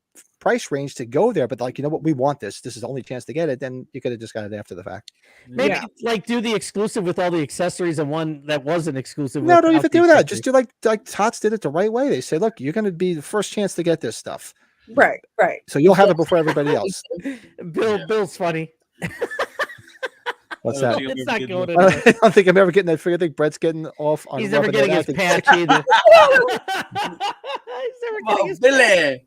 price range to go there. But like, what, we want this. This is the only chance to get it. Then you could have just got it after the fact. Maybe like do the exclusive with all the accessories and one that wasn't exclusive. No, don't even do that. Just do like Tots did it the right way. They say, look, you're going to be the first chance to get this stuff. Right. So you'll have it before everybody else. Bill's funny. What's that? It's not going. I don't think I'm ever getting that figure. I think Brett's getting off on. He's never getting his patch either.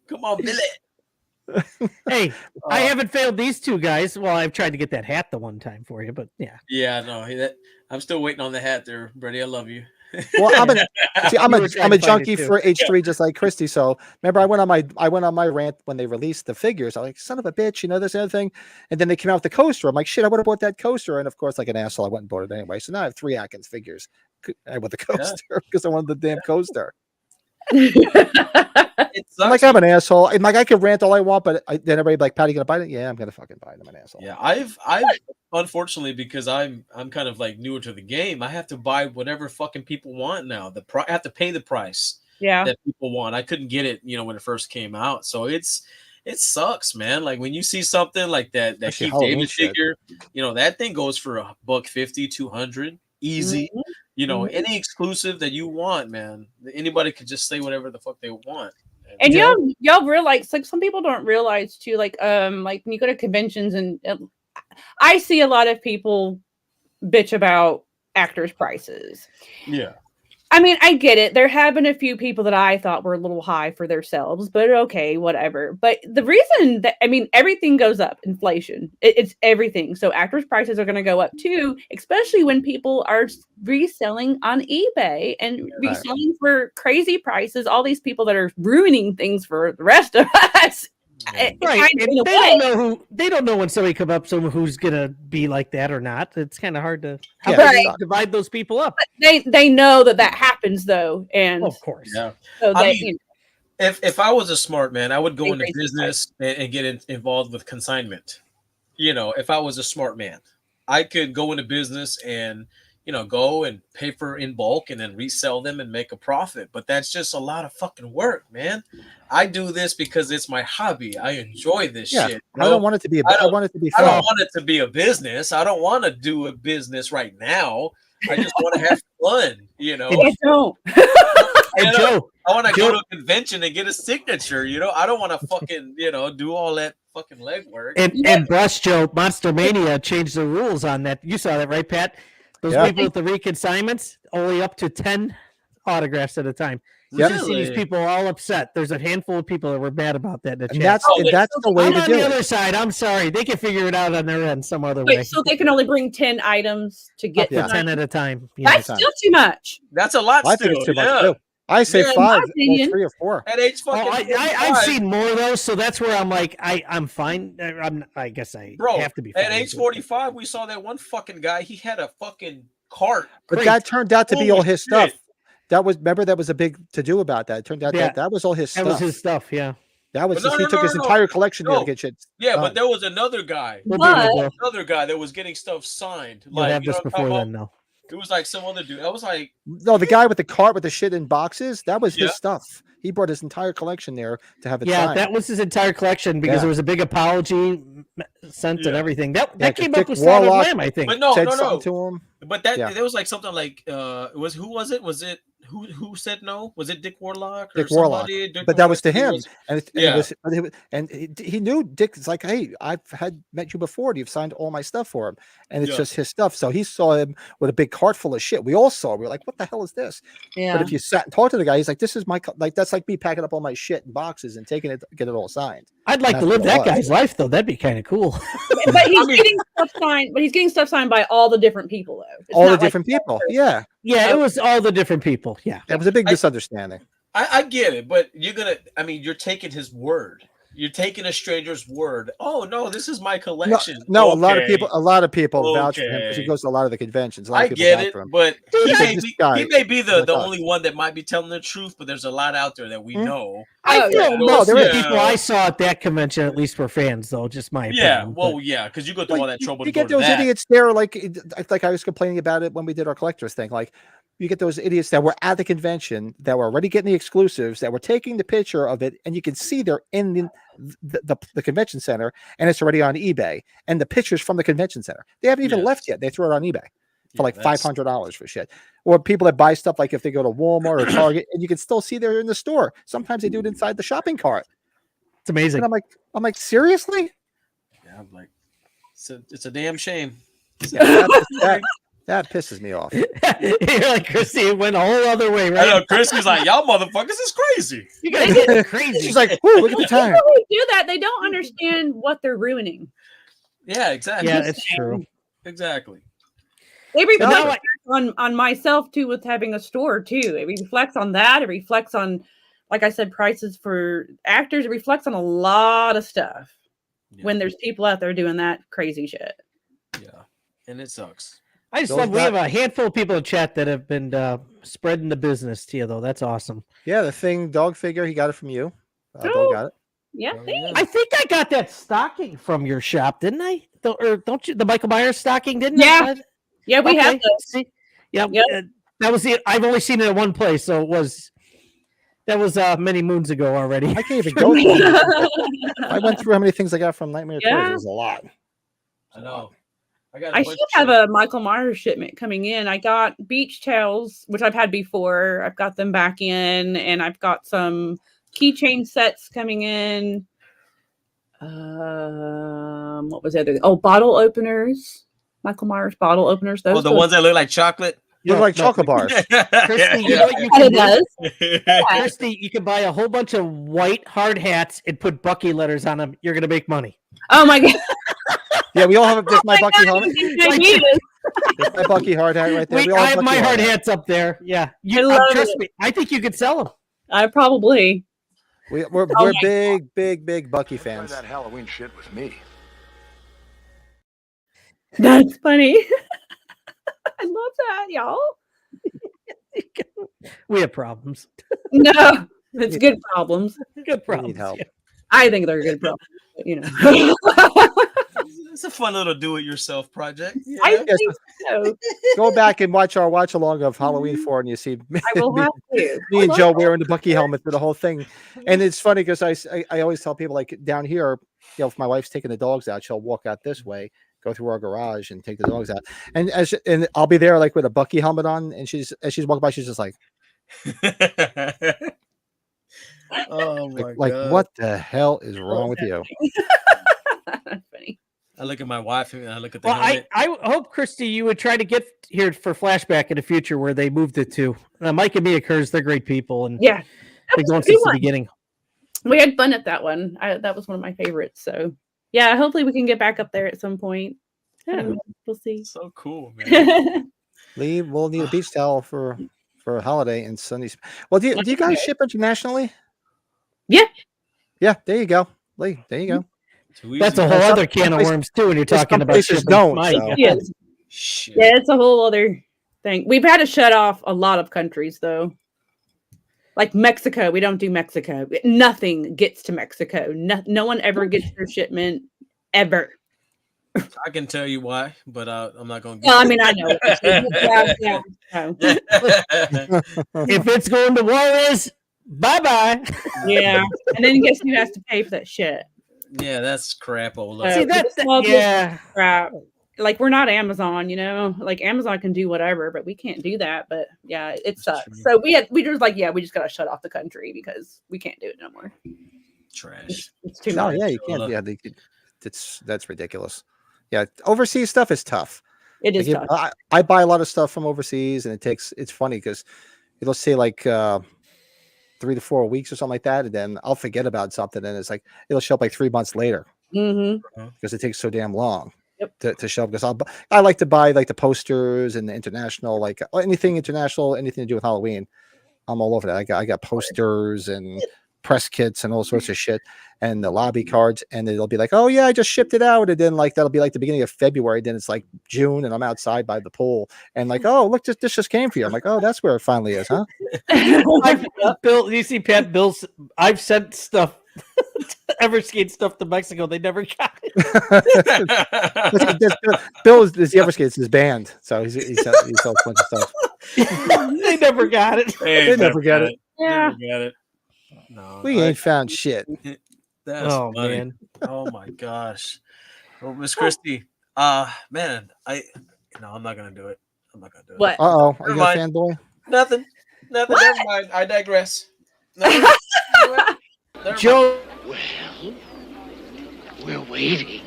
Come on, Billy. Hey, I haven't failed these two guys. Well, I've tried to get that hat the one time for you, but yeah. Yeah, no, I'm still waiting on the hat there, Brady. I love you. Well, I'm a junkie for H3 just like Kristy. So remember, I went on my rant when they released the figures. I was like, son of a bitch, this other thing. And then they came out with the coaster. I'm like, shit, I would have bought that coaster. And of course, like an asshole, I went and bought it anyway. So now I have 3 Atkins figures. I want the coaster because I wanted the damn coaster. I'm like, I'm an asshole. And like, I could rant all I want, but then everybody like, Patty, gonna buy it? Yeah, I'm gonna fucking buy it. I'm an asshole. Yeah, I've unfortunately, because I'm kind of like newer to the game, I have to buy whatever fucking people want now. I have to pay the price that people want. I couldn't get it, when it first came out. So it sucks, man. Like when you see something like that Keith David figure, that thing goes for $150, $200 easy. Any exclusive that you want, man. Anybody could just say whatever the fuck they want. And y'all realize, like, some people don't realize too, like when you go to conventions and I see a lot of people bitch about actors' prices. Yeah. I mean, I get it. There have been a few people that I thought were a little high for themselves, but okay, whatever. But the reason that, everything goes up, inflation, it's everything. So actors' prices are going to go up too, especially when people are reselling on eBay and reselling for crazy prices. All these people that are ruining things for the rest of us. Right. And they don't know when somebody comes up, someone who's gonna be like that or not. It's kind of hard to divide those people up. But they know that happens though, and of course, yeah. So if I was a smart man, I would go into business and get involved with consignment. If I was a smart man, I could go into business and go and pay for in bulk and then resell them and make a profit. But that's just a lot of fucking work, man. I do this because it's my hobby. I enjoy this shit. Bro. I don't want it to be. I want it to be fun. I don't want it to be a business. I don't want to do a business right now. I just want to have fun. I don't. Joe, I want to go to a convention and get a signature. I don't want to fucking do all that fucking legwork. And Brush Joe, Monster Mania changed the rules on that. You saw that, right, Pat? Those people with the reconsignments, only up to 10 autographs at a time. You see these people all upset. There's a handful of people that were mad about that. And that's the way to do it. I'm on the other side. I'm sorry. They can figure it out on their end some other way. So they can only bring 10 items to get 10 at a time. That's still too much. That's a lot. I think it's too much too. I say 5, 3 or 4. At age fucking I've seen more of those, so that's where I'm like, I'm fine. I guess I have to be. At age 45, we saw that one fucking guy. He had a fucking cart. But that turned out to be all his stuff. that was a big to do about that. It turned out that was all his stuff. That was his stuff. Yeah. That was he took his entire collection to get shit. Yeah, but there was another guy. But, That was getting stuff signed. You'll have this before then, though. It was like some other dude. I was like, no, the guy with the cart with the shit in boxes. That was his stuff. He brought his entire collection there to have it signed. That was his entire collection because there was a big apology sent and everything. That came up with Solid Lamb, I think. But no. To him. But there was like something like who was it? Was it who said no? Was it Dick Warlock? Or Dick Warlock. But that was to him, and he knew Dick. It's like, hey, I've met you before. You've signed all my stuff for him, and it's just his stuff. So he saw him with a big cart full of shit. We all saw. We were like, what the hell is this? Yeah. But if you sat and talked to the guy, he's like, this is my that's like me packing up all my shit in boxes and taking it, get it all signed. I'd like to live that guy's life, though. That'd be kind of cool. But he's getting stuff signed. But he's getting stuff signed by all the different people, though. It's all the not different people. Yeah. Yeah, it was all the different people. Yeah. It was a big misunderstanding. I get it, but you're taking his word. You're taking a stranger's word. Oh no, this is my collection. No, a lot of people vouch for him because he goes to a lot of the conventions. I get it, but he may be the only one that might be telling the truth, but there's a lot out there that we know. I feel most of the people I saw at that convention at least were fans, though. Just my opinion. Because you go through all that trouble. You get those idiots there, like I was complaining about it when we did our collectors thing. Like, you get those idiots that were at the convention that were already getting the exclusives, that were taking the picture of it, and you can see they're in the convention center, and it's already on eBay, and the pictures from the convention center. They haven't even left yet. They threw it on eBay for like $500 for shit. Or people that buy stuff like if they go to Walmart or Target, and you can still see they're in the store. Sometimes they do it inside the shopping cart. It's amazing. And I'm like, seriously? Yeah, I'm like, it's a damn shame. That pisses me off. You're like, Kristy, it went a whole other way, right? I know, Kristy's like, y'all motherfuckers is crazy. You guys get crazy. She's like, whoo, look at the time. People who do that, they don't understand what they're ruining. Yeah, exactly. Yeah, it's true. Exactly. They reflect on myself too with having a store too. It reflects on that. It reflects on, like I said, prices for actors. It reflects on a lot of stuff when there's people out there doing that crazy shit. Yeah, and it sucks. I just love we have a handful of people in chat that have been spreading the business to you, though. That's awesome. Yeah, the Thing dog figure, he got it from you. Bill got it. Yeah, I think I got that stocking from your shop, didn't I? Or don't you? The Michael Myers stocking, didn't I? Yeah, we have those. That was the. I've only seen it at one place, so that was many moons ago already. I can't even go through. I went through how many things I got from Nightmare Kristy. It was a lot. I know. I should have a Michael Myers shipment coming in. I got beach towels, which I've had before. I've got them back in, and I've got some keychain sets coming in. What was the other? Oh, bottle openers. Michael Myers bottle openers. Those. Oh, the ones that look like chocolate. You look like chocolate bars. Kristy, you know what you can do? Does. Kristy, you can buy a whole bunch of white hard hats and put Bucky letters on them. You're gonna make money. Oh my god. Yeah, we all have this. My Bucky helmet. There's my Bucky hard hat right there. I have my hard hats up there. Yeah, trust me. I think you could sell them. I probably. We're big Bucky fans. That Halloween shit was me. That's funny. I love that, y'all. We have problems. No, it's good problems. Good problems. Need help. I think they're good problems. You know. It's a fun little do-it-yourself project. Yeah. I think so. Go back and watch our watch along of Halloween 4, and you see me and Joe wearing the Bucky helmet for the whole thing. And it's funny because I always tell people, like, down here, you know, if my wife's taking the dogs out, she'll walk out this way, go through our garage, and take the dogs out. And and I'll be there like with a Bucky helmet on, and as she's walking by, she's just like, oh my like God. What the hell is wrong with you? That's funny. I look at my wife and I look at the helmet. I hope, Kristy, you would try to get here for Flashback in the future where they moved it to. Mike and Mia Kurz, they're great people. And yeah, they've gone since the beginning. We had fun at that one. That was one of my favorites. So yeah, hopefully we can get back up there at some point. Yeah, we'll see. So cool, man. Lee, we'll need a beach towel for a holiday and Sundays. Well, do you guys ship internationally? Yeah. Yeah, there you go. Lee, there you go. That's a whole other can of worms too when you're talking about places don't. So. Yeah, it's a whole other thing. We've had to shut off a lot of countries though. Like Mexico, we don't do Mexico. Nothing gets to Mexico. No one ever gets their shipment ever. I can tell you why, but I'm not going to. Well, I mean, I know. No. If it's going to Juarez, bye. Yeah, and then guess who has to pay for that shit? Yeah, that's crap. See, that's crap. Like we're not Amazon, you know. Like Amazon can do whatever, but we can't do that. But yeah, it sucks. True. So we just like, yeah, we just gotta shut off the country because we can't do it no more. Trash. It's too No, much. yeah, you can't. Yeah, that's ridiculous. Yeah, overseas stuff is tough. It is Like, tough. I buy a lot of stuff from overseas, and it's funny because it'll say like 3 to 4 weeks or something like that, and then I'll forget about something, and it's like it'll show up like 3 months later because it takes so damn long to show up. Because I like to buy like the posters and the international, like anything international, anything to do with Halloween. I'm all over that. I got posters and press kits and all sorts of shit, and the lobby cards, and it'll be like, oh yeah, I just shipped it out, and then like that'll be like the beginning of February, then it's like June, and I'm outside by the pool, and like, oh look, this just came for you. I'm like, oh, that's where it finally is, huh? Bill, you see, Pat, Bill's. I've sent stuff, Everskate stuff to Mexico. They never got it. Bill is the Everskates is banned, so he sells a bunch of stuff. They never got it. They never get it. Yeah. Never got it. No, We ain't found shit. That's Oh funny. man. Oh my gosh. Well, Miss Kristy, man, I'm not gonna do it. I'm not gonna do it. What? Uh-oh, are Never you a mind. fanboy? Nothing. Never mind. I digress. Never mind. Joe, Well, we're waiting.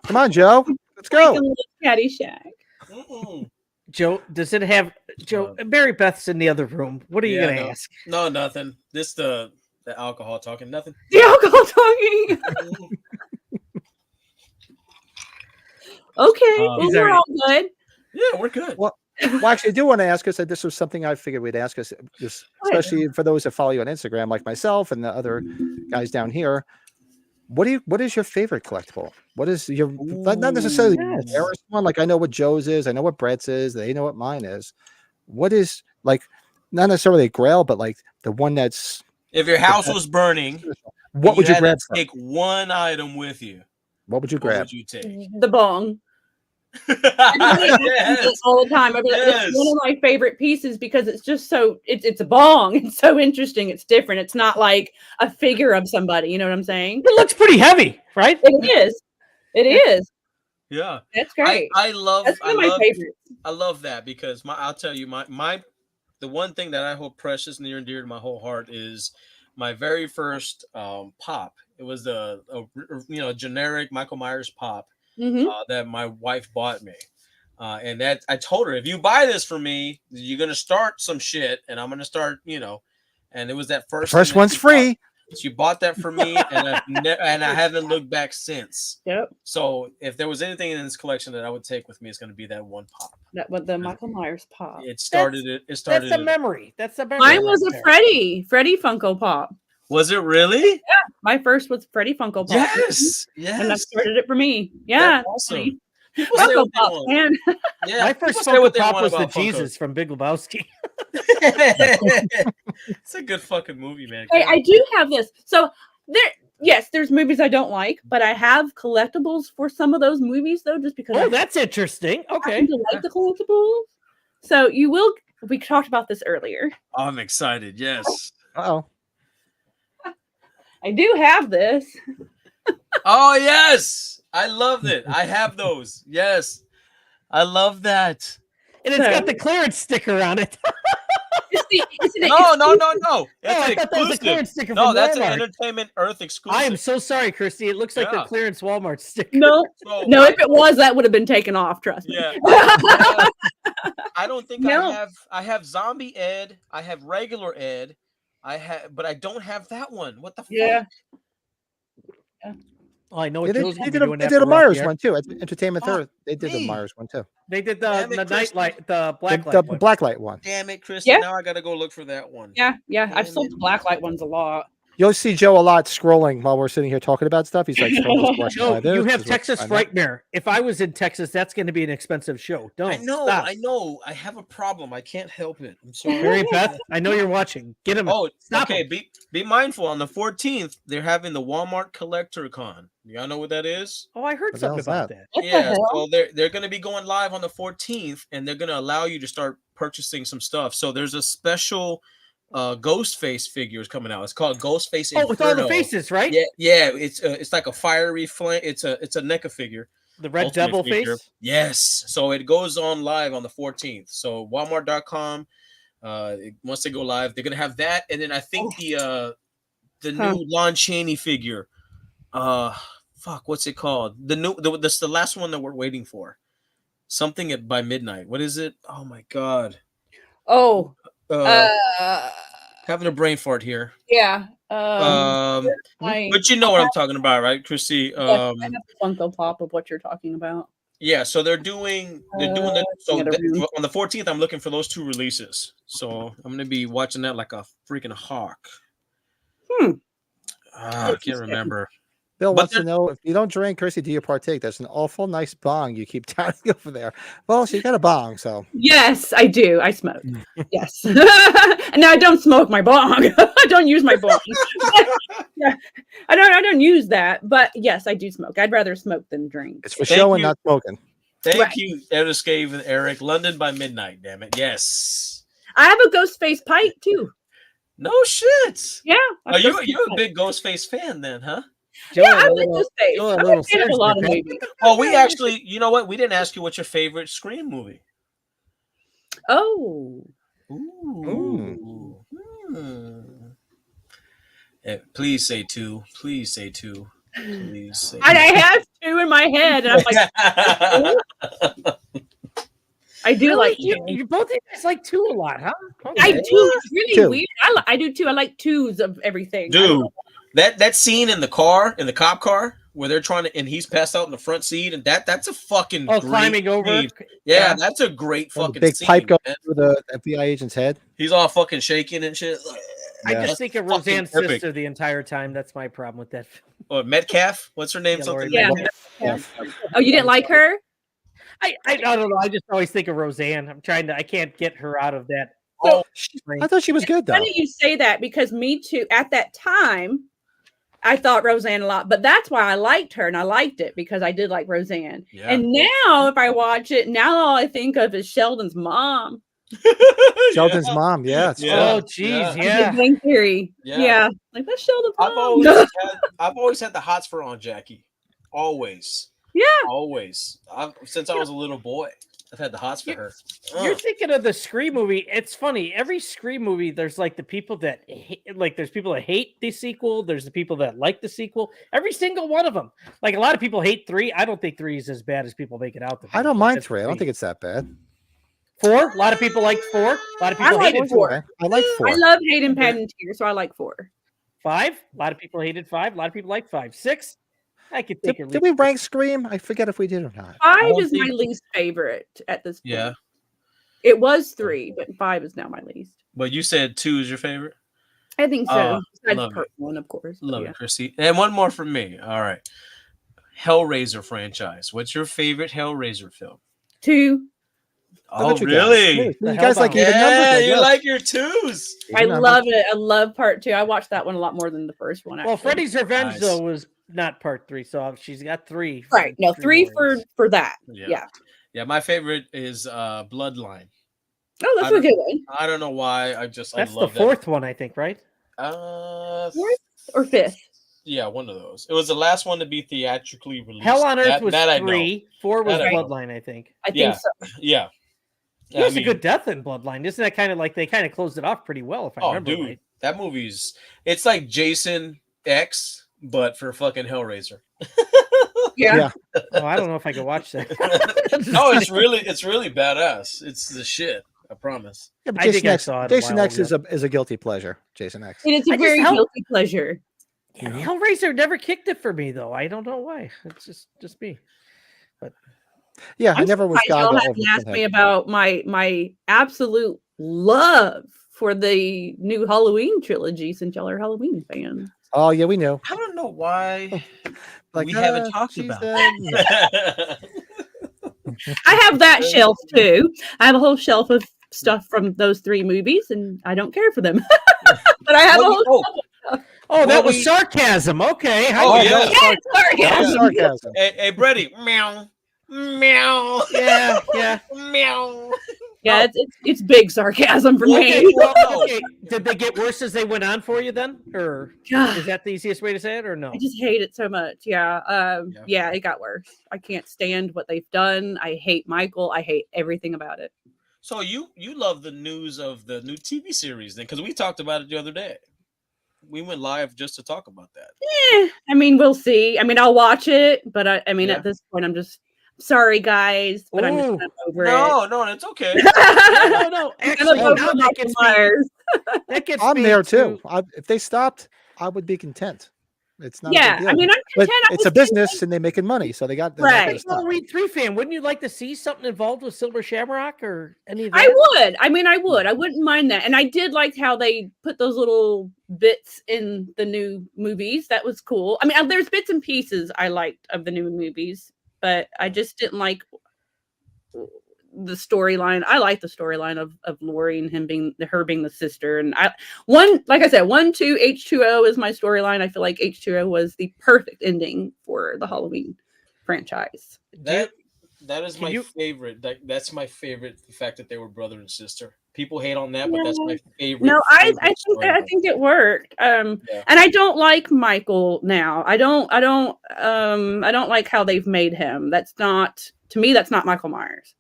Come on, Joe. Let's Like a go. little Caddyshack. Mm-mm. Joe, does it have Joe? Mary Beth's in the other room. What are you Yeah, gonna no. ask? No, nothing. This the alcohol talking. Nothing. The alcohol talking. Okay, well, He's we're already- all good. Yeah, we're good. Well, actually, I do want to ask us that this was something I figured we'd ask us, just especially for those that follow you on Instagram, like myself and the other guys down here. What is your favorite collectible? What is your not necessarily the Yes. rarest one? Like I know what Joe's is, I know what Brett's is, they know what mine is. What is like not necessarily a grail, but like the one that's If your house was burning, what would you had grab? to take one item with you. What would you What grab? would you take? The bong. Yes. All the time. It's one of my favorite pieces because it's just so it's a bong. It's so interesting. It's different. It's not like a figure of somebody. You know what I'm saying? It looks pretty heavy, right? It is. It is. Yeah. That's great. I love That's one of my favorites. I love that because I'll tell you the one thing that I hold precious, near and dear to my whole heart is my very first pop. It was a generic Michael Myers pop that my wife bought me. And that I told her, if you buy this for me, you're gonna start some shit, and I'm gonna start, and it was that First one's free. She bought that for me, and I haven't looked back since. Yep. So if there was anything in this collection that I would take with me, it's going to be that one pop. That what the Michael Myers pop. It started. That's a memory. That's a memory. Mine was right a there. Freddy Funko Pop. Was it really? My first was Freddy Funko Pop. Yes. And that Yes. started it for me. Yeah. That's awesome. People say Funko what they Pop, want. man. Yeah. My people first say what Funko they Pop want was the about Funko. Jesus from Big Lebowski. It's a good fucking movie, man. Hey, I do have this. So there's movies I don't like, but I have collectibles for some of those movies though, just because Oh, that's interesting. I Okay. happen to like the collectibles. So we talked about this earlier. I'm excited. Yes. Oh, I do have this. Oh yes, I love it. I have those. Yes, I love that. And it's got the clearance sticker on it. No. No, That's I an thought that was a exclusive. clearance sticker No, from that's an Walmart. Entertainment Earth exclusive. I am so sorry, Christy. It looks like the Yeah. clearance Walmart sticker. No, So no, if it was, that would have been taken off, trust me. Yeah. I don't think No. I have Zombie Ed. I have regular Ed. But I don't have that one. What the Yeah. fuck? Oh, I know they what Joe's did, gonna be doing they after did a Rocky Myers Horror. one too. At Entertainment Fuck Earth, they did the me. Myers one too. They did Damn the it, night Christy. light, the black The light one. blacklight one. Damn it, Kristy. Yeah. Now I gotta go look for that one. Yeah, I've Damn sold it. the blacklight ones a lot. You'll see Joe a lot scrolling while we're sitting here talking about stuff. He's like, scrolling, Joe, you have Texas Frightmare. If I was in Texas, that's going to be an expensive show. Don't. I know. Stop. I know. I have a problem. I can't help it. I'm sorry. Mary Beth, I know you're watching. Get him. Oh, Stop okay. him. Be mindful. On the 14th, they're having the Walmart Collector Con. Y'all know what that is? Oh, I heard What something the hell's about that. What the Yeah. hell? So they're going to be going live on the 14th, and they're going to allow you to start purchasing some stuff. So there's a special Ghostface figures coming out. It's called Ghostface Inferno. Oh, with all the faces, right? Yeah. It's like a fiery flame. It's a NECA figure. The Red Ultimate Devil figure. face. Yes. So it goes on live on the 14th. So Walmart.com. Once they go live, they're gonna have that, and then I think the new Lon Chaney figure. What's it called? That's the last one that we're waiting for. Something by midnight. What is it? Oh my god. Oh. Having a brain fart here. Yeah. But you know what I'm talking about, right, Kristy? I have a Funko Pop of what you're talking about. Yeah, so they're doing the so on the 14th. I'm looking for those two releases, so I'm gonna be watching that like a freaking hawk. I can't remember. Bill wants to know, if you don't drink, Kristy, do you partake? There's an awful nice bong you keep touting over there. Well, she got a bong, so. Yes, I do. I smoke. Yes. And now I don't smoke my bong. I don't use my bong. Yeah. I don't use that, but yes, I do smoke. I'd rather smoke than drink. It's for show and not smoking. Thank you, Ediscave and Eric. London by midnight, damn it. Yes. I have a Ghostface pipe too. No shit. Yeah. You're a big Ghostface fan then, huh? Joe, yeah, I like Ghostface. I'm a fan of a lot of movies. Oh, we actually, you know what? We didn't ask you what's your favorite Scream movie. Oh. Ooh. Please say two. Please say two. Please say I have two in my head, and I'm like, I do like you both of you guys like two a lot, huh? Okay. I do. It's really weird. I do too. I like twos of everything. Dude, that scene in the cop car where they're trying to, and he's passed out in the front seat, and that's a fucking great climbing over. Scene. Yeah, that's a great fucking big scene, pipe goes man. through the FBI agent's head. He's all fucking shaking and shit. I just think of Roseanne's sister the entire time. That's my problem with that film. Oh, Metcalf? What's her name? Yeah. Oh, you didn't like her? I don't know. I just always think of Roseanne. I can't get her out of that. So, I thought she was good though. Funny you say that, because me too. At that time, I thought Roseanne a lot, but that's why I liked her, and I liked it because I did like Roseanne. Yeah. And now, if I watch it, now all I think of is Sheldon's mom. Sheldon's mom, yeah. Oh, geez, yeah. Big Bang Theory. Yeah. Like, that's Sheldon's mom. I've always had the hots for Aunt Jackie. Always. Yeah. Always. Since I was a little boy, I've had the hots for her. You're thinking of the Scream movie. It's funny. Every Scream movie, there's like the people that hate, there's people that hate the sequel. There's the people that like the sequel. Every single one of them. Like, a lot of people hate 3. I don't think 3 is as bad as people make it out to be. I don't mind 3. I don't think it's that bad. 4. A lot of people liked 4. A lot of people hated 4. I like 4. I love Hayden Panettiere, so I like 4. 5. A lot of people hated 5. A lot of people like 5. 6. I could take it. Did we rank Scream? I forget if we did or not. 5 is my least favorite at this point. Yeah. It was 3, but 5 is now my least. But you said 2 is your favorite? I think so. Besides part 1, of course. Love it, Kristy. And one more from me. All right. Hellraiser franchise. What's your favorite Hellraiser film? 2. Oh, really? You guys like even numbers? Yeah, you like your 2s. I love it. I love part 2. I watched that one a lot more than the first one. Actually. Well, Freddy's Revenge though was not part 3, so she's got 3. Right? No, 3 for that. Yeah. My favorite is Bloodline. Oh, that's a good one. I don't know why. That's I love the 4th one, I think, right? 4th or 5th? Yeah, one of those. It was the last one to be theatrically released. Hell on Earth was 3. 4 was Bloodline, I think. I think so. Yeah. It was a good death in Bloodline. Isn't that kind of like they kind of closed it off pretty well, if I remember right? That it's like Jason X, but for fucking Hellraiser. Yeah. Oh, I don't know if I could watch that. No, it's really badass. It's the shit. I promise. Yeah, but I think I saw it. Jason X is a guilty pleasure. Jason X. And it's a very guilty pleasure. Yeah, Hellraiser never kicked it for me though. I don't know why. It's just me. But yeah, I never was. Y'all haven't asked me about my absolute love for the new Halloween trilogy since y'all are Halloween fans. Oh yeah, we knew. I don't know why Like we haven't talked she's, about that. I have that shelf too. I have a whole shelf of stuff from those 3 movies, and I don't care for them. But I have a whole shelf. Oh, that was sarcasm. Okay. Oh, yeah. Sarcasm. Sarcasm. Hey, Brady. Meow. Meow. Yeah, yeah. Meow. Yeah, it's big sarcasm for Okay, me. well, okay. Did they get worse as they went on for you then? Or is that the easiest way to say it, or no? I just hate it so much. Yeah. Yeah, it got worse. I can't stand what they've done. I hate Michael. I hate everything about it. So you love the news of the new TV series then? Because we talked about it the other day. We went live just to talk about that. I mean, we'll see. I mean, I'll watch it, but I mean, at this point, I'm just sorry, guys, but I'm just kind of over it. No, it's okay. No. Actually, now that gets I'm me there too. If they stopped, I would be content. It's not. Yeah, I mean, I'm content. It's a business, and they're making money, so they got right. Well, Reed 3 fan, wouldn't you like to see something involved with Silver Shamrock or any of that? I would. I mean, I would. I wouldn't mind that. And I did like how they put those little bits in the new movies. That was cool. I mean, there's bits and pieces I liked of the new movies, but I just didn't like the storyline. I like the storyline of Lori and her being the sister. And like I said, 1, 2, H2O is my storyline. I feel like H2O was the perfect ending for the Halloween franchise. That is my favorite. That's my favorite. The fact that they were brother and sister. People hate on that, but that's my favorite. No, I think it worked. And I don't like Michael now. I don't like how they've made him. That's not Michael Myers.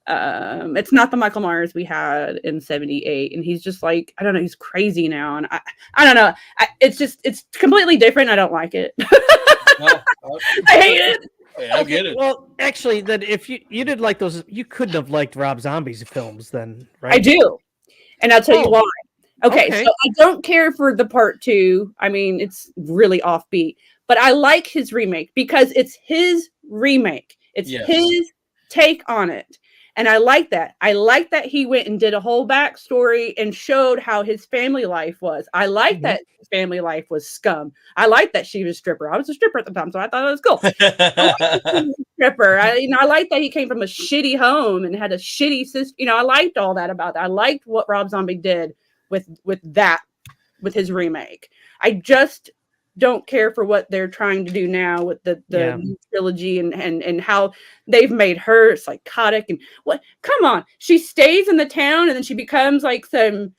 It's not the Michael Myers we had in 78, and he's just like, I don't know, he's crazy now, and I don't know, it's completely different. I don't like it. I hate it. Yeah, I get it. Well, actually, then if you did like those, you couldn't have liked Rob Zombie's films then, right? I do, and I'll tell you why. Okay, so I don't care for the part 2. I mean, it's really offbeat, but I like his remake because it's his remake. It's his take on it. And I like that. I like that he went and did a whole backstory and showed how his family life was. I like that his family life was scum. I like that she was a stripper. I was a stripper at the time, so I thought it was cool. Stripper. I like that he came from a shitty home and had a shitty sister. I liked all that about that. I liked what Rob Zombie did with his remake. I just don't care for what they're trying to do now with the new trilogy and how they've made her psychotic and what. Come on, she stays in the town and then she becomes like some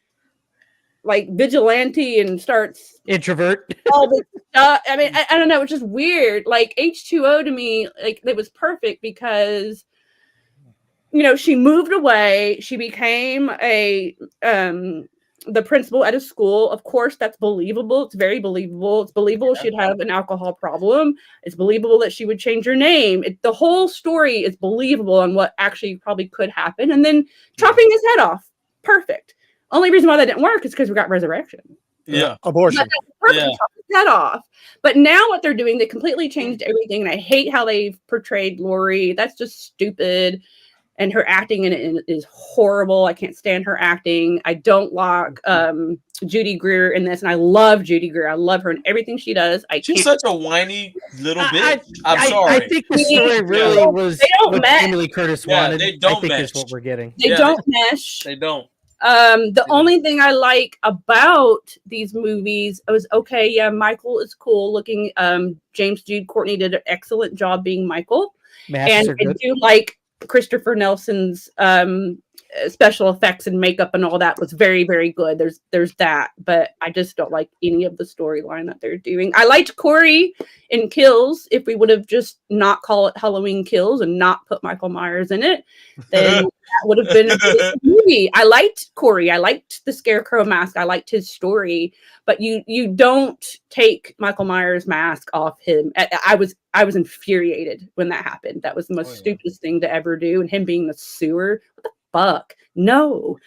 vigilante and starts introvert all this stuff. I mean, I don't know, it's just weird. Like H2O to me, like it was perfect because she moved away, she became the principal at a school. Of course, that's believable. It's very believable. It's believable she'd have an alcohol problem. It's believable that she would change her name. The whole story is believable on what actually probably could happen. And then chopping his head off. Perfect. Only reason why that didn't work is because we got resurrection. Yeah. Abortion. Perfect. Chop his head off. But now what they're doing, they completely changed everything. And I hate how they've portrayed Lori. That's just stupid. And her acting in it is horrible. I can't stand her acting. I don't like Judy Greer in this, and I love Judy Greer. I love her in everything she does. She's such a whiny little bitch. I'm sorry. I think the story really was what Emily Curtis wanted. They don't I think mesh. is what we're getting. They don't mesh. They don't. The only thing I like about these movies was Michael is cool looking. James Jude Courtney did an excellent job being Michael, and I do like Christopher Nelson's special effects and makeup and all that was very, very good. There's that, but I just don't like any of the storyline that they're doing. I liked Corey in Kills. If we would have just not call it Halloween Kills and not put Michael Myers in it, then that would have been a good movie. I liked Corey. I liked the Scarecrow mask. I liked his story, but you don't take Michael Myers' mask off him. I was infuriated when that happened. That was the most stupidest thing to ever do. And him being the sewer. What the fuck? No.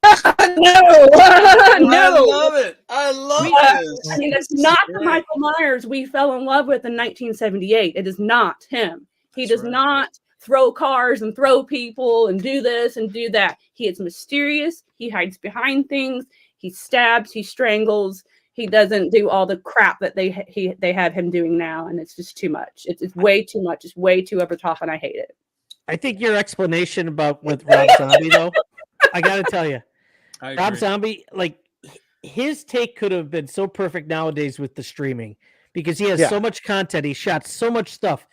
No. I love it. I love it. I mean, it's not the Michael Myers we fell in love with in 1978. It is not him. He does not throw cars and throw people and do this and do that. He is mysterious. He hides behind things. He stabs. He strangles. He doesn't do all the crap that they have him doing now, and it's just too much. It's way too much. It's way too over top, and I hate it. I think your explanation about with Rob Zombie, though, I got to tell you, Rob Zombie, like his take could have been so perfect nowadays with the streaming because he has so much content. He shot so much stuff.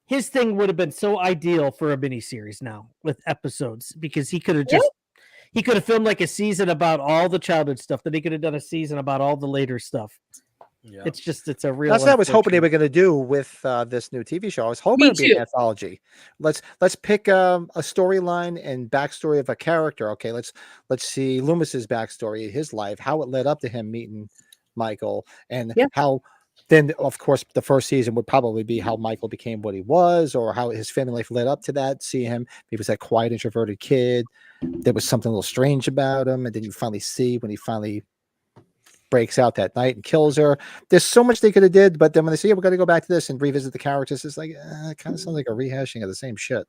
His thing would have been so ideal for a miniseries now with episodes because he could have just he could have filmed like a season about all the childhood stuff. Then he could have done a season about all the later stuff. Yeah. It's a real. That's what I was hoping they were going to do with this new TV show. I was hoping it would be an anthology. Let's pick a storyline and backstory of a character. Okay, let's see Loomis's backstory, his life, how it led up to him meeting Michael, and how. Then, of course, the first season would probably be how Michael became what he was, or how his family life led up to that. See him, he was that quiet, introverted kid. There was something a little strange about him, and then you finally see when he finally breaks out that night and kills her. There's so much they could have did, but then when they say, we're going to go back to this and revisit the characters, it's like, it kind of sounds like a rehashing of the same shit.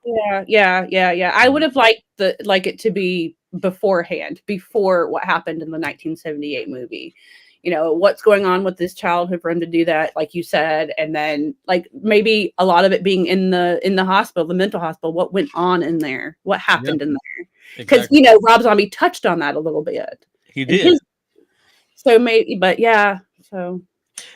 Yeah. I would have liked it to be beforehand, before what happened in the 1978 movie. You know, what's going on with this childhood for him to do that, like you said, and then like maybe a lot of it being in the hospital, the mental hospital, what went on in there, what happened in there. Because you know, Rob Zombie touched on that a little bit. He did. So maybe, but yeah. So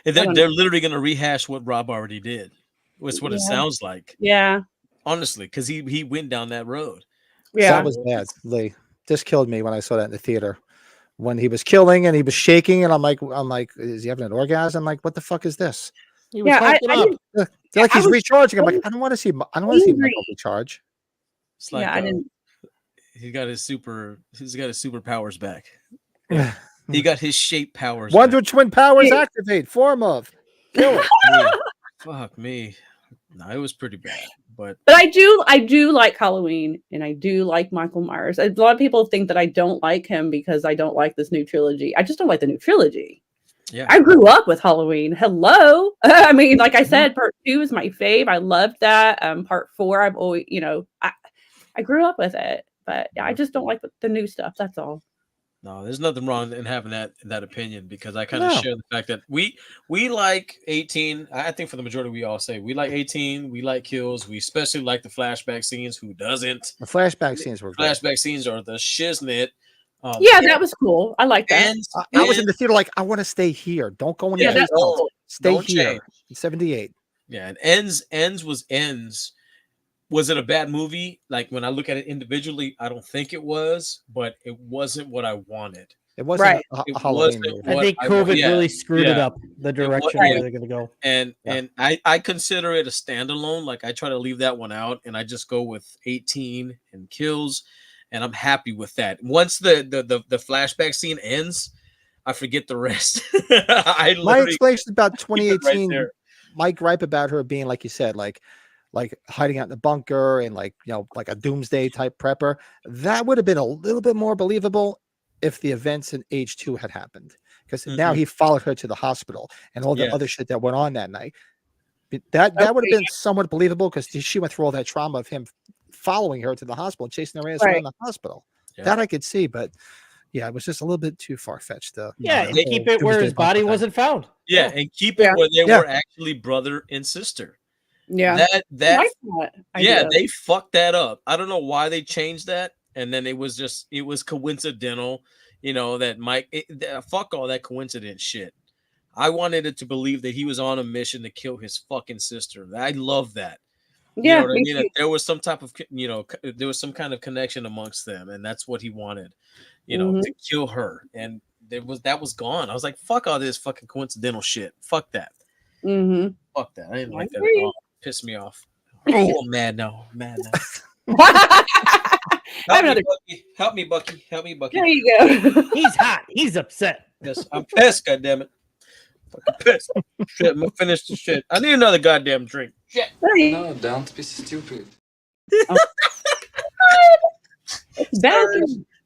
they're literally going to rehash what Rob already did. That's what it sounds like. Yeah. Honestly, because he went down that road. Yeah, that was bad. Lee, this killed me when I saw that in the theater. When he was killing and he was shaking, and I'm like, is he having an orgasm? I'm like, what the fuck is this? He was like he's recharging. I'm like, I don't want to see Michael recharge. It's like, I didn't. He's got his superpowers back. Yeah. He got his shape powers. Wonder Twin powers activate. Form of kill it. Fuck me. No, it was pretty bad. But I do like Halloween, and I do like Michael Myers. A lot of people think that I don't like him because I don't like this new trilogy. I just don't like the new trilogy. Yeah, I grew up with Halloween. Hello. I mean, like I said, part 2 is my fave. I loved that. Part 4, I've always, I grew up with it, but I just don't like the new stuff. That's all. No, there's nothing wrong in having that opinion, because I kind of share the fact that we like 18. I think for the majority, we all say we like 18. We like kills. We especially like the flashback scenes. Who doesn't? The flashback scenes were great. Flashback scenes are the shiznit. That was cool. I like that. I was in the theater like, I want to stay here. Don't go in the cool. Stay here. In 78. Yeah, and Ends was it a bad movie? Like, when I look at it individually, I don't think it was, but it wasn't what I wanted. It wasn't a Halloween movie. I think COVID really screwed it up, the direction where they're going to go. And I consider it a standalone. Like, I try to leave that one out, and I just go with 18 and kills, and I'm happy with that. Once the flashback scene ends, I forget the rest. My explanation about 2018, my gripe about her being, like you said, like hiding out in the bunker and like a doomsday type prepper, that would have been a little bit more believable if the events in Age 2 had happened, because now he followed her to the hospital and all the other shit that went on that night. That would have been somewhat believable, because she went through all that trauma of him following her to the hospital and chasing her ass around the hospital. That I could see, but it was just a little bit too far-fetched. Keep it where his body wasn't found. And keep it where they were actually brother and sister. Yeah, they fucked that up. I don't know why they changed that, and then it was coincidental, that Mike. Fuck all that coincidence shit. I wanted it to believe that he was on a mission to kill his fucking sister. I love that. Yeah, you know what I mean? That there was some type of, there was some kind of connection amongst them, and that's what he wanted, to kill her. And that was gone. I was like, fuck all this fucking coincidental shit. Fuck that. Fuck that. I didn't like that at all. Pissed me off. Oh, I'm mad now. Help me, Bucky. There you go. He's hot. He's upset. Yes, I'm pissed. Goddammit. Fucking pissed. Shit, I'm gonna finish the shit. I need another goddamn drink. Shit. No, don't be stupid. It's bad.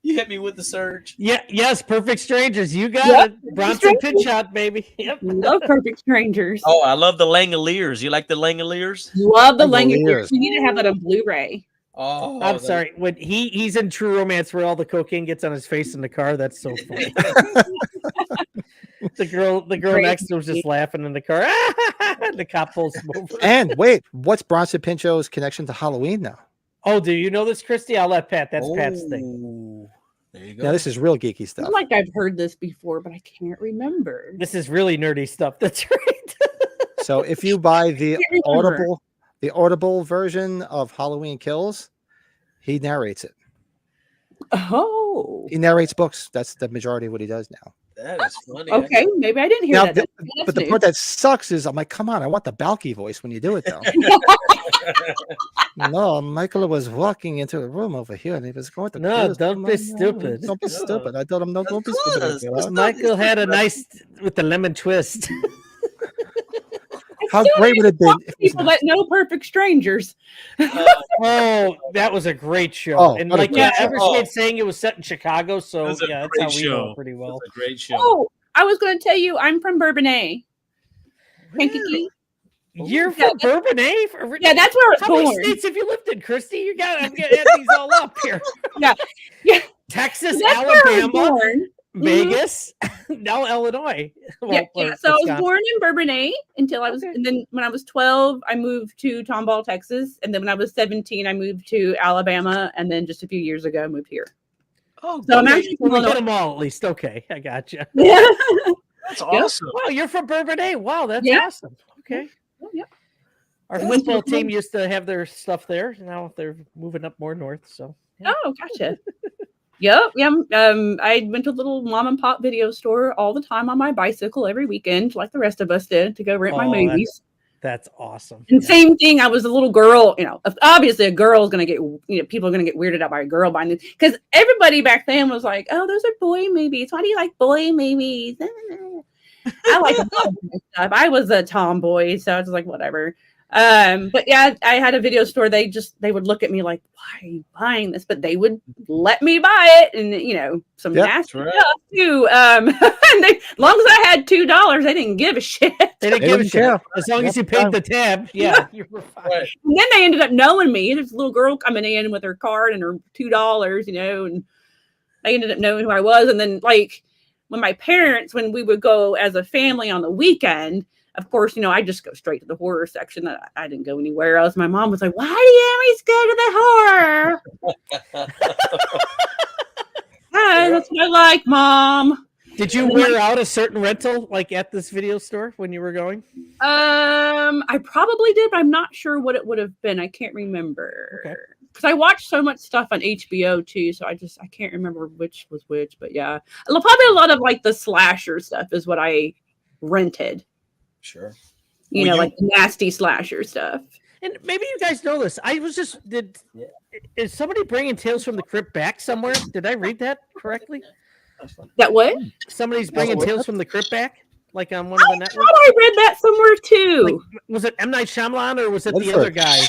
You hit me with the surge. Yeah, yes, Perfect Strangers. You got it. Bronson Pinchot, baby. Yep. Love Perfect Strangers. Oh, I love the Langoliers. You like the Langoliers? Love the Langoliers. Langoliers. We need to have that on Blu-ray. Oh, I'm sorry. When he's in True Romance where all the cocaine gets on his face in the car, that's so funny. the girl next to him was just laughing in the car. And the cop pulls him over. And wait, what's Bronson Pinchot's connection to Halloween now? Oh, do you know this, Kristy? I'll let Pat. That's Pat's thing. Ooh, there you go. Now this is real geeky I stuff. feel like I've heard this before, but I can't remember. This is really nerdy stuff. That's right. So if you buy the Can't remember. Audible version of Halloween Kills, he narrates it. Oh, He narrates books. That's the majority of what he does now. That is funny. okay. Maybe I didn't hear Now, that. That's but the new. part that sucks is I'm like, come on, I want the Balky voice when you do it though. No, Michael was walking into a room over here and he was going to No, Kills. don't Come be on, stupid. Don't be stupid. I told him no, don't be Of stupid. course. Angela. Michael had a nice with the lemon twist. How great would it have been if it was People that know Perfect Strangers. Oh, that was a great show. Oh, and what a like great yeah, show. Evershade saying it was set in Chicago, so It was a yeah, that's great how we know show. it pretty well. It's a great show. Oh, I was going to tell you, I'm from Bourbonnais. Kankakee. You're Yeah, from Bourbonnais? Yeah, that's where I was How many born. states have you lived in, Kristy? You got I'm getting these all up here. Yeah. Yeah. Texas, That's where I was Alabama, born. Vegas, now Illinois. Yeah, Well, yeah. So I was Wisconsin. born in Bourbonnais until I was, Okay. and then when I was 12, I moved to Tomball, Texas, and then when I was 17, I moved to Alabama, and then just a few years ago, I moved here. Oh, So I'm Okay, actually we from get Illinois. them all at least. Okay, I got you. Yeah. that's awesome. Wow, you're from Bourbonnais. Wow, that's Yeah. awesome. Okay. Yeah. Our I went to football a- team used to have their stuff there. Now they're moving up more north. So Oh, gotcha. Yep. Yeah. I went to a little mom and pop video store all the time on my bicycle every weekend, like the rest of us did, to go rent my Oh, that's- movies. that's awesome. And same thing. I was a little girl. You know, obviously a girl is going to get. You know, people are going to get weirded out by a girl buying this because everybody back then was like, "Oh, those are boy movies. Why do you like boy movies?" I like stuff. I was a tomboy, so I was like, whatever. But yeah, I had a video store. They would look at me like, why are you buying this? But they would let me buy it, and you know, some Yep, nasty that's right. stuff too. And as long as I had $2, they didn't give a shit. They didn't They give a didn't shit. care. As long as you Yep. paid the tab, yeah, you were fine. Right. And then they ended up knowing me. There's a little girl coming in with her card and her $2, you know, and they ended up knowing who I was. And then like when my parents, when we would go as a family on the weekend, of course, you know, I just go straight to the horror section. I didn't go anywhere else. My mom was like, why do you always go to the horror? That's what I like, Mom. Did you wear out a certain rental like at this video store when you were going? I probably did, but I'm not sure what it would have been. I can't remember. Okay. Because I watched so much stuff on HBO too, so I can't remember which was which. But yeah, probably a lot of like the slasher stuff is what I rented. Sure. You Well, know, you- like nasty slasher stuff. And maybe you guys know this. I was just is somebody bringing Tales from the Crypt back somewhere? Did I read that correctly? That what? Somebody's bringing Tales from the Crypt back, like on one of the I thought networks. I read that somewhere too. Like, was it M. Night Shyamalan or was it the Woodford. other guy?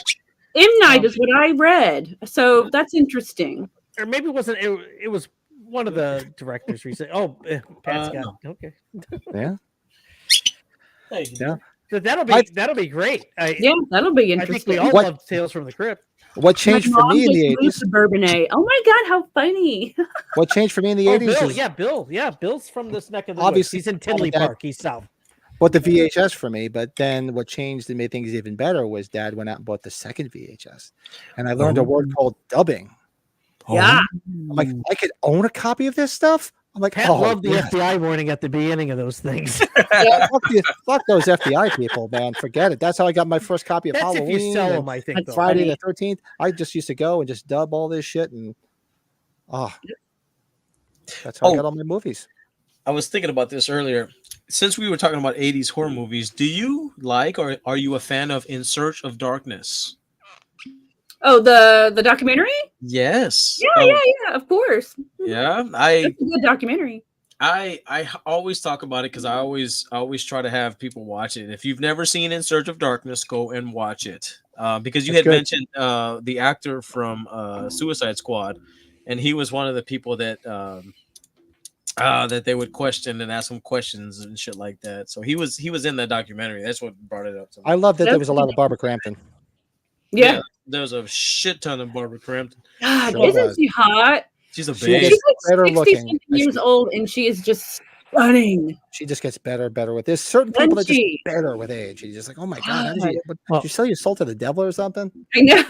M. Night is what I read, so that's interesting. Or maybe it wasn't. It was one of the directors recently. Oh, Pat's got it. Okay. Yeah. Hey, Yeah. So that'll be great. Yeah, that'll be I think interesting. we all What- love Tales from the Crypt. What changed My for mom me in just the moved 80s? to Bourbonnais. Oh my god, how funny! What changed for me in the Oh, 80s Bill, is yeah, Bill, yeah, Bill's from this neck of the Obviously, woods. He's in Tinley Dad- Park. He's south. bought the VHS for me, but then what changed and made things even better was Dad went out and bought the second VHS, and I learned a word called dubbing. Yeah, I'm like, I could own a copy of this stuff. I'm like, Pat oh, loved the yeah. FBI warning at the beginning of those things. Fuck those FBI people, man. Forget it. That's how I got my first copy of That's Halloween. if you sell and them, I think. That's Though. Friday funny. the 13th. I just used to go and just dub all this shit, and that's how I Oh. got all my movies. I was thinking about this earlier. Since we were talking about 80s horror movies, do you like or are you a fan of In Search of Darkness? Oh, the documentary? Yes. Yeah, of course. Yeah. It's a good documentary. I always talk about it because I always try to have people watch it. If you've never seen In Search of Darkness, go and watch it. Because you That's had good. mentioned the actor from Suicide Squad, and he was one of the people that that they would question and ask him questions and shit like that. So he was in that documentary. That's what brought it up to me. I love that there was a lot of Barbara Crampton. Yeah. There was a shit ton of Barbara Crampton. God, Sure isn't was. she hot? She's a She babe. is She's like better 60 looking. years old, and she is just stunning. She just gets better and better with this. Certain people that just she? get better with age. You're just like, oh my god, how did God. you? Did you sell your soul to the devil or something? I know.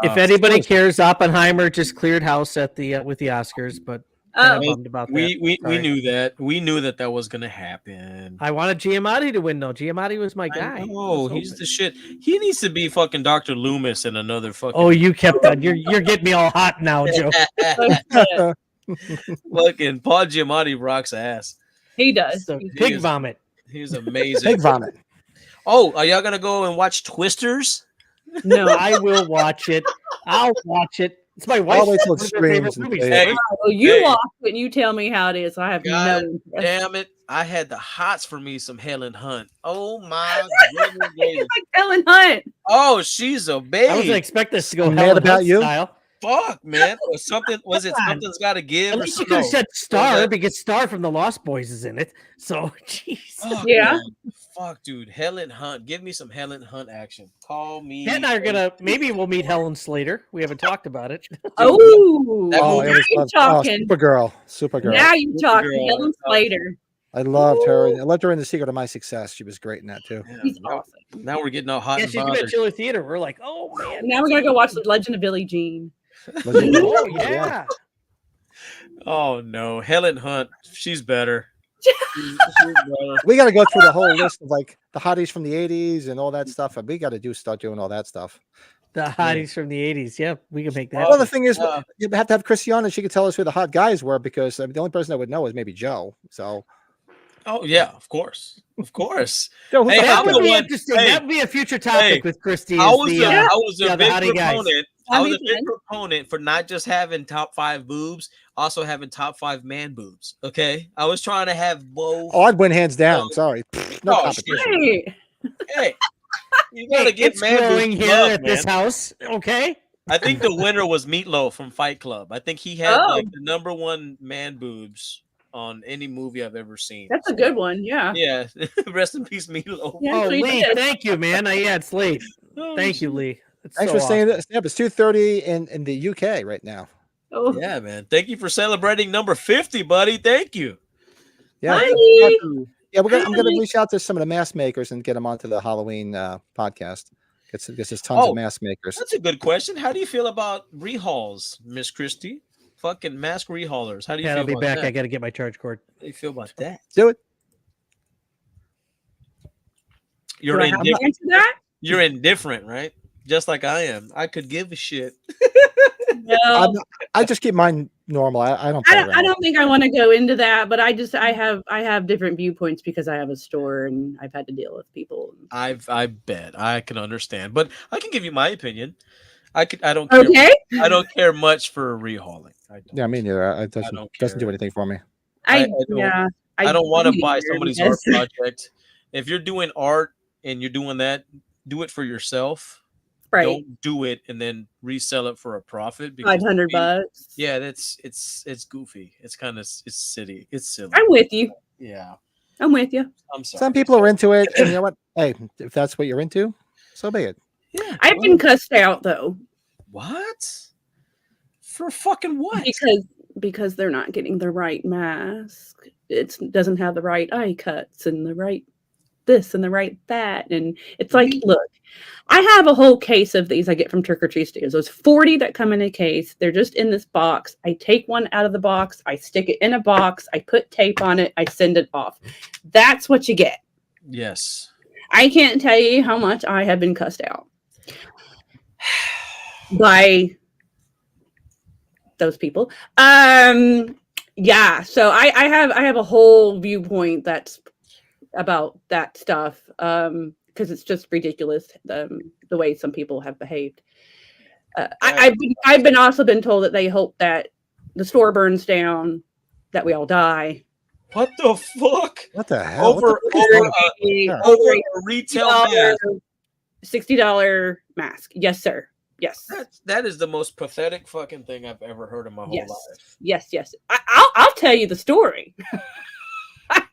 If anybody cares, Oppenheimer just cleared house at the with the Oscars, but Oh. bummed about that. We Sorry. knew that. We knew that was gonna happen. I wanted Giamatti to win though. Giamatti was my guy. Oh, he's the shit. He needs to be fucking Dr. Loomis in another fucking. Oh, you kept on. You're getting me all hot now, Joe. Fucking Paul Giamatti rocks ass. He does. So, He pig is- vomit. He's amazing. Pig vomit. Oh, are y'all gonna go and watch Twisters? No, I will watch it. I'll watch it. It's my wife's wait till it one of her favorite streams and movies. play Hey, Well, you Hey. watch it and you tell me how it is. I have God no interest. damn it! I had the hots for me some Helen Hunt. Oh my goodness! It's like Ellen Hunt. Oh, she's a babe. I wasn't expecting this to go Mad Helen about Hunt you? style. Fuck, man. Or something was it? Come on. Something's got to give. At Or least you could have something? said Star that? because Star from the Lost Boys is in it. So, jeez. Fuck, Yeah. man. Fuck, dude. Helen Hunt. Give me some Helen Hunt action. Call me. Ted and I are gonna maybe we'll meet Helen Slater. We haven't talked about it. Oh, That Oh, movie- it was you're fun. talking. Supergirl. Now you talking. Supergirl. Helen Slater. I loved her. I loved her in The Secret of My Success. She was great in that too. Yeah, He's now, awesome. now we're getting all hot Yeah, and she's gonna be at bothered. Chiller Theater. We're like, oh man. Now we're gonna go watch The Legend of Billie Jean. Oh yeah. Oh no, Helen Hunt. She's better. She's better. We got to go through the whole list of like the hotties from the '80s and all that stuff. And we got to start doing all that stuff. The hotties from the 80s. Yeah, we can make that. Well, the thing is, Uh, you have to have Chrissy on, and she could tell us who the hot guys were because the only person that would know is maybe Joe. So, Oh yeah, of course, of course. Joe, who's Hey, the how hot That about would guy? be one- interesting. hey, That would be a future topic hey, with Christy. I is was the, a, I was a the big hottie guys. proponent. I was a That'd be big fun. proponent for not just having top 5 boobs, also having top 5 man boobs. Okay, I was trying to have both. Oh, I'd win hands down. Oh. Sorry, no Oh, competition. Right. Hey, you gotta get It's man growing boobs here love, at this man. house. Okay. I think the winner was Meatloaf from Fight Club. I think he had Oh. like the #1 man boobs on any movie I've ever seen. That's a good one. Yeah. Yeah, rest in peace, Meatloaf. Yeah, Oh, so you Lee, did. thank you, man. Yeah, it's late. Oh, Thank you, Lee. It's Thanks so for saying awesome. this. Yeah, it's 2:30 in the UK right now. Oh, Yeah, man. Thank you for celebrating number 50, buddy. Thank you. Yeah, Bye. yeah. I'm gonna reach out to some of the mask makers and get them onto the Halloween podcast. Because there's tons Oh, of mask makers. That's a good question. How do you feel about rehauls, Miss Kristy? Fucking mask rehaulers. How do you Yeah, feel I'll be about back. that? I got to get my charge cord. How do you feel about that? Do it. You're do I have to indifferent. answer that? You're indifferent, right? Just like I am. I could give a shit. No. I just keep mine normal. I don't. I play don't, I around. don't think I want to go into that, but I have different viewpoints because I have a store and I've had to deal with people. I bet I can understand, but I can give you my opinion. I don't care. Okay. I don't care much for rehauling. I don't. Yeah, me neither. It don't doesn't do care. anything for me. I don't- I don't want to do buy care somebody's because- art project. If you're doing art and you're doing that, do it for yourself. Right. Don't do it and then resell it for a profit. because $500. Yeah, it's goofy. It's kind of it's silly. It's silly. I'm with you. Yeah, I'm with you. I'm sorry. Some people are into it, and you know what? Hey, if that's what you're into, so be it. Yeah. I've been cussed out though What? For fucking what? because they're not getting the right mask. It doesn't have the right eye cuts and the right this and the right that. And it's like, look, I have a whole case of these I get from Trick or Treat Studios. There's 40 that come in a case. They're just in this box. I take one out of the box. I stick it in a box. I put tape on it. I send it off. That's what you get. Yes. I can't tell you how much I have been cussed out by those people. Yeah, so I have a whole viewpoint that's about that stuff because it's just ridiculous the way some people have behaved. I've been also been told that they hope that the store burns down, that we all die. What the fuck? What the hell? What Over the- over a retail mask. $60 mask. Yes, sir. Yes. That is the most pathetic fucking thing I've ever heard in my whole life. Yes. I'll tell you the story.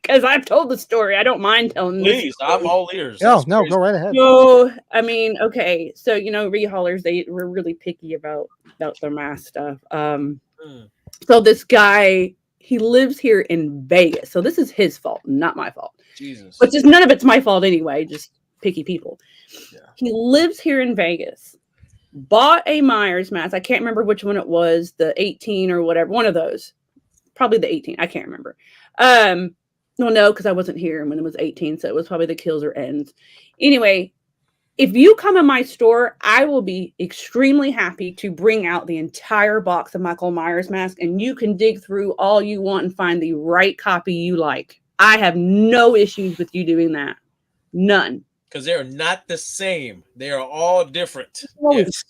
Because I've told the story. I don't mind telling this. Please, I'm all ears. No, go right ahead. So, I mean, okay. So, rehaulers, they were really picky about their mask stuff. So this guy, he lives here in Vegas. So this is his fault, not my fault. Jesus. Which is none of it's my fault anyway, just picky people. Yeah. He lives here in Vegas. Bought a Myers mask. I can't remember which one it was, the 18 or whatever, one of those. Probably the 18. I can't remember. No, because I wasn't here when it was 18, so it was probably the kills or ends. Anyway, if you come in my store, I will be extremely happy to bring out the entire box of Michael Myers mask, and you can dig through all you want and find the right copy you like. I have no issues with you doing that. None. Because they're not the same. They are all different. Yes.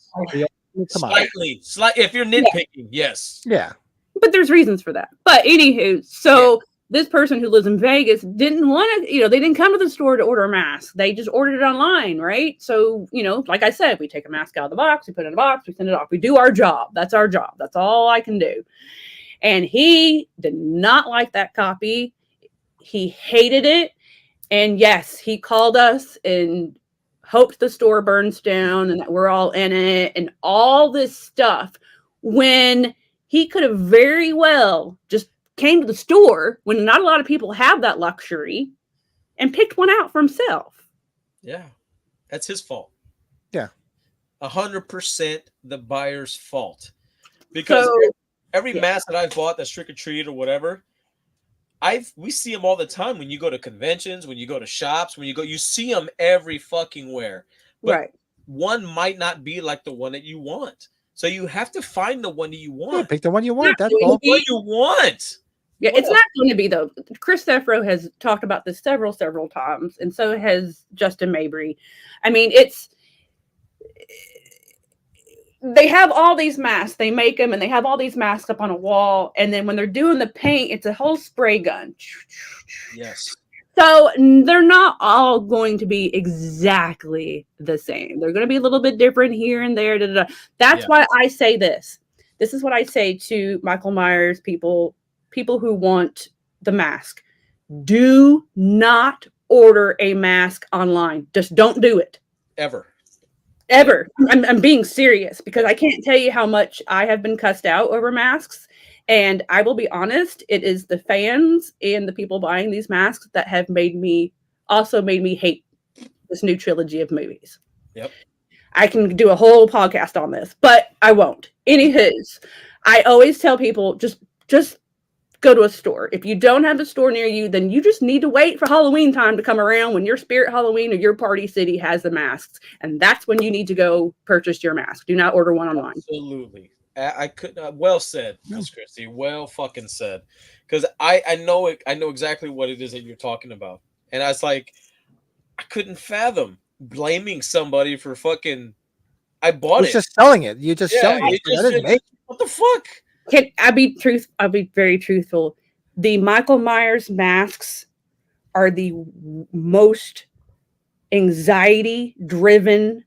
Slightly. If you're nitpicking, yes. Yeah. But there's reasons for that. But anywho, so this person who lives in Vegas didn't want to, they didn't come to the store to order a mask. They just ordered it online, right? So, like I said, we take a mask out of the box, we put it in a box, we send it off. We do our job. That's our job. That's all I can do. And he did not like that copy. He hated it. And yes, he called us and hoped the store burns down and that we're all in it and all this stuff, when he could have very well just came to the store, when not a lot of people have that luxury, and picked one out for himself. Yeah. That's his fault. Yeah. 100% the buyer's fault. Because every mask that I've bought that's trick or treat or whatever, we see them all the time when you go to conventions, when you go to shops, you see them every fucking where. But one might not be like the one that you want. So you have to find the one that you want. Yeah, pick the one you want. That's all. What you want. Yeah, it's not going to be, though. Chris Sefro has talked about this several times, and so has Justin Mabry. I mean, they have all these masks. They make them, and they have all these masks up on a wall. And then when they're doing the paint, it's a whole spray gun. Yes. So they're not all going to be exactly the same. They're going to be a little bit different here and there. That's why I say this. This is what I say to Michael Myers people who want the mask. Do not order a mask online. Just don't do it. Ever. I'm being serious, because I can't tell you how much I have been cussed out over masks. And I will be honest, it is the fans and the people buying these masks that have made me hate this new trilogy of movies. Yep. I can do a whole podcast on this, but I won't. Anywho's, I always tell people, just go to a store. If you don't have a store near you, then you just need to wait for Halloween time to come around, when your Spirit Halloween or your Party City has the masks. And that's when you need to go purchase your mask. Do not order one online. Absolutely. I could well said, Miss Kristy. Well fucking said. Because I know exactly what it is that you're talking about. And I was like, I couldn't fathom blaming somebody for fucking. I bought it. Just selling it. You just selling it. What the fuck? I'll be very truthful. The Michael Myers masks are the most anxiety-driven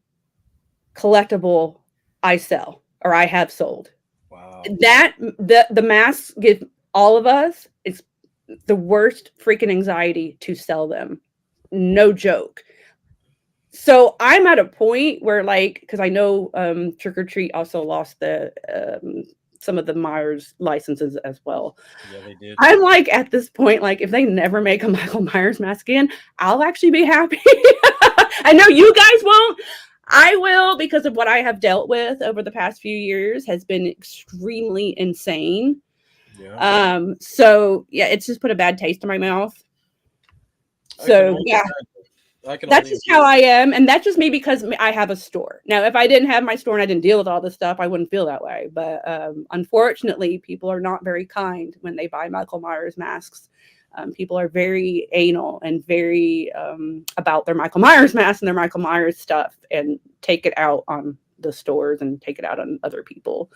collectible I sell, or I have sold. Wow. That the masks give all of us, it's the worst freaking anxiety to sell them. No joke. So I'm at a point where, because I know Trick or Treat also lost the some of the Myers licenses as well. Yeah, they did. I'm at this point, if they never make a Michael Myers mask again, I'll actually be happy. I know you guys won't. I will, because of what I have dealt with over the past few years has been extremely insane. Yeah. So yeah, it's just put a bad taste in my mouth. So yeah. That's just how I am, and that's just me because I have a store. Now, if I didn't have my store and I didn't deal with all this stuff, I wouldn't feel that way. But unfortunately, people are not very kind when they buy Michael Myers masks. People are very anal and very about their Michael Myers masks and their Michael Myers stuff, and take it out on the stores and take it out on other people.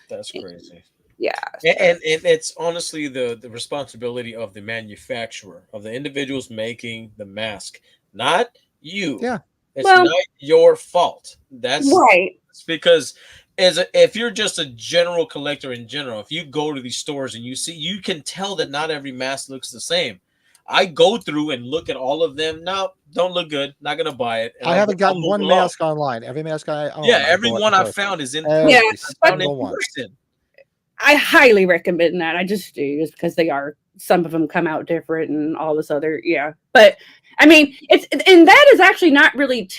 That's crazy. Yeah. And it's honestly the responsibility of the manufacturer, of the individuals making the mask. Not you. Yeah. It's not your fault. That's right. because if you're just a general collector in general, if you go to these stores and you can tell that not every mask looks the same. I go through and look at all of them. No, don't look good. Not gonna buy it. I haven't gotten one mask online. Every mask I own, every one I found is in person. I highly recommend that. I just do, just because some of them come out different and all this other, But I mean, and that is actually not really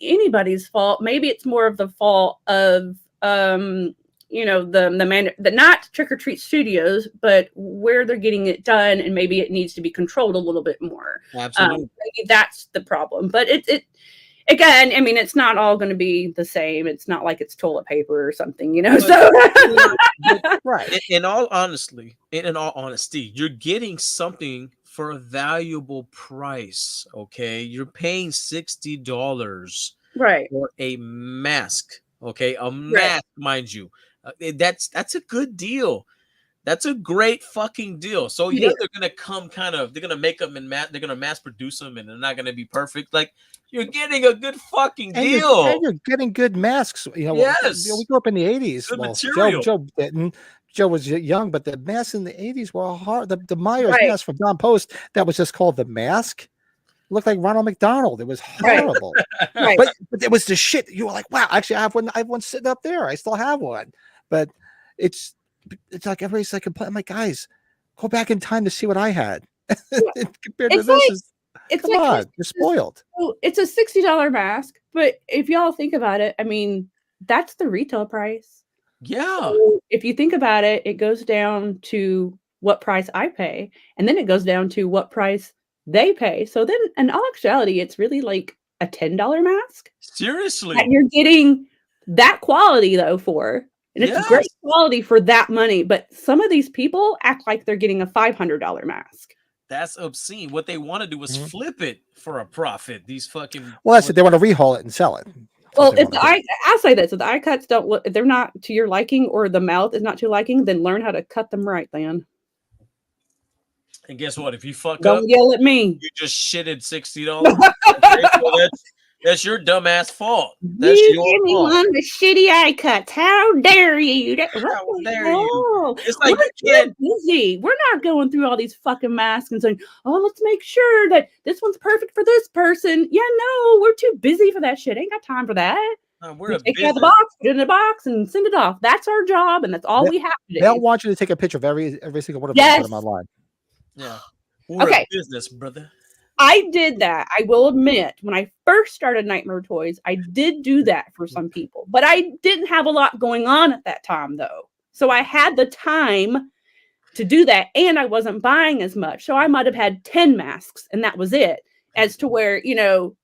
anybody's fault. Maybe it's more of the fault of the not Trick or Treat Studios, but where they're getting it done, and maybe it needs to be controlled a little bit more. Absolutely, maybe that's the problem. But it again, I mean, it's not all going to be the same. It's not like it's toilet paper or something, So right. In all honesty, you're getting something for a valuable price. Okay, you're paying $60 for a mask. Okay, a mask, mind you. That's a good deal. That's a great fucking deal. So they're gonna they're gonna make them they're gonna mass produce them, and they're not gonna be perfect. Like, you're getting a good fucking deal. And you're getting good masks. Yes. We grew up in the 80s. Good material. Joe didn't. Joe was young, but the masks in the 80s were hard. The Myers mask from Don Post that was just called the mask. Looked like Ronald McDonald. It was horrible. But it was the shit. You were like, wow, actually I have one sitting up there. I still have one. But it's like everybody's like complaining. I'm like, guys, go back in time to see what I had. Compared to this, come on, you're spoiled. It's a $60 mask, but if y'all think about it, I mean, that's the retail price. Yeah. So if you think about it, it goes down to what price I pay, and then it goes down to what price they pay. So then, in all actuality, it's really like a $10 mask. Seriously, that you're getting that quality though for, and it's great quality for that money. But some of these people act like they're getting a $500 mask. That's obscene. What they want to do is flip it for a profit. These fucking that's it. They want to rehaul it and sell it. Well, I'll say that. So the eye cuts don't look, if they're not to your liking, or the mouth is not to your liking, then learn how to cut them right, then. And guess what? If you fuck don't up, yell at me. You just shitted $60. Okay, so that's your dumbass fault. That's you your give me fault. one of the shitty eye cuts. How dare you? How dare you? It's like we're busy. We're not going through all these fucking masks and saying, "Oh, let's make sure that this one's perfect for this person." Yeah, no, we're too busy for that shit. Ain't got time for that. We're take it out of the box, put it in a box, and send it off. That's our job, and that's all we have to do. They'll want you to take a picture of every single one of them and put them online. Yeah. We're a business, brother. I did that. I will admit, when I first started Nightmare Toys, I did do that for some people, but I didn't have a lot going on at that time, though. So I had the time to do that, and I wasn't buying as much. So I might have had 10 masks, and that was it. As to where, the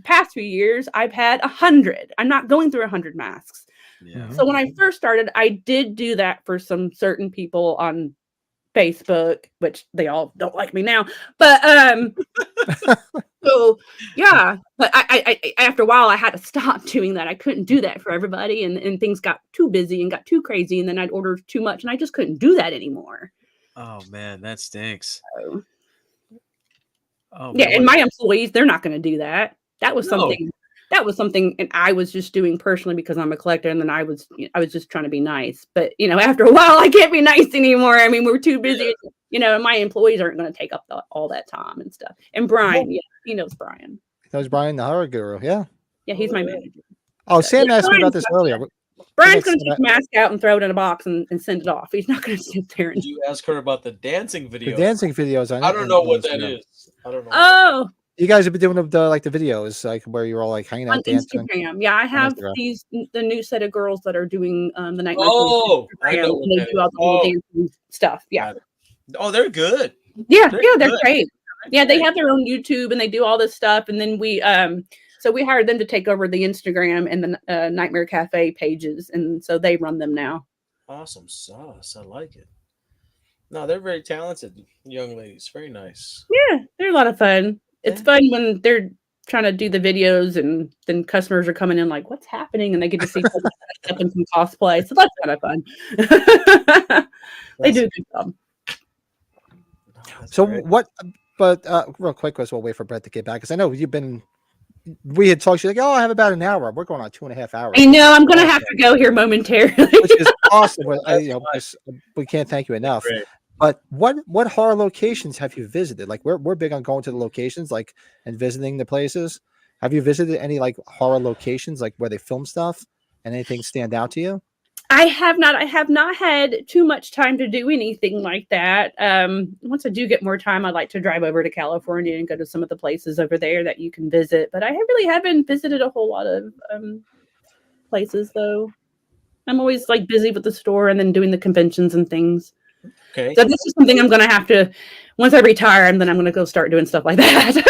past few years, I've had 100. I'm not going through 100 masks. Yeah. So when I first started, I did do that for some certain people on Facebook, which they all don't like me now, but so yeah, but I after a while I had to stop doing that. I couldn't do that for everybody, and things got too busy and got too crazy, and then I'd order too much, and I just couldn't do that anymore. Oh man, that stinks. So, and my employees, they're not going to do that. That was something, and I was just doing personally because I'm a collector, and then I was just trying to be nice. But after a while, I can't be nice anymore. I mean, we're too busy, and my employees aren't going to take up all that time and stuff. And Brian, he knows Brian. That was Brian, the horror guru. Yeah, he's my manager. Oh, Sam asked me about this earlier. Brian's going to take the mask out and throw it in a box and send it off. He's not going to sit there. Did you ask her about the dancing videos? The dancing videos. I don't know what that is. I don't know. Oh. You guys have been doing the videos, like where you're all like hanging out on dancing. Instagram. Yeah, I have the new set of girls that are doing the Nightmare. Oh, I know they do all the dancing stuff. Yeah. Oh, they're good. Yeah, they're great. Yeah, they have their own YouTube and they do all this stuff. And then we hired them to take over the Instagram and the Nightmare Cafe pages, and so they run them now. Awesome sauce. I like it. No, they're very talented young ladies. Very nice. Yeah, they're a lot of fun. It's fun when they're trying to do the videos and then customers are coming in like, what's happening? And they get to see stuff in some cosplay. So that's kind of fun. They do a good job. So great. Real quick, we'll wait for Brett to get back, because I know you've been we had talked. She's like, "Oh, I have about an hour." We're going on 2.5 hours. I know I'm gonna have to go here momentarily. Which is awesome. We can't thank you enough. Great. But what horror locations have you visited? Like we're big on going to the locations, like and visiting the places. Have you visited any like horror locations, like where they film stuff, and anything stand out to you? I have not. I have not had too much time to do anything like that. Once I do get more time, I'd like to drive over to California and go to some of the places over there that you can visit. But I really haven't visited a whole lot of places, though. I'm always like busy with the store and then doing the conventions and things. Okay. So this is something I'm going to have to, once I retire, and then I'm going to go start doing stuff like that.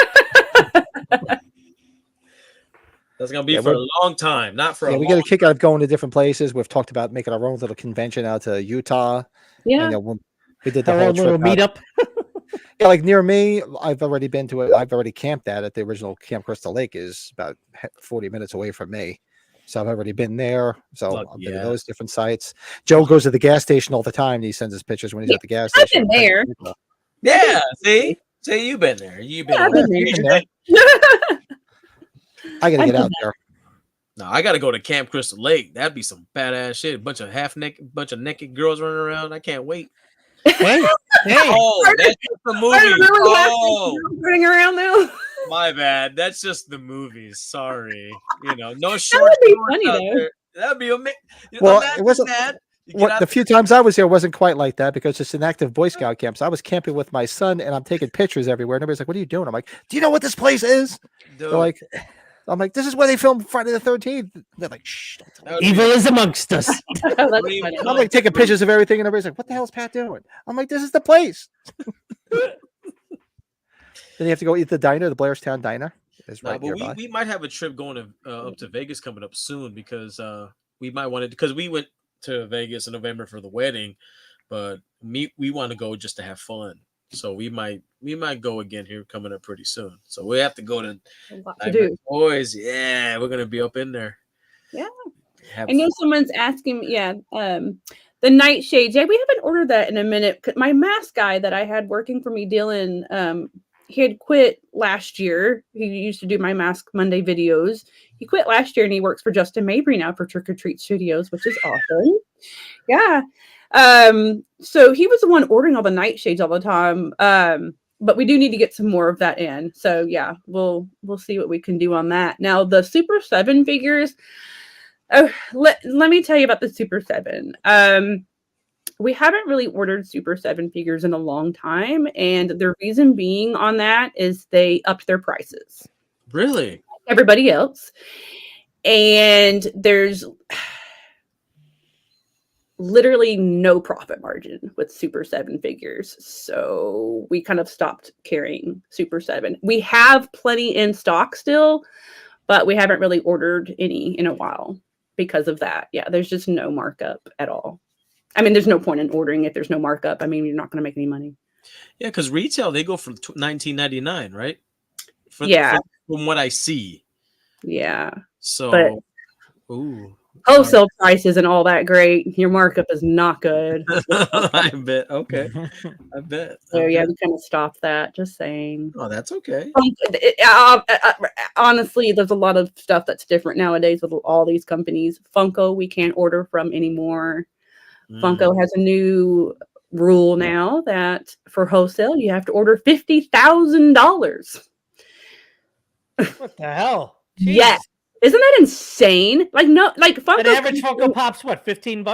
That's going to be for a long time, not for a we get a kick out of going to different places. We've talked about making our own little convention out to Utah. Yeah. And, we did the whole little meetup. Yeah, like near me, I've already been to it. I've already camped at the original Camp Crystal Lake is about 40 minutes away from me. So I've already been there. So I've been to those different sites. Joe goes to the gas station all the time. And he sends us pictures when he's at the gas station. I've been there. Yeah, see, you've been there. You've been, I've been there. I gotta get out there. No, I gotta go to Camp Crystal Lake. That'd be some badass shit. A bunch of naked girls running around. I can't wait. Hey. Oh, that's just the movie. Running around now. My bad. That's just the movies. Sorry. No That short. would be funny though. That'd be amazing. Well, it wasn't. The few times I was here wasn't quite like that because it's an active Boy Scout camp. So I was camping with my son and I'm taking pictures everywhere. And everybody's like, "What are you doing?" I'm like, "Do you know what this place is?" They're like, "I'm like, this is where they filmed Friday the 13th." They're like, "Shh." Evil is amongst us. I'm like taking pictures of everything, and everybody's like, "What the hell is Pat doing?" I'm like, "This is the place." Then you have to go eat the diner, the Blairstown Diner. Is right nearby. We might have a trip going to up to Vegas coming up soon because we might want to, because we went to Vegas in November for the wedding, but we want to go just to have fun. So we might go again here coming up pretty soon. So we have to go to Boys. Yeah, we're gonna be up in there. Yeah. I know someone's asking. Yeah. The nightshades. Yeah, we haven't ordered that in a minute. My mask guy that I had working for me, Dylan, he had quit last year. He used to do my Mask Monday videos. He quit last year and he works for Justin Mabry now for Trick or Treat Studios, which is awesome. Yeah. So he was the one ordering all the nightshades all the time. But we do need to get some more of that in. So yeah, we'll see what we can do on that. Now the Super 7 figures. Let me tell you about the Super 7. We haven't really ordered Super 7 figures in a long time. And the reason being on that is they upped their prices. Really? Everybody else. And there's literally no profit margin with Super 7 figures. So we kind of stopped carrying Super 7. We have plenty in stock still, but we haven't really ordered any in a while because of that. Yeah, there's just no markup at all. I mean, there's no point in ordering if there's no markup. I mean, you're not going to make any money. Yeah, because retail, they go for $19.99, right? From what I see. Yeah. So, but wholesale price isn't all that great. Your markup is not good. I bet. Okay. I bet. So yeah, we kind of stopped that. Just saying. Oh, that's okay. Honestly, there's a lot of stuff that's different nowadays with all these companies. Funko, we can't order from anymore. Funko has a new rule now that for wholesale, you have to order $50,000. What the hell? Jeez. Yes. Isn't that insane? Like Funko. An average Funko Pop's what, $15?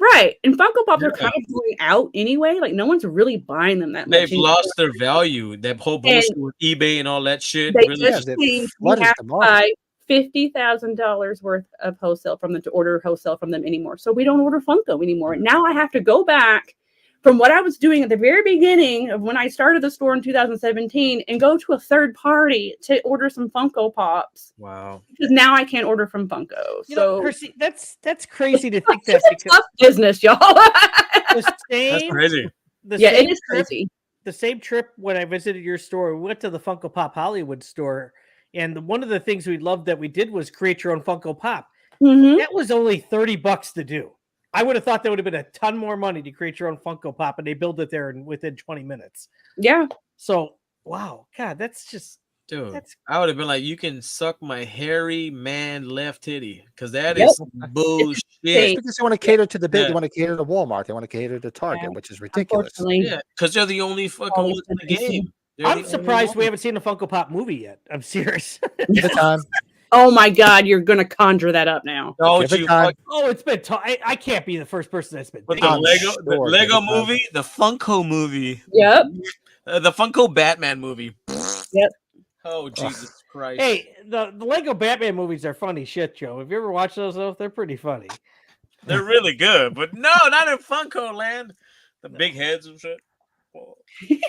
Right. And Funko Pops are kind of going out anyway. Like no one's really buying them that much. They've lost their value. That whole bullshit with eBay and all that shit. They just changed. We have to buy $50,000 worth of wholesale from them to order wholesale from them anymore. So we don't order Funko anymore. Now I have to go back from what I was doing at the very beginning of when I started the store in 2017 and go to a third party to order some Funko Pops. Wow. Because now I can't order from Funko. Kristy, that's crazy to think that. It's a tough business, y'all. That's crazy. It is crazy. The same trip when I visited your store, we went to the Funko Pop Hollywood store. And one of the things we loved that we did was create your own Funko Pop. Mm-hmm. That was only $30 to do. I would have thought that would have been a ton more money to create your own Funko Pop, and they build it there within 20 minutes. Yeah. So, wow. God, that's just Dude, I would have been like, you can suck my hairy man left titty because that Yep. is bullshit. It's because they want to cater to the big. Yeah. They want to cater to Walmart. They want to cater to Target, which is ridiculous. Yeah, because they're the only fucking ones in the game. I'm surprised we haven't seen a Funko Pop movie yet. I'm serious. Give it time. Oh my God, you're gonna conjure that up now. Don't Give it you? time. Oh, it's been. I can't be the first person that's been. But thinking. the Lego movie, the Funko movie, Yep. The Funko Batman movie. Yep. Oh Jesus Christ! Hey, the Lego Batman movies are funny shit, Joe. Have you ever watched those? Though they're pretty funny. They're really good, but no, not in Funko land. The big heads and shit. Well, anyway.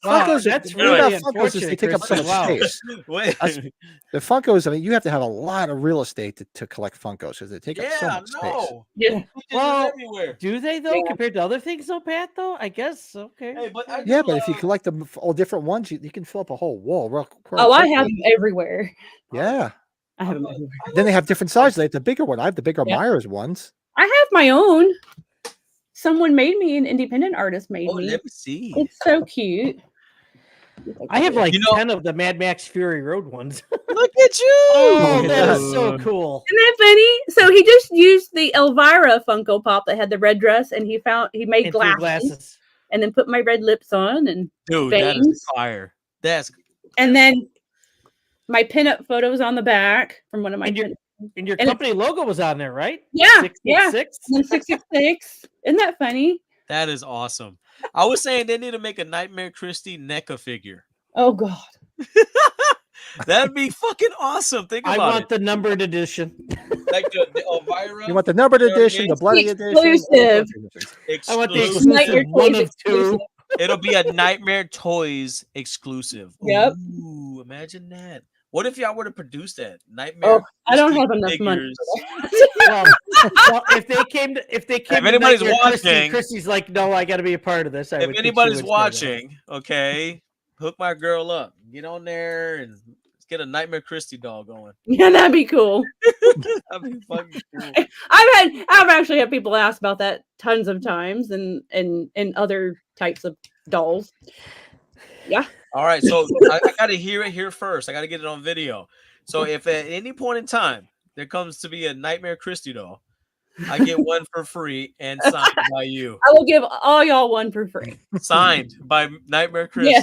Funkos, that's the thing about really Funkos is they take up so much space. Wait. The Funkos, I mean, you have to have a lot of real estate to collect Funkos because they take up so much space. Yeah. Well, everywhere. do they though? Compared to other things, though, Pat? Though I guess okay. Hey, but Yeah, but if you collect them all different ones, you can fill up a whole wall. Oh, I have them everywhere. Yeah. I have them everywhere. Then they have different sizes. They have the bigger one. I have the bigger Myers ones. I have my own. Someone made me, an independent artist made me. Let me see. It's so cute. I have like 10 of the Mad Max Fury Road ones. Look at you! Oh, that is so cool. Isn't that funny? So he just used the Elvira Funko Pop that had the red dress, and he made glasses, and then put my red lips on and dude, bangs. that is fire. And then my pinup photos on the back from one of my. And your company logo was on there, right? Yeah, 666? Yeah. 666. Isn't that funny? That is awesome. I was saying they need to make a Nightmare Kristy NECA figure. Oh God, that'd be fucking awesome. Think about it. I want the numbered edition. Like the Elvira. You want the numbered edition, the bloody edition. Exclusive. I want the exclusive one of two. It'll be a Nightmare Toys exclusive. Yep. Ooh, imagine that. What if y'all were to produce that Nightmare? Oh, I don't have enough money. well, if they came to anybody's watching, Christy's like, no, I got to be a part of this. If anybody's watching, okay, hook my girl up. Get on there and let's get a Nightmare Kristy doll going. Yeah, that'd be cool. That'd be fucking cool. I've actually had people ask about that tons of times, and other types of dolls. Yeah. All right, so I got to hear it here first. I got to get it on video. So if at any point in time there comes to be a Nightmare Kristy doll, I get one for free and signed by you. I will give all y'all one for free. Signed by Nightmare Kristy. Yeah.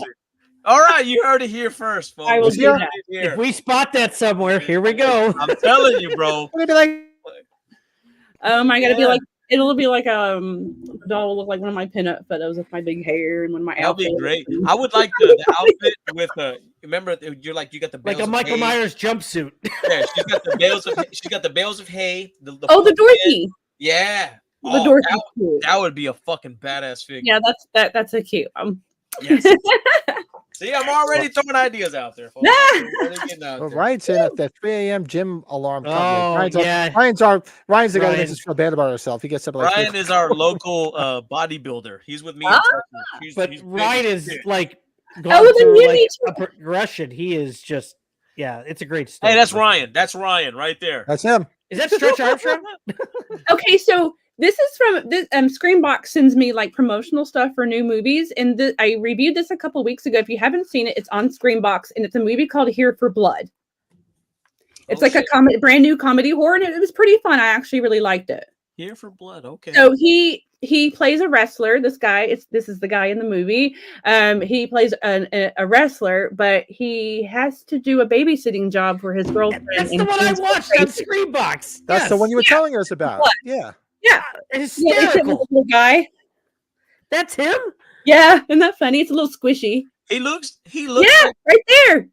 All right, you heard it here first, folks. I will do that. If we spot that somewhere, here we go. I'm telling you, bro. We're gonna be like, I gotta be like, it'll be like the doll will look like one of my pinup photos with my big hair and one of my That'll outfits. be great. I would like the outfit with remember you got the bales like a Michael Myers jumpsuit. Yeah, she's got the bales of hay. The Dorothy. Yeah. The Dorothy. That would be a fucking badass figure. Yeah, that's a cute. Yes. See, I'm already throwing ideas out there. Folks. Well, Ryan's saying that 3 a.m. gym alarm. Oh, Ryan's yeah. Ryan's the guy that makes us feel bad about ourselves. He gets up like Ryan is our local bodybuilder. He's with me. But Ryan is like going through like a progression. He is just, it's a great story. Hey, that's Ryan. That's Ryan right there. That's him. Is that Stretch Armstrong? Okay, so this is from this Screambox sends me like promotional stuff for new movies, and I reviewed this a couple weeks ago. If you haven't seen it, it's on Screambox, and it's a movie called Here for Blood. It's like a brand new comedy horror, and it was pretty fun. I actually really liked it. Here for Blood. Okay. So he plays a wrestler. This guy, this is the guy in the movie. He plays a wrestler, but he has to do a babysitting job for his girlfriend. That's the one I watched on Screambox. That's the one you were telling us about. What? Yeah. Yeah. Hysterical. Little guy. That's him? Yeah. Isn't that funny? It's a little squishy. He looks Yeah, like, right there.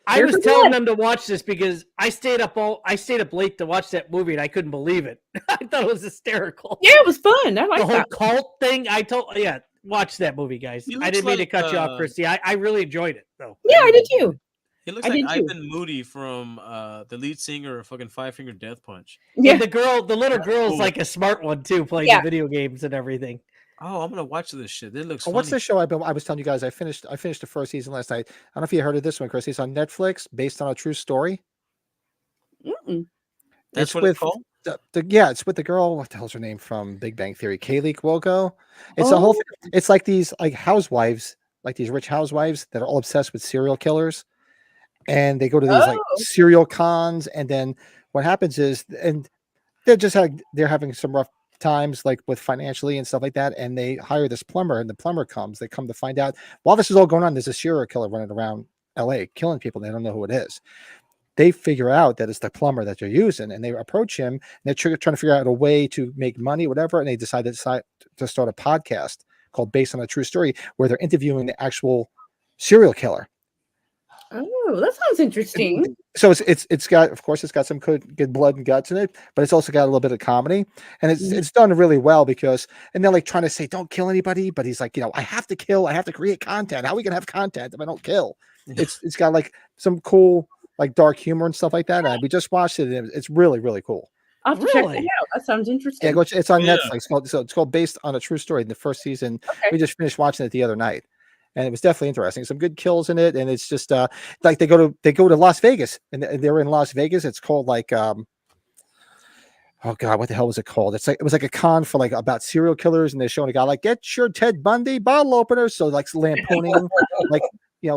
I was telling them to watch this because I stayed up late to watch that movie and I couldn't believe it. I thought it was hysterical. Yeah, it was fun. I like the whole that. cult thing. Watch that movie, guys. I didn't mean to cut you off, Kristy. I really enjoyed it though. Yeah, I did too. he looks like Ivan Moody from the lead singer of fucking Five Finger Death Punch. Yeah, the little girl's like a smart one too, playing the video games and everything. Oh, I'm gonna watch this shit. It looks. What's the show I was telling you guys? I finished the first season last night. I don't know if you heard of this one, Chris. It's on Netflix, based on a true story. That's what it's called. It's with the girl. What the hell's her name from Big Bang Theory? Kaylee Cuoco. It's a whole. It's like these like housewives like these rich housewives that are all obsessed with serial killers, and they go to these like serial cons, and then what happens is, and they're having some rough times like with financially and stuff like that, and they hire this plumber, and the plumber comes. They come to find out while this is all going on, there's a serial killer running around LA killing people. They don't know who it is. They figure out that it's the plumber that they're using, and they approach him, and they're trying to figure out a way to make money, whatever. And they decide to start a podcast called Based on a True Story, where they're interviewing the actual serial killer. Oh, that sounds interesting. So it's got, of course, it's got some good blood and guts in it, but it's also got a little bit of comedy, and it's done really well because, and they're like trying to say don't kill anybody, but he's like, I have to kill, I have to create content. How are we gonna have content if I don't kill? It's got like some cool like dark humor and stuff like that. And we just watched it, and it's really, really cool. I'll have to check that out. That sounds interesting. Yeah, it's on Netflix. It's called Based on a True Story. In the first season, we just finished watching it the other night, and it was definitely interesting. Some good kills in it, and it's just like they go to Las Vegas, and they're in Las Vegas. It's called like oh god, what the hell was it called? It was like a con for like about serial killers, and they're showing a guy like, get your Ted Bundy bottle opener, so like lampooning like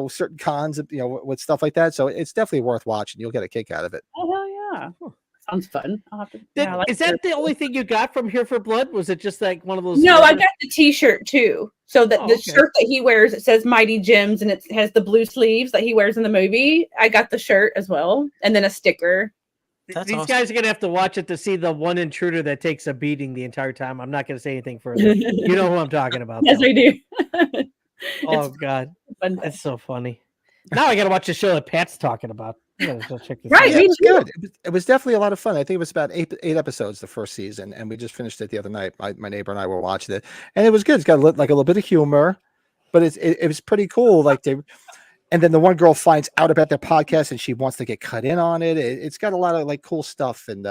certain cons, with stuff like that. So it's definitely worth watching. You'll get a kick out of it. Oh hell yeah. Sounds fun. I'll have to, is that the only thing you got from Here for Blood? Was it just like one of those? No, I got the T-shirt too. So that the shirt that he wears, it says Mighty Gems, and it has the blue sleeves that he wears in the movie. I got the shirt as well, and then a sticker. These guys are gonna have to watch it to see the one intruder that takes a beating the entire time. I'm not gonna say anything further. You know who I'm talking about. Yes, I do. Oh god, that's so funny. Now I gotta watch the show that Pat's talking about. Check this right, out. It was good. It was definitely a lot of fun. I think it was about eight episodes the first season, and we just finished it the other night. My neighbor and I were watching it, and it was good. It's got like a little bit of humor, but it was pretty cool. Like and then the one girl finds out about their podcast, and she wants to get cut in on it. It's got a lot of like cool stuff, and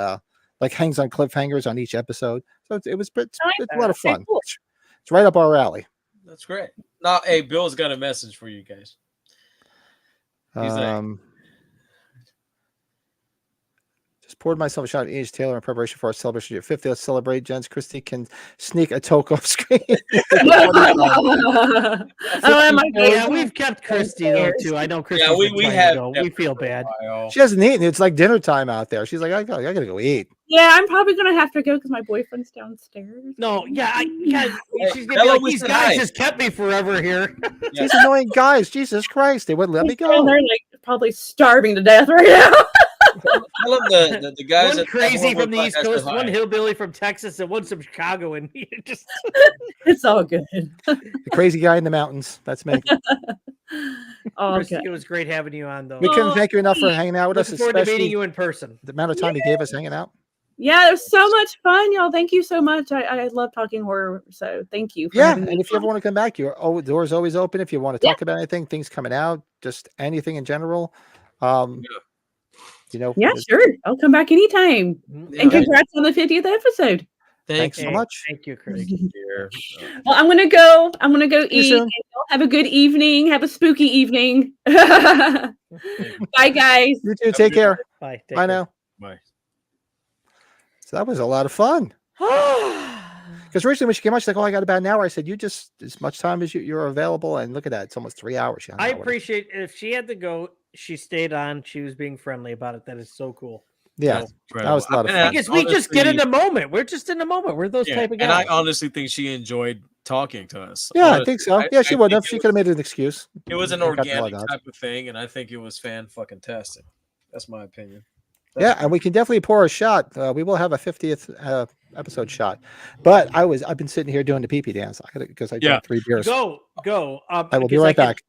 like hangs on cliffhangers on each episode. So it's a lot of fun. Cool. It's right up our alley. That's great. Now, hey, Bill's got a message for you guys. He's just poured myself a shot at E.H. Taylor in preparation for our celebration of your 50th. Celebrate, gents. Christy can sneak a toke off screen. Yeah, we've kept Christy though too. I know Christy. Yeah, we feel bad. She hasn't eaten. It's like dinner time out there. She's like, I gotta go eat. Yeah, I'm probably gonna have to go because my boyfriend's downstairs. No, she's gonna be like, these guys just kept me forever here. These annoying guys. Jesus Christ, they wouldn't let me go. And they're like probably starving to death right now. Tell them the guys one crazy from the East Coast, one hillbilly from Texas, and one from Chicago, and just it's all good. The crazy guy in the mountains. That's me. Christy, it was great having you on, though. We couldn't thank you enough for hanging out with us. Looking forward to meeting you in person. The amount of time you gave us hanging out. Yeah, it was so much fun, y'all. Thank you so much. I love talking horror, so thank you. And if you ever want to come back, your door's always open. If you want to talk about anything, things coming out, just anything in general. Yeah, sure. I'll come back anytime. And congrats on the 50th episode. Thanks so much. Thank you, Chris. Well, I'm gonna go eat. And y'all have a good evening. Have a spooky evening. Bye, guys. You too. Take care. Bye. Bye now. Bye. So that was a lot of fun. Because originally when she came out, she's like, "Oh, I got about an hour." I said, "You just as much time as you're available." And look at that; it's almost 3 hours. I appreciate if she had to go. She stayed on. She was being friendly about it. That is so cool. Yeah, that was a lot of fun. Because we just get in the moment. We're just in the moment. We're those type of guys. And I honestly think she enjoyed talking to us. Yeah, honestly, I think so. Yeah, she would have. She could have made an excuse. It was an organic type of thing, and I think it was fan-fucking-tastic. That's my opinion. And we can definitely pour a shot. We will have a 50th episode shot. But I've been sitting here doing the pee-pee dance. Because I drank 3 beers. Go. I will be right back.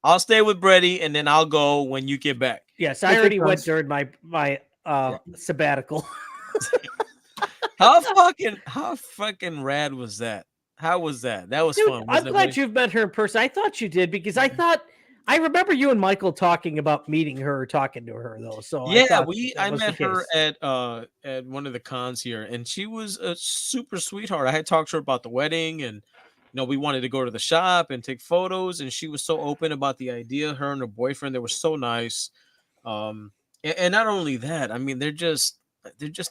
I'll stay with Brady, and then I'll go when you get back. Yes, I already went during my sabbatical. How fucking rad was that? How was that? That was fun. I'm glad you've met her in person. I thought you did because I remember you and Michael talking about meeting her or talking to her though. So I met her at one of the cons here, and she was a super sweetheart. I had talked to her about the wedding, and we wanted to go to the shop and take photos, and she was so open about the idea. Her and her boyfriend, they were so nice. And not only that, I mean, they're just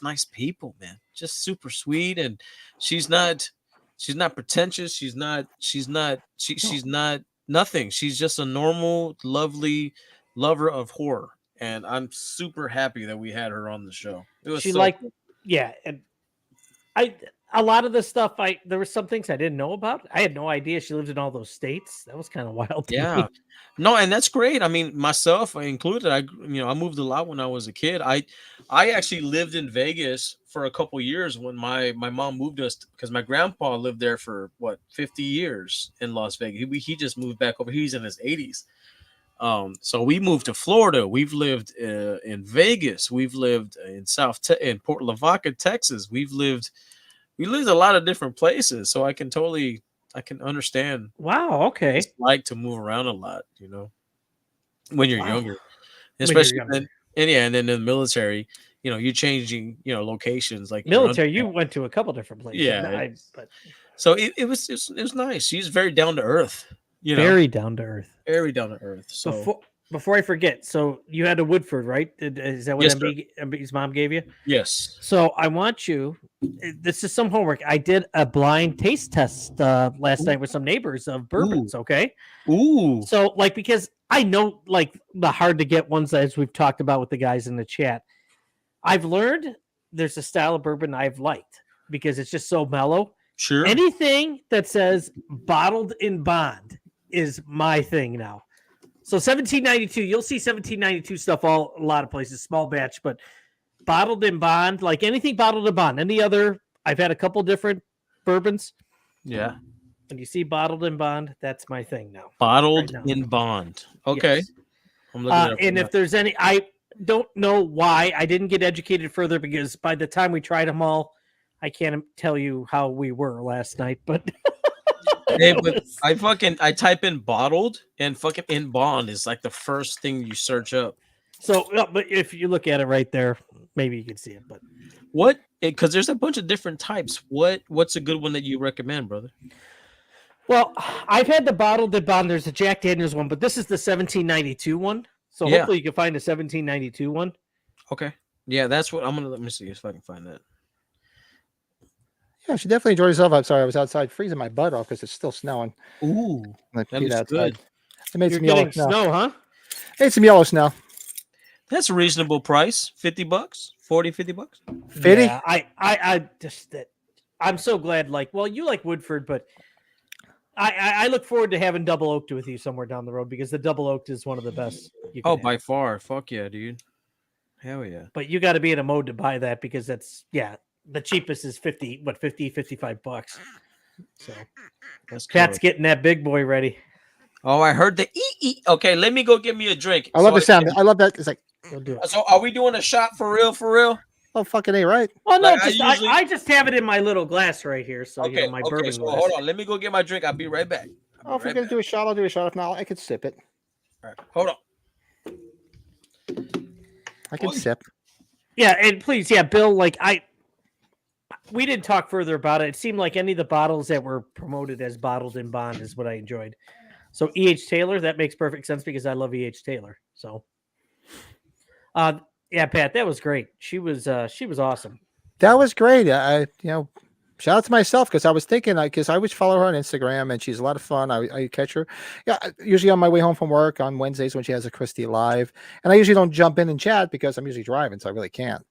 nice people, man. Just super sweet, and she's not She's not pretentious. She's not nothing. She's just a normal, lovely lover of horror. And I'm super happy that we had her on the show. It was and a lot of the stuff there were some things I didn't know about. I had no idea she lived in all those states. That was kind of wild to me. No, and that's great. I mean, myself included, I moved a lot when I was a kid. I actually lived in Vegas for a couple years when my mom moved us, because my grandpa lived there for 50 years in Las Vegas. He just moved back over. He's in his 80s. So we moved to Florida. We've lived in Vegas. We've lived in in Port Lavaca, Texas. We lived a lot of different places. So I can understand. Wow. Okay. It's like to move around a lot, when you're younger, especially and then in the military, you're changing, locations like military. You went to a couple different places. Yeah. So it was nice. She's very down to earth. Very down to earth. Very down to earth. So before I forget, so you had a Woodford, right? Is that what MB's mom gave you? Yes. So I want you. This is some homework. I did a blind taste test last night with some neighbors of bourbons. Okay. Ooh. So because I know the hard to get ones, as we've talked about with the guys in the chat. I've learned there's a style of bourbon I've liked because it's just so mellow. Sure. Anything that says bottled in bond is my thing now. So 1792, you'll see 1792 stuff a lot of places, small batch, but bottled in bond, like anything bottled in bond. Any other, I've had a couple different bourbons. Yeah. When you see bottled in bond, that's my thing now. Bottled in bond. Okay. Yes. I'm looking and if there's any, I don't know why I didn't get educated further, because by the time we tried them all, I can't tell you how we were last night, but hey, but I type in bottled and fucking in bond is like the first thing you search up. So, but if you look at it right there, maybe you can see it. But what? Because there's a bunch of different types. What's a good one that you recommend, brother? Well, I've had the bottled in bond. There's a Jack Daniels one, but this is the 1792 one. So hopefully you can find a 1792 one. Okay. Yeah, that's what I'm gonna. Let me see if I can find that. Yeah, she definitely enjoyed herself. I'm sorry, I was outside freezing my butt off because it's still snowing. Ooh, that looks outside. good. I made some yellow snow, huh? Made some yellow snow. That's a reasonable price. $50, $40, $50. 50? Yeah, I just I'm so glad. You like Woodford, but I look forward to having double oaked with you somewhere down the road, because the double oaked is one of the best. By far. Fuck yeah, dude. Hell yeah. But you got to be in a mode to buy that, because that's the cheapest is $55. So Pat's getting that big boy ready. Oh, I heard the ee. Okay, let me go get me a drink. I love the sound. I love that. It's like, we'll do it. So are we doing a shot for real? For real? Oh, fucking A, right? Well, no, I just have it in my little glass right here. So okay, my bourbon so glass. hold on. Let me go get my drink. I'll be right back. If we're going to do a shot, I'll do a shot. If not, I could sip it. All right, hold on. I can sip. Yeah, and please, Bill, we didn't talk further about it. It seemed like any of the bottles that were promoted as bottled in bond is what I enjoyed. So E.H. Taylor, that makes perfect sense because I love E.H. Taylor. So, Pat, that was great. She was awesome. That was great. Shout out to myself, because I was thinking, because I always follow her on Instagram and she's a lot of fun. I catch her. Yeah, usually on my way home from work on Wednesdays when she has a Kristy Live, and I usually don't jump in and chat because I'm usually driving, so I really can't.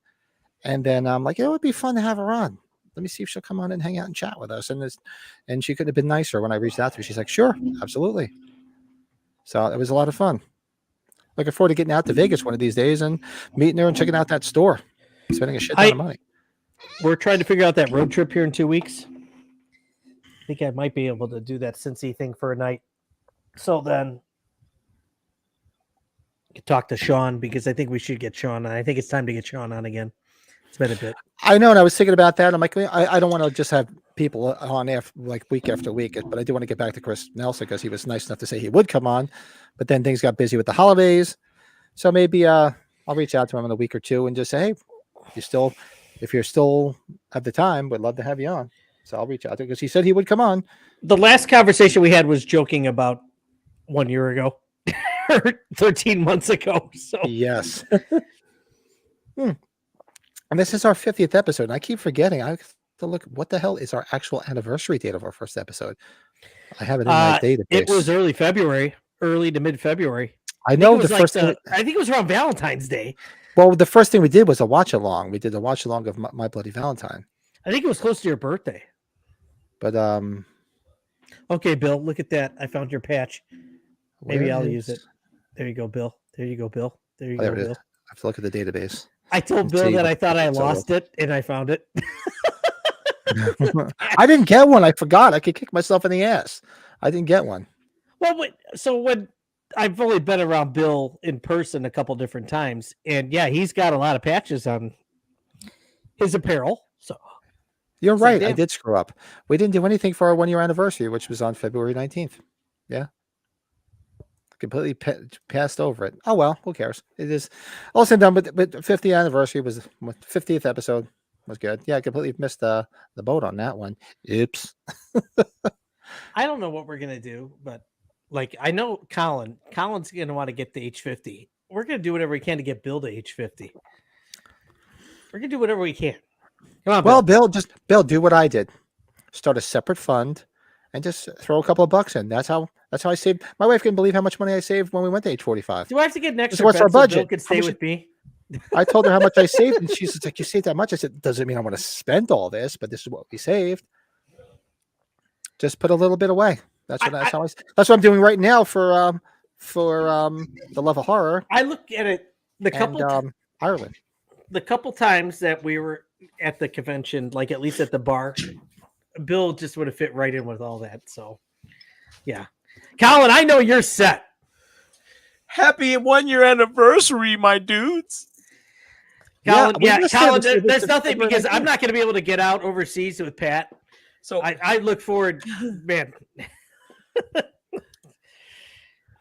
And then I'm like, it would be fun to have her on. Let me see if she'll come on and hang out and chat with us. And she could have been nicer when I reached out to her. She's like, sure, absolutely. So it was a lot of fun. Looking forward to getting out to Vegas one of these days and meeting her and checking out that store. Spending a shit ton of money. We're trying to figure out that road trip here in 2 weeks. I think I might be able to do that Cincy thing for a night. So then I could talk to Sean, because I think we should get Sean on. I think it's time to get Sean on again. It's been a bit. I know, and I was thinking about that. I'm like, I don't want to just have people on week after week, but I do want to get back to Chris Nelson, because he was nice enough to say he would come on, but then things got busy with the holidays. So maybe I'll reach out to him in a week or two and just say, hey, if you're still have the time, would love to have you on. So I'll reach out to him, because he said he would come on. The last conversation we had was joking about 1 year ago or 13 months ago. So yes. And this is our 50th episode, and I keep forgetting. I to look. What the hell is our actual anniversary date of our first episode? I have it in my database. It was early February, early to mid-February. I know the first thing. I think it was around Valentine's Day. Well, the first thing we did was a watch along. We did a watch along of My Bloody Valentine. I think it was close to your birthday. But okay, Bill, look at that. I found your patch. Maybe I'll use it. is- There you go, Bill. There you go, Bill. There you Oh, there go, it is. Bill. I have to look at the database. I told Let's Bill see that what I thought I episode. lost it, and I found it. I didn't get one. I forgot. I could kick myself in the ass. I didn't get one. Well, so when I've only been around Bill in person a couple different times, and yeah, he's got a lot of patches on his apparel. So You're It's like, right. I damn. did screw up. We didn't do anything for our 1 year anniversary, which was on February 19th. Yeah. Completely passed over it. Oh, well, who cares? It is all said and done, but 50th anniversary was 50th episode was good. Yeah, I completely missed the boat on that one. Oops. I don't know what we're gonna do, but like I know Colin's gonna want to get the H50. We're gonna do whatever we can to get Bill to H50. We're gonna do whatever we can. Come on, Well, Bill. Bill, do what I did. Start a separate fund and just throw a couple of bucks in. That's how I saved. My wife couldn't believe how much money I saved when we went to age 45. Do I have to get an extra what's bed our so Bill budget? could How stay much- with me? I told her how much I saved, and she's like, "You saved that much?" I said, "Doesn't mean I want to spend all this, but this is what we saved. Just put a little bit away." That's what I'm doing right now for the Love of Horror I look at it and Ireland. the couple times that we were at the convention, like at least at the bar, Bill just would have fit right in with all that. So, yeah, Colin, I know you're set. Happy 1 year anniversary, my dudes. Colin, we yeah, just Colin, said it was there's nothing February because I'm 19th. not going to be able to get out overseas with Pat. So I look forward, man.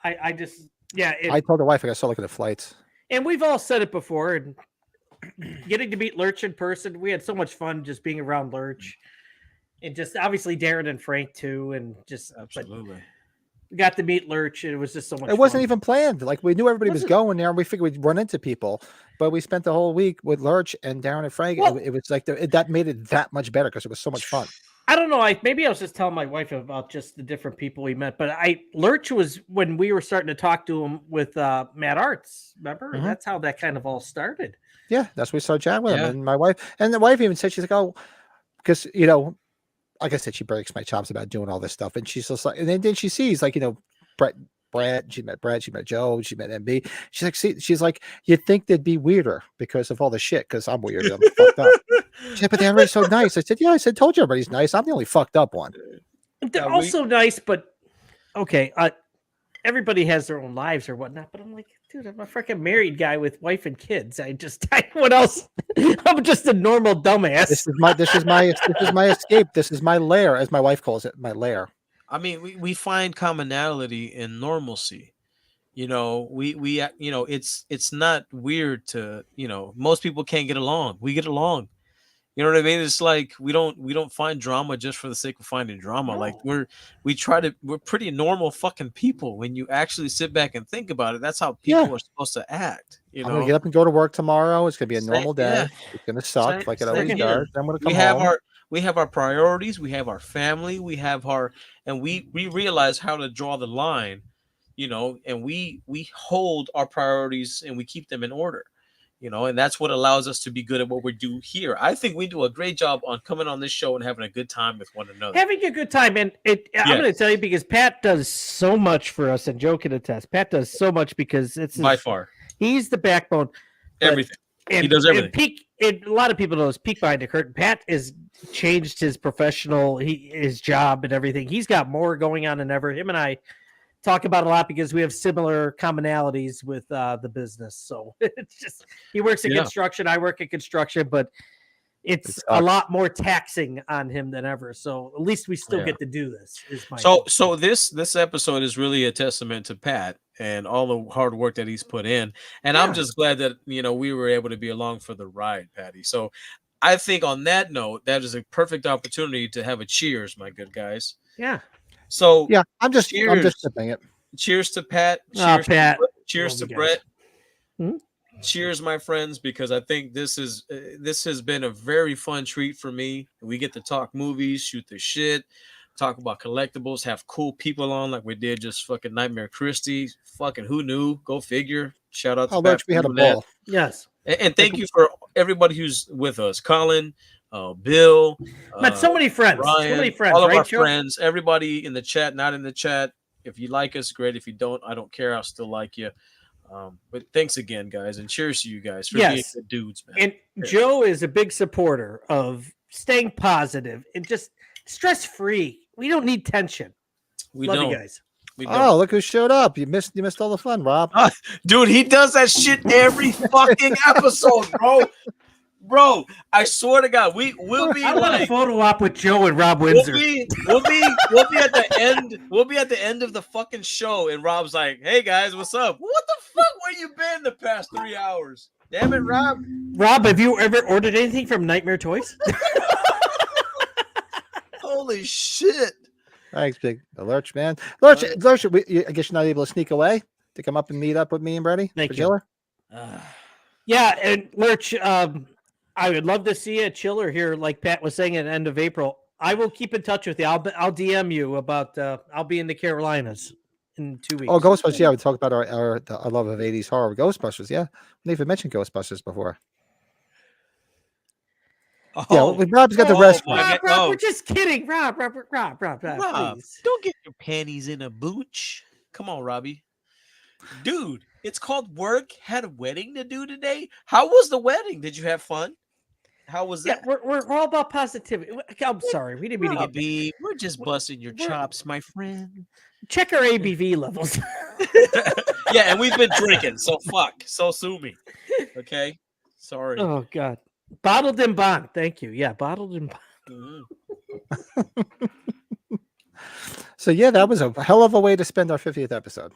I just, yeah. I told the wife I got to start looking at flights. And we've all said it before. And getting to meet Lurch in person, we had so much fun just being around Lurch, and just obviously Darren and Frank too, and just absolutely. we got to meet Lurch, and it was just so much. It wasn't fun. even planned. Like we knew everybody was Wasn't- going there, and we figured we'd run into people. But we spent the whole week with Lurch and Darren and Frank. Well- It was like that made it that much better because it was so much fun. I don't know. Maybe I was just telling my wife about just the different people we met, but Lurch was when we were starting to talk to him with Matt Arts. Remember, Mhm. that's how that kind of all started. Yeah, that's when we started chatting with Yeah. him. And my wife, even said, she's like, "Oh, because like I said, she breaks my chops about doing all this stuff." And she's just like, and then she sees like, Brett, she met Joe, she met MB. She's like, you'd think they'd be weirder because of all the shit. Because I'm weird, I'm fucked up. She said, but everybody's so nice. I said, yeah. I said, told you everybody's nice. I'm the only fucked up one. They're Yeah, also nice, but okay. Everybody has their own lives or whatnot. But I'm like, dude, I'm a freaking married guy with wife and kids. What else? I'm just a normal dumbass. This is my escape. This is my lair, as my wife calls it, my lair. I mean, we find commonality in normalcy. It's not weird to, most people can't get along. We get along. You know what I mean? It's like we don't find drama just for the sake of finding drama. No. Like we're pretty normal fucking people when you actually sit back and think about it. That's how people are supposed to act. I'm gonna get up and go to work tomorroar. It's gonna be a normal day. Yeah. It's gonna suck Same- like it same always here. does. I'm gonna come home. We have our priorities, we have our family, and we realize how to draw the line, and we hold our priorities and we keep them in order, and that's what allows us to be good at what we do here. I think we do a great job on coming on this show and having a good time with one another. Having a good time, and I'm going to tell you because Pat does so much for us, and Joe can attest. Pat does so much because By far, he's the backbone. But- everything. He does everything. A lot of people know his peek behind the curtain. Pat has changed his his job and everything. He's got more going on than ever. Him and I talk about a lot because we have similar commonalities with the business. So it's just he works in construction, I work in construction, but it's a lot more taxing on him than ever. So at least we still get to do this. So this episode is really a testament to Pat and all the hard work that he's put in. And I'm just glad that, we were able to be along for the ride, Patty. So I think on that note, that is a perfect opportunity to have a cheers, my good guys. Yeah. So yeah, I'm just sipping it. Cheers to Pat. Pat. Cheers Love to you Brett. Hmm? cheers, my friends, because I think this has been a very fun treat for me. We get to talk movies, shoot the shit, talk about collectibles, have cool people on like we did just fucking Nightmare Kristy. Fucking who knew? Go figure. Shout out to Oh, Pat Lurch, we had a for doing that. ball. Yes. And thank you for everybody who's with us. Colin, Bill, Met so many friends. Ryan, So many friends, all of right, our Joe? friends, everybody in the chat, not in the chat. If you like us, great. If you don't, I don't care. I'll still like you. But thanks again, guys, and cheers to you guys for being good dudes, man. And Joe is a big supporter of staying positive and just stress-free. We don't need tension. Love you guys. Oh, look who showed up. You missed all the fun, Rob. Dude, he does that shit every fucking episode, bro. Bro, I swear to God, we'll be I want like a photo op with Joe and Rob Windsor. We'll be at the end. We'll be at the end of the fucking show, and Rob's like, "Hey guys, what's up? What the fuck? Where you been the past 3 hours? Damn it, Rob. Rob, have you ever ordered anything from Nightmare Toys? Holy shit! Thanks, big Lurch, man. Lurch, I guess you're not able to sneak away to come up and meet up with me and Brady. Thank you. Yeah, and Lurch, I would love to see a chiller here, like Pat was saying, at the end of April. I will keep in touch with you. I'll DM you about. I'll be in the Carolinas in 2 weeks. Oh, Ghostbusters! Yeah, we talked about our love of '80s horror. Ghostbusters. Yeah, we never mentioned Ghostbusters before. Oh, yeah, Rob's got the restaurant. Rob, we're just kidding. Rob, please. Don't get your panties in a booch. Come on, Robbie. Dude, it's called work. Had a wedding to do today. How was the wedding? Did you have fun? How was that? Yeah, we're all about positivity. I'm sorry, we didn't mean to get. We're just busting your chops, my friend. Check our ABV levels. Yeah, and we've been drinking, so fuck. So sue me. Okay? Sorry. Oh God. Bottled and bond. Thank you. Yeah, bottled and bond. So yeah, that was a hell of a way to spend our 50th episode.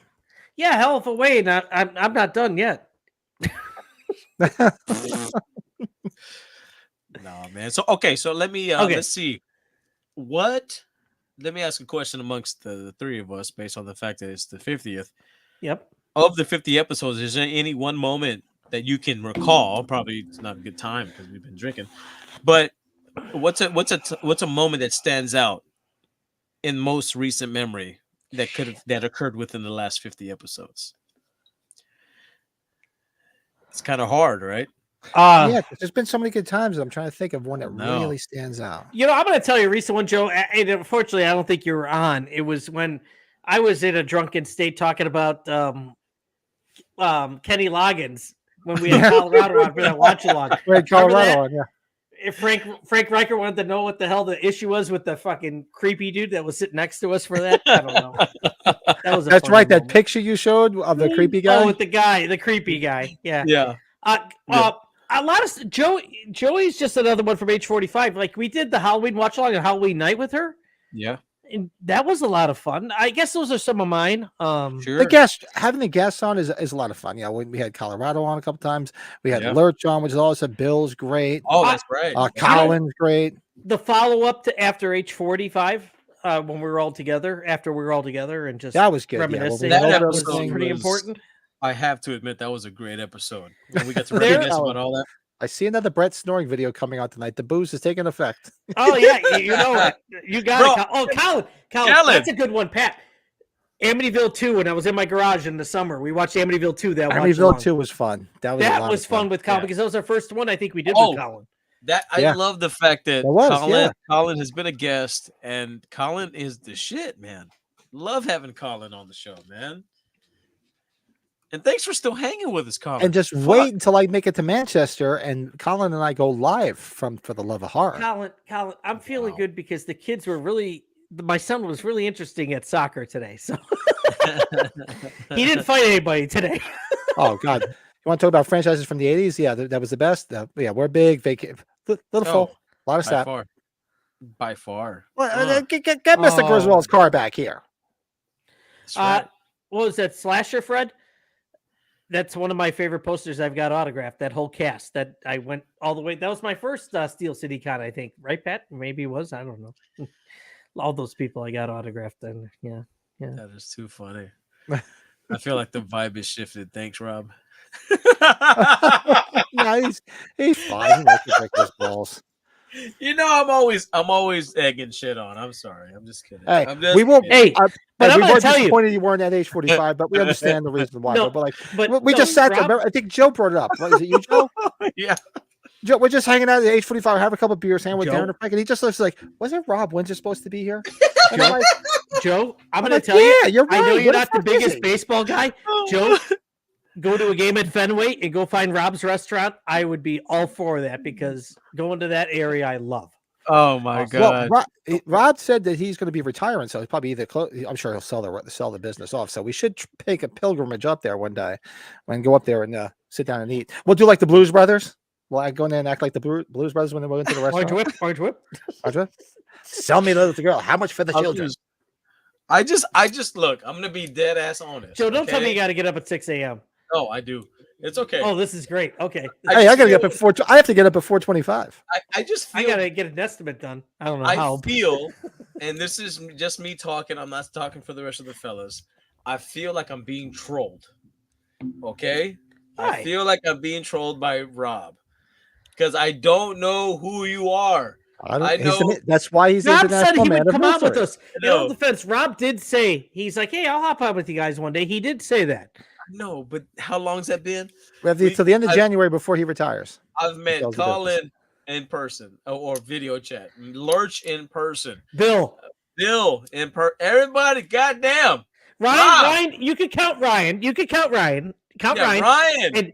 Yeah, hell of a way. Not, I'm not done yet. No, man. So okay, so let me let's see. Let me ask a question amongst the three of us based on the fact that it's the 50th. Yep. Of the 50 episodes, is there any one moment that you can recall? Probably it's not a good time because we've been drinking. But what's a moment that stands out in most recent memory that occurred within the last 50 episodes? It's kind of hard, right? Yeah, there's been so many good times. I'm trying to think of one that really stands out. You know, I'm going to tell you a recent one, Joe. And unfortunately, I don't think you were on. It was when I was in a drunken state talking about Kenny Loggins when we had Colorado on for that watch along. Right, Colorado on, yeah. If Frank Riker wanted to know what the hell the issue was with the fucking creepy dude that was sitting next to us for that, I don't know. That's right. Moment. That picture you showed of the creepy guy. Oh, with the creepy guy. Yeah. Yeah. A lot of Joey's just another one from age 45. Like we did the Halloween watch along on Halloween night with her. Yeah. And that was a lot of fun. I guess those are some of mine. Sure. Having the guests on is a lot of fun. Yeah, we had Colorado on a couple times. We had Lurch on, which is also Bill's great. Oh, that's right. Colin's great. The follow up to after age 45, when we were all together, and just that was good. Reminiscing. Yeah, that was pretty important. I have to admit that was a great episode. When we got to reminisce about all that. I see another Brett snoring video coming out tonight. The booze is taking effect. Oh yeah, you know it. You got it. Oh, Colin, that's a good one, Pat. Amityville 2. When I was in my garage in the summer, we watched Amityville 2. Amityville 2 was fun. That was fun with Colin because that was our first one. I think we did with Colin. I love the fact that Colin has been a guest, and Colin is the shit, man. Love having Colin on the show, man. And thanks for still hanging with us, Colin. And just wait until I make it to Manchester and Colin and I go live For the Love of Horror. Colin, I'm feeling good because the kids were my son was really interesting at soccer today. So he didn't fight anybody today. Oh, God. You want to talk about franchises from the 80s? Yeah, that was the best. We're big. Little full. A lot of stuff. By far. Well, get Mr. Griswold's car back here. What was that, Slasher, Fred? That's one of my favorite posters I've got autographed. That whole cast that I went all the way. That was my first Steel City Con, I think. Right, Pat? Maybe it was. I don't know. All those people I got autographed. And yeah. That is too funny. I feel like the vibe is shifted. Thanks, Rob. No, he's fine. He likes to break his balls. You know, I'm always egging shit on. I'm sorry. I'm just kidding. Hey, I'm just we won't. kidding. But I'm we gonna were tell you. disappointed you weren't at age 45, but we understand the reason why. No, but we just sat there. Rob, Remember, I think Joe brought it up. What, is it you, Joe? Yeah. Joe, we're just hanging out at age 45, have a couple beers, hanging with Joe? Darren and Frank, and he just looks like, wasn't Rob Windsor supposed to be here? Joe, I'm I'm gonna like, tell you. yeah, you're right. I know you're What not the fuck is biggest he? baseball guy, Joe. Go to a game at Fenway and go find Rob's restaurant. I would be all for that because going to that area I love. Oh my God. Well, Rob said that he's going to be retiring, so he's probably either I'm sure he'll sell the business off. So we should take a pilgrimage up there one day and go up there and sit down and eat. We'll do like the Blues Brothers. Well, I go in there and act like the Blues Brothers when they went into the restaurant. Orange whip. Sell me the girl. How much for the children? I just look. I'm gonna be dead ass honest. Joe, don't tell me you got to get up at 6 a.m. No, I do. It's okay. Oh, this is great. Okay. Hey, I gotta get up at 4. I have to get up at 4:25. I just feel, I gotta get an estimate done. I don't know I how. feel, and this is just me talking. I'm not talking for the rest of the fellas. I feel like I'm being trolled. Okay, Why? I feel like I'm being trolled by Rob because I don't know who you are. I know. That's why he's Rob said he international man would of come out with mystery. us. In all defense, Rob did say he's like, "Hey, I'll hop on with you guys one day." He did say that. No, but how long's that been? We have till the end of January before he retires. I've met Colin in person or video chat, Lurch in person, Bill in person. Everybody, goddamn. Ryan, you could count Ryan. Count Ryan. And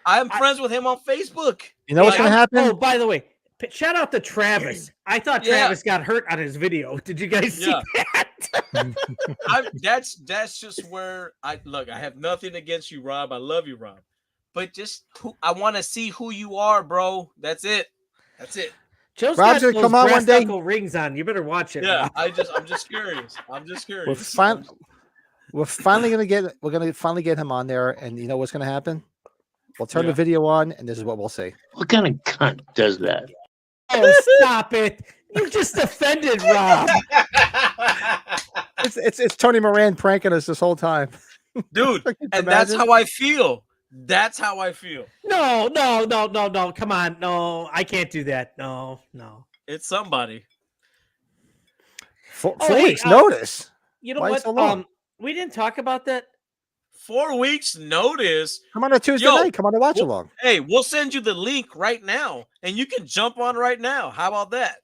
I'm friends with him on Facebook. You know what's going to happen? Oh, by the way, shout out to Travis. I thought Travis got hurt on his video. Did you guys see that? That's just where I have nothing against you, Rob. I love you, Rob. But just I want to see who you are, bro. That's it. Joe's Rob's got gonna come out one day. Rings on. You better watch it. Yeah, Rob. I'm just curious. We're finally gonna finally get him on there, and you know what's gonna happen? We'll turn the video on, and this is what we'll see. What kind of cunt does that? Oh, stop it! You just offended Rob. It's Tony Moran pranking us this whole time, dude. And that's how I feel. That's how I feel. No. Come on, no, I can't do that. No. It's somebody. 4 weeks notice. You know Why what? so long? We didn't talk about that. 4 weeks notice. Come on a Tuesday night. Come on to watch along. Hey, we'll send you the link right now, and you can jump on right now. How about that?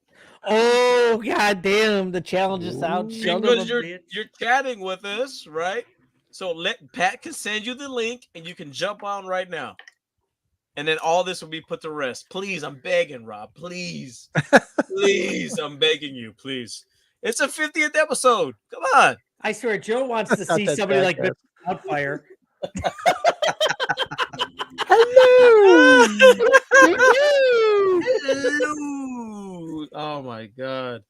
Oh, god damn, the challenge is out. Because you're chatting with us, right? So Pat can send you the link, and you can jump on right now. And then all this will be put to rest. Please, I'm begging, Rob. Please. Please, I'm begging you, please. It's a 50th episode. Come on. I swear, Joe wants to see somebody like Mr. Outfire. Hello. Hello. Oh my god.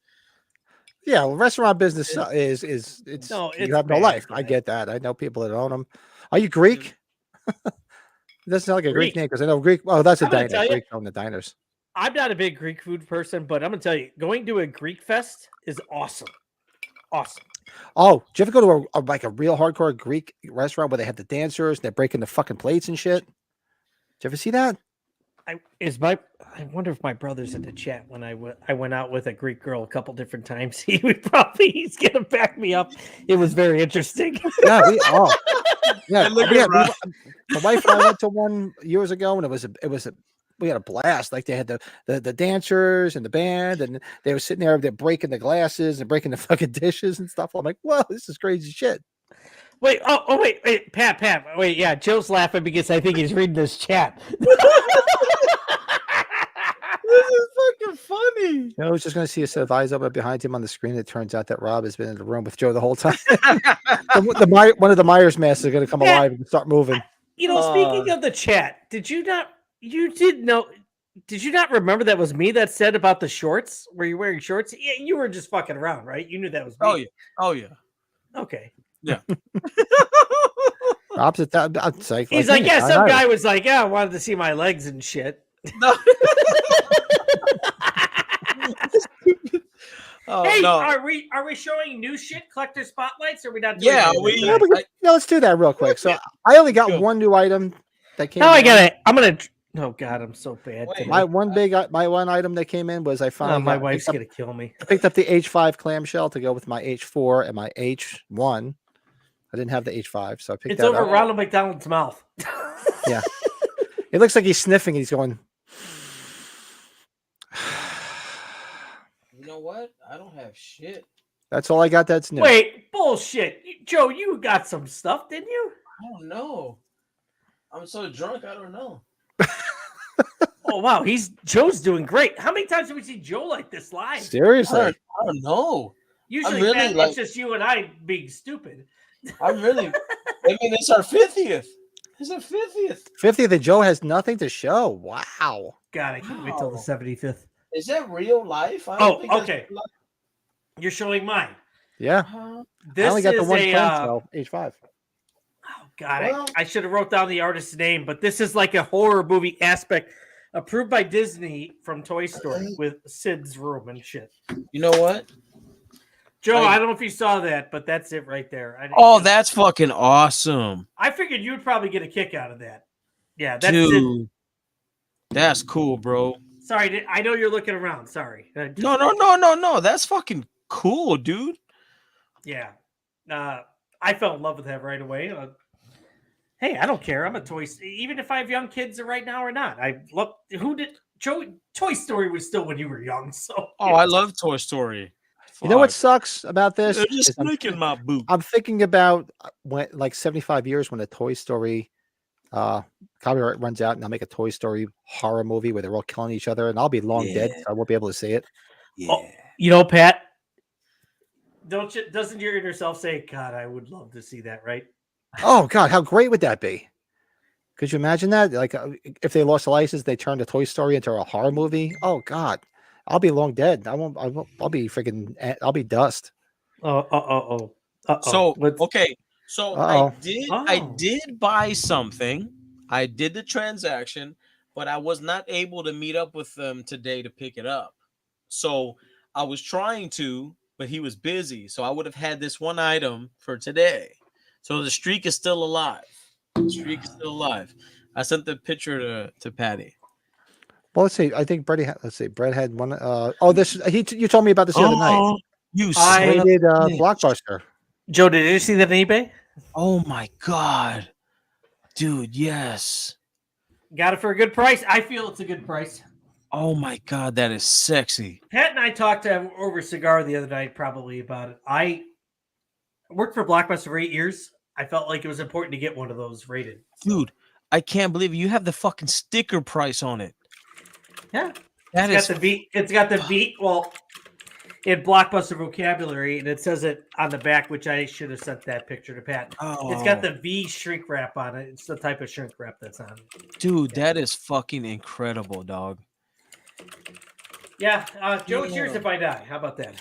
Yeah, well, restaurant business is you have no life. I get that. I know people that own them. Are you Greek? It doesn't sound like a Greek name because I know Greek. Oh, that's a diner. Greek own the diners. I'm not a big Greek food person, but I'm gonna tell you, going to a Greek fest is awesome. Awesome. Oh, did you ever go to a real hardcore Greek restaurant where they have the dancers and they're breaking the fucking plates and shit? Did you ever see that? I wonder if my brother's in the chat when I went out with a Greek girl a couple different times. He's gonna back me up. It was very interesting. Yeah, my wife and I went to one years ago, and we had a blast. Like they had the dancers and the band, and they were sitting there, they're breaking the glasses and breaking the fucking dishes and stuff. I'm like, whoa, this is crazy shit. Wait, wait, Pat, wait, yeah, Joe's laughing because I think he's reading this chat. This is fucking funny. I was just going to see a set of eyes up behind him on the screen. It turns out that Rob has been in the room with Joe the whole time. One of the Myers masks is going to come alive and start moving. You know, speaking of the chat, did you not remember that was me that said about the shorts? Were you wearing shorts? Yeah, you were just fucking around, right? You knew that was me. Oh yeah. Okay. Yeah. Opposite that, he's like, yeah, some guy was like, yeah, I wanted to see my legs and shit. No. Hey, no. are we showing new shit, collector spotlights? Or are we not doing Yeah, that? let's do that real quick. So I only got one new item that came. Now I got it. I'm gonna. Oh God, I'm so bad. Wait. My one item that came in was I finally my wife's gonna kill me. I picked up the H5 clamshell to go with my H4 and my H1. I didn't have the H5, so I picked It's that over up. Ronald McDonald's mouth. Yeah, it looks like he's sniffing. He's going. You know what? I don't have shit. That's all I got. That's new. Wait, bullshit, Joe. You got some stuff, didn't you? I don't know. I'm so drunk. I don't know. Oh wow, Joe's doing great. How many times have we seen Joe like this live? Seriously, I don't know. Usually, really, Pat, like- it's just you and I being stupid. I'm really. I mean, it's our 50th. It's our 50th. 50th. And Joe has nothing to show. Wow. God, I can't wait till the Wow. 75th. Is that real life? I don't think that's okay. real life. You're showing mine. Yeah, This I only got the is one a. clamshell H5. Oh God, Well- I should have wrote down the artist's name, but this is like a horror movie aspect, approved by Disney from Toy Story with Sid's room and shit. You know what? Joe, I don't know if you saw that, but that's it right there. Oh, that's fucking awesome. I figured you'd probably get a kick out of that. Yeah, that's Dude. it. That's cool, bro. Sorry, I know you're looking around. Sorry. No. That's fucking cool, dude. Yeah. I fell in love with that right away. Hey, I don't care. I'm a toy. Even if I have young kids right now or not, I look. Who did Toy Story was still when you were young. So. Oh, I love Toy Story. You know what Fuck. sucks about this? They're just is I'm licking my boot. I'm thinking about when, like 75 years, when the Toy Story copyright runs out, and I'll make a Toy Story horror movie where they're all killing each other, and I'll be long dead, so I won't be able to see it. Yeah. Oh, you know, Pat. Doesn't your inner self say, "God, I would love to see that"? Right? Oh God, how great would that be? Could you imagine that? Like, if they lost the license, they turned a Toy Story into a horror movie. Oh God, I'll be long dead. I'll be freaking. I'll be dust. So okay. So I did buy something. I did the transaction, but I was not able to meet up with them today to pick it up. So I was trying to, but he was busy. So I would have had this one item for today. So the streak is still alive. The streak is still alive. I sent the picture to Patty. Well, let's see. I think Brett had one. You told me about this the other night. You rated Blockbuster. Joe, did you see that on eBay? Oh my God, dude! Yes, got it for a good price. I feel it's a good price. Oh my God, that is sexy. Pat and I talked over a cigar the other night, probably about it. I worked for Blockbuster for 8 years. I felt like it was important to get one of those rated. Dude, I can't believe you have the fucking sticker price on it. Yeah. That it's got the V. It's got the V. Well, in Blockbuster vocabulary, and it says it on the back, which I should have sent that picture to Pat. Oh. It's got the V shrink wrap on it. It's the type of shrink wrap that's on it. Dude, that is fucking incredible, dog. Yeah, Joe, it's yours if I die. How about that?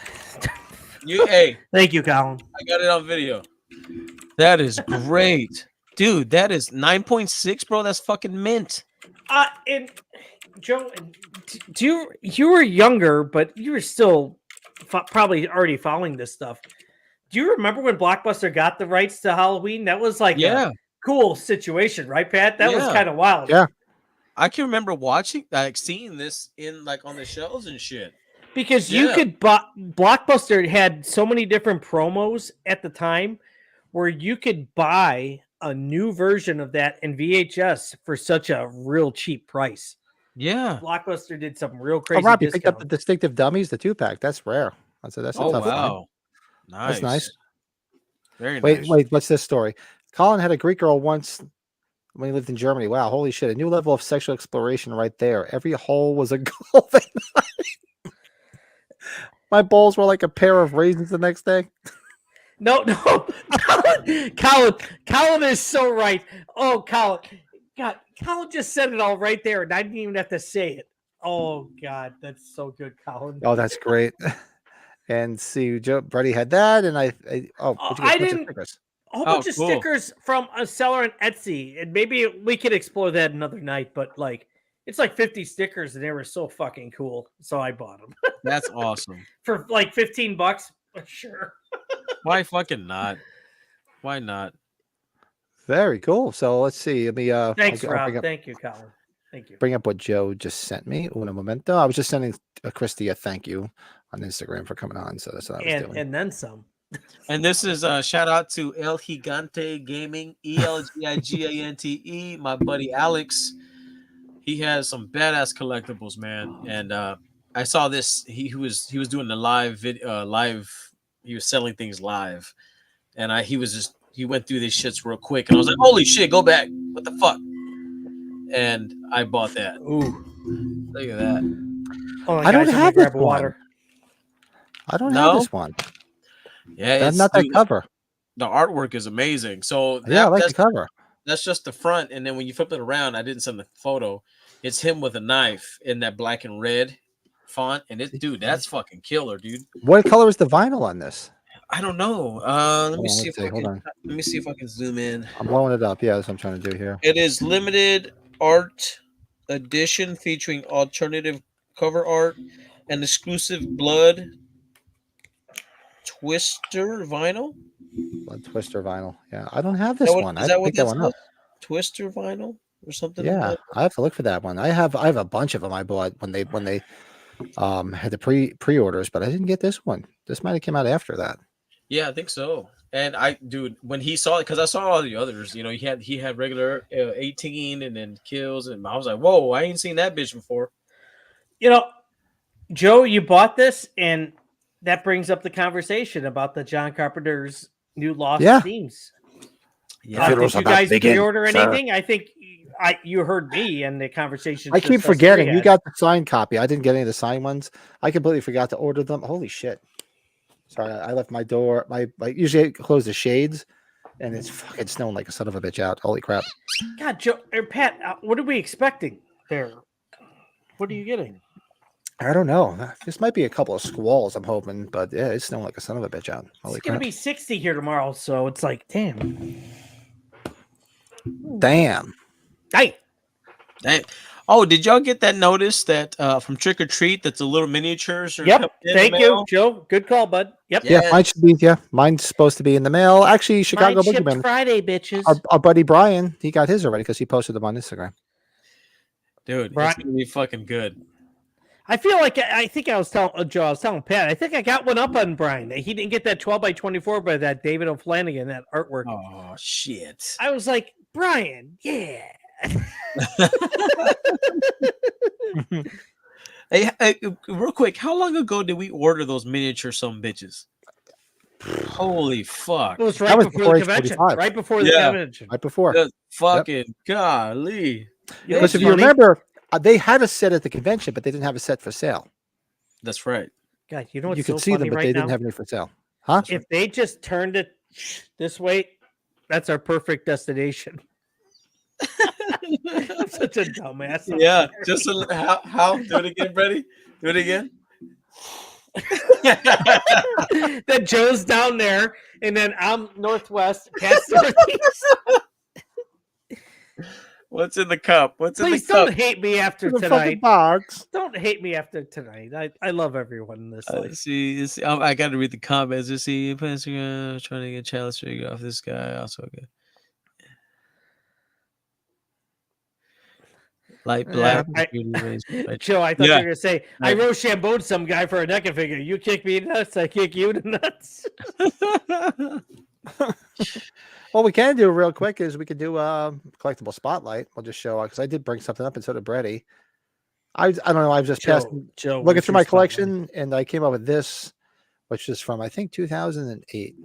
Hey. Thank you, Colin. I got it on video. That is great. Dude, that is 9.6, bro. That's fucking mint. And Joe, you were younger, but you were still probably already following this stuff. Do you remember when Blockbuster got the rights to Halloween? That was like a cool situation, right, Pat? That was kind of wild. Yeah. I can remember seeing this on the shelves and shit. Because you could buy, Blockbuster had so many different promos at the time where you could buy a new version of that in VHS for such a real cheap price. Yeah. Blockbuster did some real crazy. Oh, Rob, you picked up the Distinctive Dummies, the 2-pack. That's rare. That's a tough one. Nice. That's nice. Very nice. Wait, what's this story? Colin had a Greek girl once when he lived in Germany. Wow, holy shit. A new level of sexual exploration right there. Every hole was a golden eye. My balls were like a pair of raisins the next day. No. Colin is so right. Oh, Colin. God, Colin just said it all right there, and I didn't even have to say it. Oh, God, that's so good, Colin. Oh, that's great. And see, Brady had that, and I didn't. A whole bunch of stickers from a seller on Etsy, and maybe we could explore that another night. But it's like 50 stickers, and they were so fucking cool, so I bought them. That's awesome. For like $15, sure. Why fucking not? Why not? Very cool. So let's see. Let me. Thanks, I'll Rob. Thank you, Colin. Thank you. Bring up what Joe just sent me. Una momento. I was just sending Kristy a thank you on Instagram for coming on. So that's what I was doing. And then some. And this is a shout out to El Gigante Gaming, ELGIGANTE, my buddy Alex. He has some badass collectibles, man. And I saw this. He was doing the live video, he was selling things live, and he went through these shits real quick, and I was like, holy shit, go back. What the fuck? And I bought that. Ooh, look at that. Oh, I don't have this water. I don't have this one. Yeah, that's not that cover. The artwork is amazing. So yeah, I like the cover. That's just the front, and then when you flip it around, I didn't send the photo. It's him with a knife in that black and red font, and dude, that's fucking killer, dude. What color is the vinyl on this? I don't know. Let me see if I can zoom in. I'm blowing it up. Yeah, that's what I'm trying to do here. It is limited art edition featuring alternative cover art and exclusive blood twister vinyl. Blood twister vinyl. Yeah, I don't have this one. Is that what that one up. Twister vinyl or something? Yeah, like I have to look for that one. I have a bunch of them I bought when they had the pre-orders, but I didn't get this one. This might have come out after that. Yeah, I think so. And when he saw it, because I saw all the others, you know, he had regular 18 and then kills, and I was like, whoa, I ain't seen that bitch before. You know, Joe, you bought this, and that brings up the conversation about the John Carpenter's new Lost Themes. Yeah, did you guys pre-order anything? I think you heard me and the conversation. I keep forgetting. You got the signed copy. I didn't get any of the signed ones. I completely forgot to order them. Holy shit. Sorry, I left my door. Usually I close the shades, and it's fucking snowing like a son of a bitch out. Holy crap! God, Joe or Pat, what are we expecting there? What are you getting? I don't know. This might be a couple of squalls. I'm hoping, but yeah, it's snowing like a son of a bitch out. Holy crap! It's gonna be 60 here tomorrow, so it's like, damn. Hey. Oh, did y'all get that notice that from Trick or Treat that's a little miniatures? Yep. Thank you, Joe. Good call, bud. Yep. Yeah, mine should be. Yeah, mine's supposed to be in the mail. Actually, Chicago Boogeyman Friday, bitches. Our buddy Brian, he got his already because he posted them on Instagram. Dude, it's gonna be fucking good. I feel like I think I was telling Joe, I was telling Pat, I think I got one up on Brian. He didn't get that 12x24 by that David O'Flanagan, that artwork. Oh shit! I was like, Brian, yeah. Hey, real quick, how long ago did we order those miniature some bitches? Holy fuck! It was right before the convention. Right before the convention. Right before. Fucking golly! Because if you remember, they had a set at the convention, but they didn't have a set for sale. That's right. God, you know what's you could so see funny them, but right they now? didn't have any for sale. Huh? If they just turned it this way, that's our perfect destination. I'm such a dumbass. Yeah, just how? Do it again, Freddie. Do it again. Then Joe's down there, and then I'm northwest, Pat's northeast. What's in the cup? What's Please in the cup? Don't hate me after tonight. Don't hate me after tonight. I love everyone in this life. See, I got to read the comments. Let's see, Instagram trying to get challenge trigger off this guy. Also good. Light black. Joe, I thought you were gonna say I Rochambeau'd some guy for a NECA figure. You kick me nuts, I kick you to nuts. What we can do real quick is we could do a collectible spotlight. We'll just show because I did bring something up, and so did Brady. I don't know. I was just looking through my collection, and I came up with this, which is from I think 2008.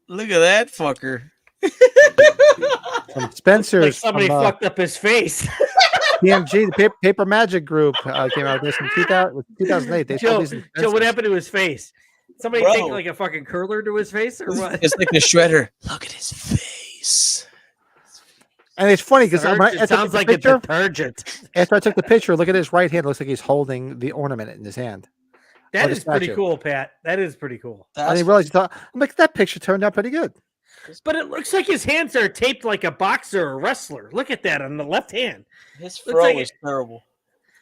Look at that fucker. From Spencer's. Like somebody fucked up his face. PMG, the Paper Magic Group came out with this in 2008. Joe, what happened to his face? Somebody take like a fucking curler to his face, or what? It's like the shredder. Look at his face. And it's funny because it sounds like a detergent. After I took the picture, look at his right hand. It looks like he's holding the ornament in his hand. That is pretty cool, Pat. That is pretty cool. I didn't realize I'm like, that picture turned out pretty good. But it looks like his hands are taped like a boxer or wrestler. Look at that on the left hand. His fro is terrible.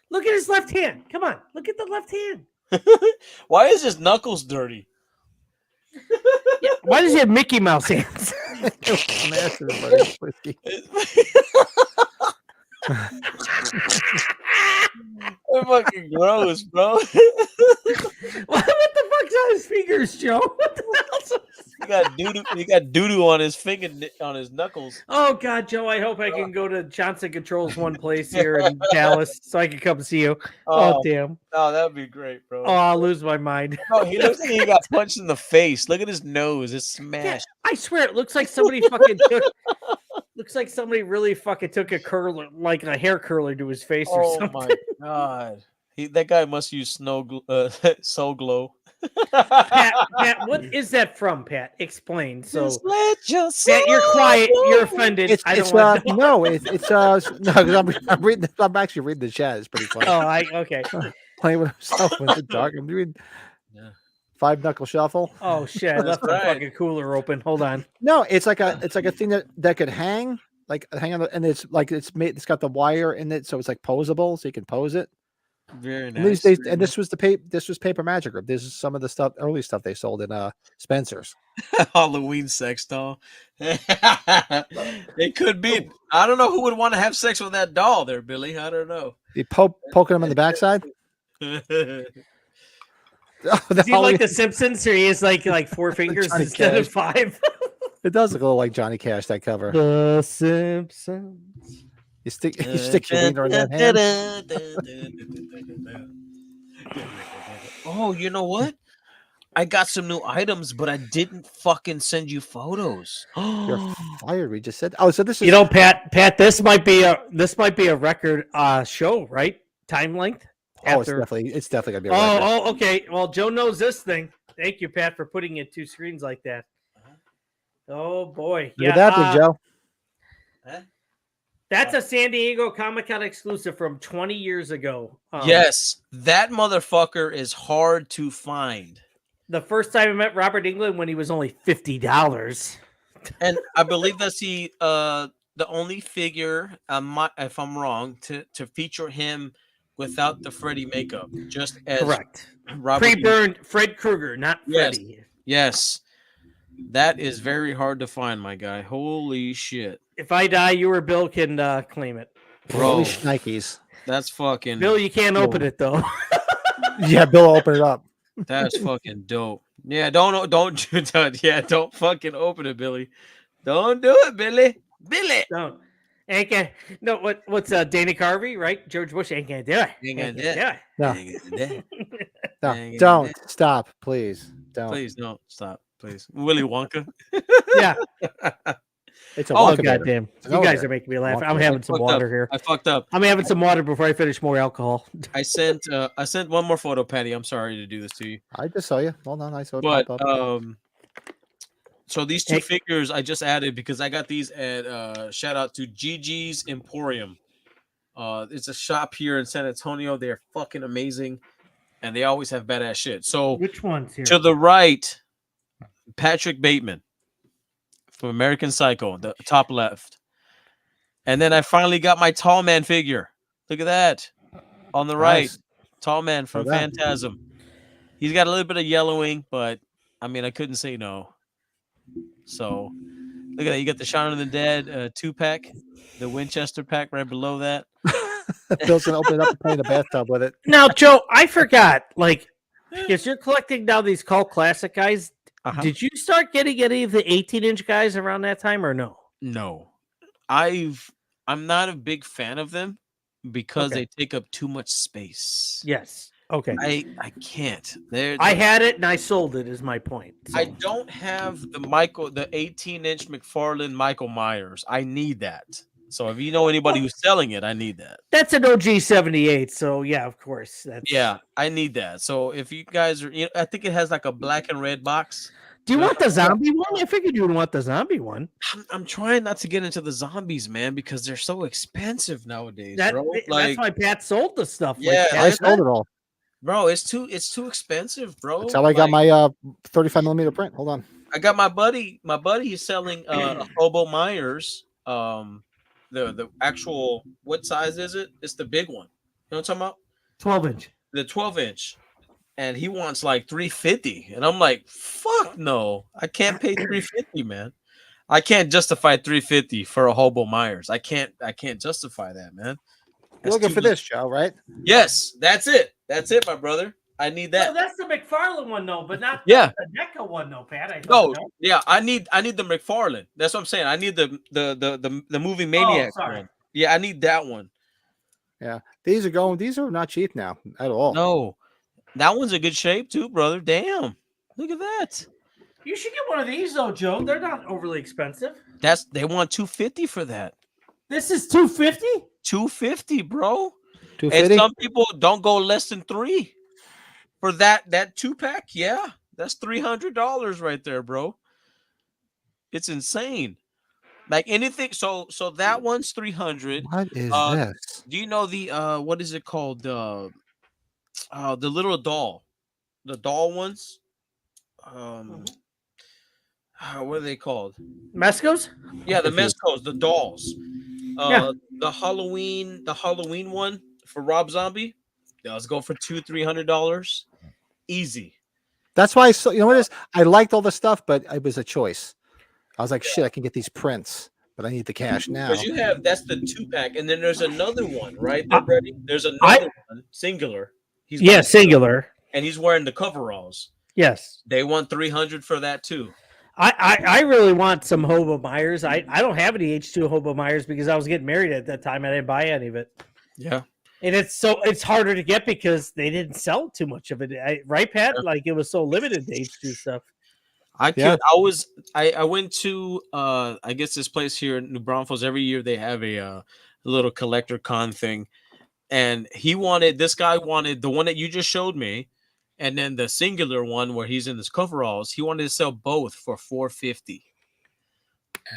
Look at his left hand. Come on. Look at the left hand. Why is his knuckles dirty? Yeah, why does he have Mickey Mouse hands? They're fucking gross, bro. What the fuck's on his fingers, Joe? What the hell? He got doo-doo on his finger, on his knuckles. Oh God, Joe! I hope I can go to Johnson Controls one place here in Dallas, so I can come see you. Oh damn! Oh, that'd be great, bro. Oh, I'll lose my mind. No, he looks like he got punched in the face. Look at his nose; it's smashed. I swear, it looks like somebody fucking took. Looks like somebody really fucking took a curler, like a hair curler, to his face or something. Oh my god! That guy must use Soul Glow. Pat, what is that from, Pat? Explain. So, Just let your Pat, you're quiet. You're offended. It's no, because I'm reading. I'm actually reading the chat. It's pretty funny. Oh, okay. Playing with himself in the dark. I'm doing 5 knuckle shuffle. Oh shit! I left my fucking cooler open. Hold on. No, it's like a thing that could hang, hang on, and it's got the wire in it, so it's like posable, so you can pose it. Very And nice. and this was Paper Magic Group. This is some of the early stuff they sold in Spencer's. Halloween sex doll. It could be. I don't know who would want to have sex with that doll there, Billy. I don't know. You poking him in the backside. Is he like the Simpsons, or he has like 4 fingers Johnny instead Cash. of 5? It does look a little like Johnny Cash, that cover. The Simpsons. You stick your wiener in that hand. Oh, you know what? I got some new items, but I didn't fucking send you photos. You're fired. We just said. Oh, so this is. You know, Pat. This might be a record show, right? Time length. Oh, it's definitely gonna be. A record. Oh, okay. Well, Joe knows this thing. Thank you, Pat, for putting it 2 screens like that. Oh boy, Look at that, Big Joe. That's a San Diego Comic-Con exclusive from 20 years ago. Yes, that motherfucker is hard to find. The first time I met Robert Englund when he was only $50. And I believe that's the only figure, if I'm wrong, to feature him without the Freddy makeup. Just as correct. Robert Pre-burned Fred Krueger, not Freddy. Yes. That is very hard to find, my guy. Holy shit. If I die, you or Bill can claim it. Bro, Nikes. That's fucking... Bill, you can't open it, though. Yeah, Bill, open it up. That's fucking dope. Yeah, don't fucking open it, Billy. Don't do it, Billy. Billy. Don't. Ain't gonna, no, what's Dana Carvey, right? George Bush ain't gonna do it. Ain't gonna do it. No, don't stop, please. Don't. Please don't stop, please. Willy Wonka. Yeah. It's a goddamn. You guys are making me laugh. I'm having some water here. I fucked up. I'm having some water before I finish more alcohol. I sent one more photo, Patty. I'm sorry to do this to you. I just saw you. Hold on, I saw it but pop up. so these 2 figures I just added because I got these at shout out to Gigi's Emporium. It's a shop here in San Antonio. They're fucking amazing, and they always have badass shit. So which one's here? To the right, Patrick Bateman from American Psycho, the top left. And then I finally got my tall man figure. Look at that. On the right, tall man from Phantasm. He's got a little bit of yellowing, but I mean, I couldn't say no. So look at that. You got the Shaun of the Dead 2-pack, the Winchester pack right below that. Bill's gonna open it up and play in the bathtub with it. Now, Joe, I forgot. Because you're collecting now these cult classic guys. Did you start getting any of the 18-inch guys around that time or no? No. I'm not a big fan of them because they take up too much space. Yes. Okay. I can't. I had it and I sold it is my point. So. I don't have the 18-inch McFarlane Michael Myers. I need that. So if you know anybody who's selling it, I need that. That's an OG 78. So yeah, of course. Yeah, I need that. So if you guys are, I think it has like a black and red box. Do you want the zombie one? I figured you would want the zombie one. I'm trying not to get into the zombies, man, because they're so expensive nowadays. Bro. That's why Pat sold the stuff. Yeah, I sold it all. Bro, it's too expensive, bro. That's how I got my 35 millimeter print. Hold on. I got my buddy is selling Hobo Myers. The actual, what size is it? It's the big one. You know what I'm talking about? 12-inch. The 12-inch. and he wants like $350, and I'm like, fuck no, I can't pay $350, man. I can't justify $350 for a Hobo Myers. I can't justify that, man. You're looking for this, Joe, right? Yes, that's it. That's it, my brother. I need that. No, that's the McFarlane one, though, but not the NECA one, though, Pat. Yeah, I need the McFarlane. That's what I'm saying. I need the movie Maniac one. Yeah, I need that one. Yeah, these are not cheap now at all. No, that one's in good shape too, brother. Damn, look at that. You should get one of these though, Joe. They're not overly expensive. They want $250 for that. This is $250? $250, bro. $250? And some people don't go less than $3 for that 2-pack. Yeah, that's $300 right there, bro. It's insane. Like anything. So that one's $300. What is this? Do you know the what is it called? The little doll, the doll ones. What are they called? Mescos? Yeah, the Mescos, the dolls. The Halloween one for Rob Zombie. Yeah, let's go for $200-$300. Easy. That's why you know what it is? I liked all the stuff, but it was a choice. I was like, shit, I can get these prints, but I need the cash now. Because that's the 2-pack, and then there's another one, right? There's another one, singular. Singular. And he's wearing the coveralls. Yes. They want $300 for that too. I really want some Hobo Myers. I don't have any H2 Hobo Myers because I was getting married at that time. I didn't buy any of it. Yeah. And it's harder to get because they didn't sell too much of it. Right, Pat? Yeah. Like it was so limited, the H2 stuff. I went to I guess this place here in New Braunfels. Every year they have a little collector con thing. And this guy wanted the one that you just showed me, and then the singular one where he's in his coveralls. He wanted to sell both for $450.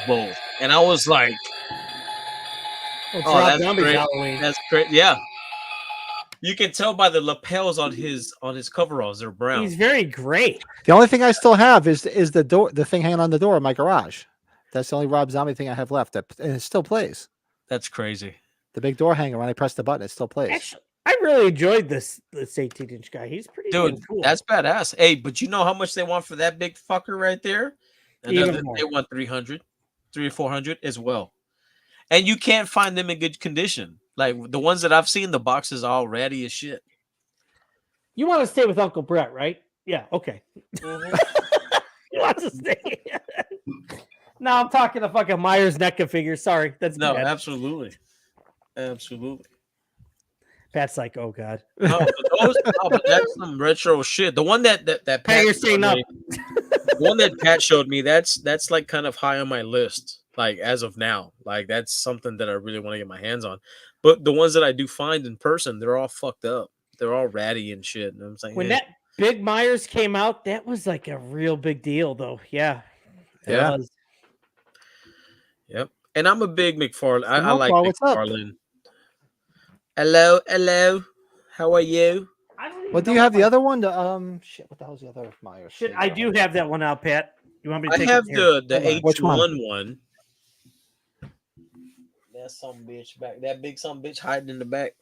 Both. And I was like, that's great. Halloween. That's great. Yeah. You can tell by the lapels on his coveralls. They're brown. He's very great. The only thing I still have is the thing hanging on the door of my garage. That's the only Rob Zombie thing I have left. And it still plays. That's crazy. The big door hanger, when I press the button, it still plays. Actually, I really enjoyed this 18-inch guy. He's pretty cool. That's badass. Hey, but you know how much they want for that big fucker right there? They want $300, $300 or $400 as well. And you can't find them in good condition. Like the ones that I've seen, the boxes are all ratty as shit. You want to stay with Uncle Brett, right? Yeah, okay. Mm-hmm. You want to stay. No, I'm talking the fucking Myers NECA figure. Sorry. That's bad. Absolutely. Absolutely. Pat's like, oh god. But that's some retro shit. The one that Pat you're staying up. The one that Pat showed me, that's like kind of high on my list. Like as of now, like that's something that I really want to get my hands on. But the ones that I do find in person, they're all fucked up. They're all ratty and shit. And I'm saying, when that big Myers came out, that was like a real big deal, though. Yeah. Yeah. Yep. And I'm a big McFarlane. I like McFarlane. Hello. How are you? What do you have? The other one? Shit. What the hell's the other Myers? Shit, I do have that one out, Pat. You want me to take I have the H1 one. That some bitch back. That big some bitch hiding in the back.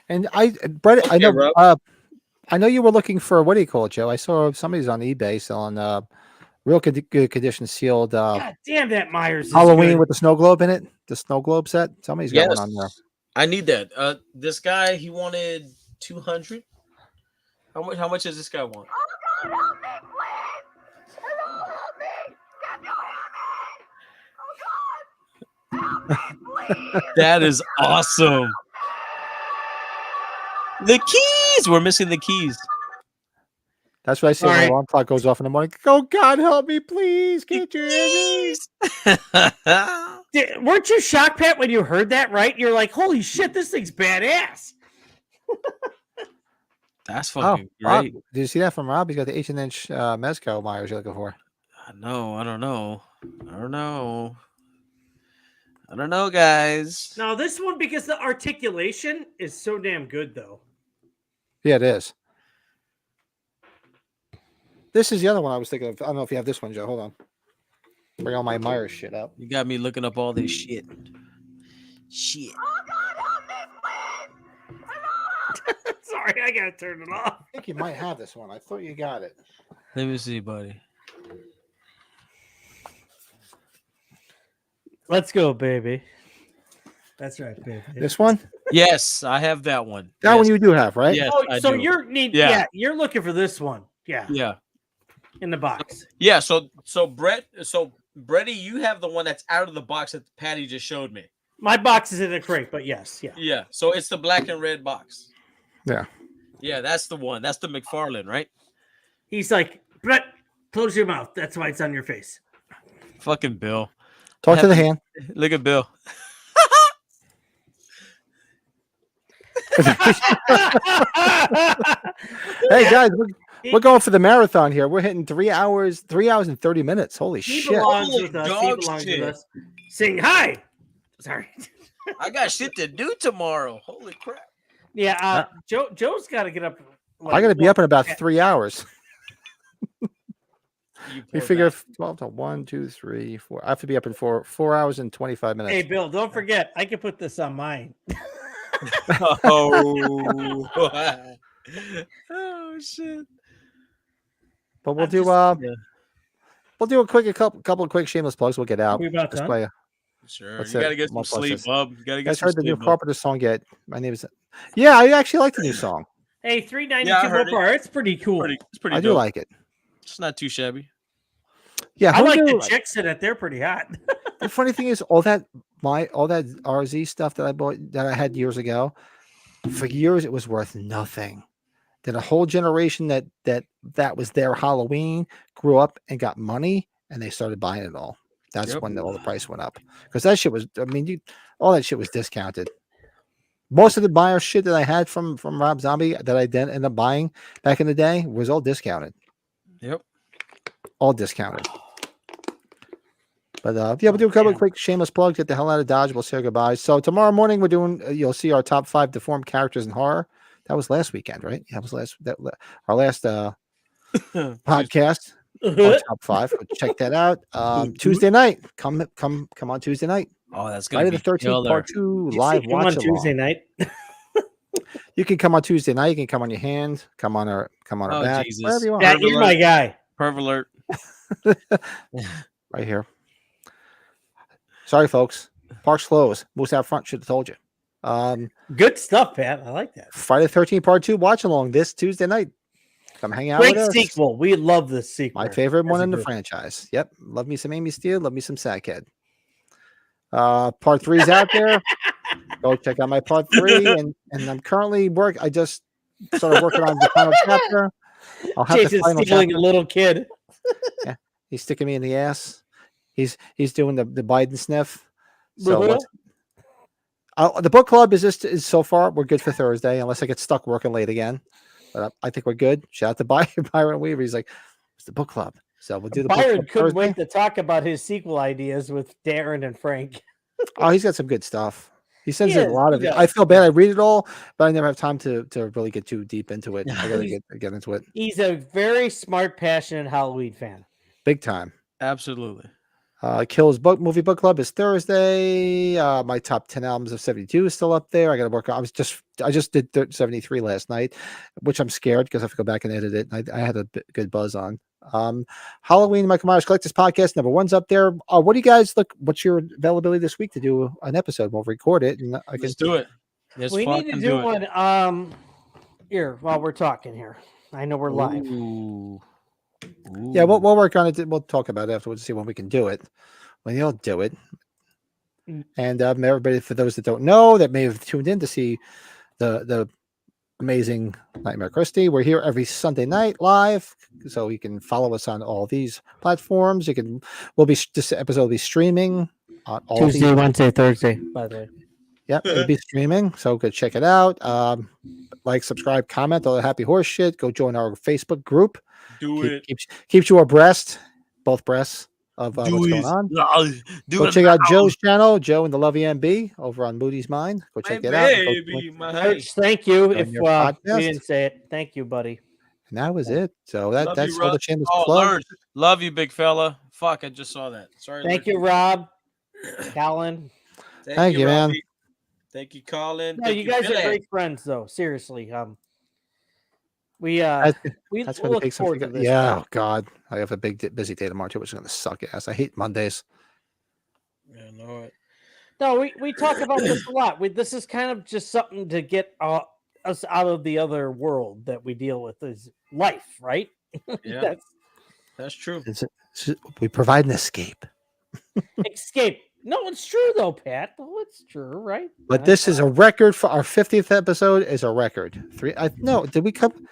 And Brett, I know you were looking for, what do you call it, Joe? I saw somebody's on eBay selling real good condition sealed. God damn, that Myers Halloween with the snow globe in it. The snow globe set. Somebody's got one on there. I need that. This guy, he wanted $200. How much does this guy want? Oh God, help me, please! Help me! Oh God! Help me, please! That is awesome. The keys. We're missing the keys. That's what I say when the alarm clock goes off in the morning. Oh God, help me, please! Can't you hear me? Weren't you shocked, Pat, when you heard that? Right? You're like, "Holy shit, this thing's badass." That's fucking great. Rob, did you see that from Rob? He's got the 18-inch Mezco Myers you're looking for. No, I don't know. I don't know, guys. Now this one, because the articulation is so damn good, though. Yeah, it is. This is the other one I was thinking of. I don't know if you have this one, Joe. Hold on. Bring all my Myers shit up. You got me looking up all this shit. Shit. Oh Sorry, I gotta turn it off. I think you might have this one. I thought you got it. Let me see, buddy. Let's go, baby. That's right, baby. This one? Yes, I have that one. That one you do have, right? Yes, Oh, I so do. you're looking for this one. Yeah. Yeah. In the box. Yeah. So Bretty, you have the one that's out of the box that Patty just showed me. My box is in a crate, but yes, yeah. Yeah. So it's the black and red box. Yeah. Yeah, that's the one. That's the McFarlane, right? He's like, Brett, close your mouth. That's why it's on your face. Fucking Bill. Talk to the hand. Look at Bill. Hey guys, we're going for the marathon here. We're hitting 3 hours and 30 minutes. Holy He shit. belongs Holy with us. He dog belongs shit. with us. Sing hi. Sorry. I got shit to do tomorrow. Holy crap. Yeah, Joe's got to get up. I got to be up in about 3 hours. You We poor figure bastard. 12 to 1, 2, 3, 4. I have to be up in 4 hours and 25 minutes. Hey, Bill, don't forget, I can put this on mine. Oh. Oh shit. But we'll I'm do just- we'll do a couple of quick shameless plugs. We'll get out. We about Just done? play. Sure. What's You that? gotta get some More sleep, pluses. bub. You gotta You get guys some heard the new sleep, bub. Carpenter song yet? My name is. Yeah, I actually like the new song. Hey, 392 Yeah, I heard it. bar. It's pretty cool. It's pretty I do dope. like it. It's not too shabby. Yeah, I who like knew- the chicks in it. They're pretty hot. The funny thing is, all that RZ stuff that I bought that I had years ago, for years it was worth nothing. Then a whole generation that was their Halloween grew up and got money, and they started buying it all. That's Yep. when all the price went up, because that shit was. I mean, all that shit was discounted. Most of the buyer shit that I had from Rob Zombie that I then ended up buying back in the day was all discounted. Yep. All discounted. But yeah, we'll do a couple of quick shameless plugs. Get the hell out of Dodge. We'll say goodbye. So tomorrow morning we're doing. You'll see our top 5 deformed characters in horror. That was last weekend, right? Yeah, it was our last podcast. Our top 5. Check that out. Tuesday night. Come on Tuesday night. Oh, that's gonna Friday be the 13th, killer. part 2 You live see him on watch Tuesday along. night. You can come on Tuesday night. You can come on your hand. Come on our Oh, back. Jesus. Wherever you want. Yeah, you're my guy. Perv alert. Right here. Sorry, folks. Park's closed. Moose out front. Should have told you. Good stuff, Pat. I like that. Friday the 13th, part 2 watch along this Tuesday night. Come hang out Great with us. sequel. We love this sequel. My favorite one That's in the good. franchise. Yep. Love me some Amy Steele. Love me some Sackhead. Part 3 is out there. Go check out my part 3. And I'm currently I just started working on the final chapter. I'll have Chase the is final stealing chapter. a little kid. He's sticking me in the ass. He's doing the Biden sniff. So Uh-huh. the book club is so far we're good for Thursday, unless I get stuck working late again. But I think we're good. Shout out to Byron Weaver. He's like, it's the book club. So we'll do the book Byron club couldn't Thursday. wait to talk about his sequel ideas with Darren and Frank. Oh, he's got some good stuff. He sends He a is, lot he of it. does. I feel bad. I read it all, but I never have time to really get too deep into it. I gotta get into it He's a very smart, passionate Halloween fan. big time. Absolutely. Kill's movie book club is Thursday. My top 10 albums of 72 is still up there. I got to work on. I just did 73 last night, which I'm scared because I have to go back and edit it. I had a good buzz on. Halloween Michael Myers Collectors Podcast #1's up there. What do you guys look? What's your availability this week to do an episode? We'll record it and I can Let's do it. Let's We need to fucking do it. one. Here while we're talking here. I know we're live. Ooh. Yeah, we'll work on it. We'll talk about it afterwards to see when we can do it. When you'll do it. And everybody, for those that don't know, that may have tuned in to see the amazing Nightmare Kristy, we're here every Sunday night live, so you can follow us on all these platforms. This episode will be streaming on all Tuesday, these. Wednesday, Thursday, by the way. Yep, it'll be streaming, so go check it out. Like, subscribe, comment, all the happy horse shit. Go join our Facebook group. Do it. Keeps you abreast, both breasts of what's going on. Go check out Joe's channel, Joe and the Lovey MB over on Moody's Mind. Go check it out. Coach, thank you. On If your we podcast. didn't say it, thank you, buddy. And that was it. So Love that's you, all the Rob. shameless Oh, plug. Lurch. Love you, big fella. Fuck, I just saw that. Sorry. Thank Lurch. you, Rob. Callan. Thank you, man. Robbie. Thank you, Colin. No, Thank you guys Billy. are great friends, though. Seriously, we That's we gonna look take some forward to figure- this. Yeah, oh God, I have a busy day tomorrow too, which is gonna suck ass. I hate Mondays. Yeah, I know it. No, we talk about this a lot. This is kind of just something to get us out of the other world that we deal with is life, right? Yeah, that's true. We provide an escape. Escape. No, it's true though, Pat. No, it's true, right? But this is a record for our 50th episode. Is a record. Did we come?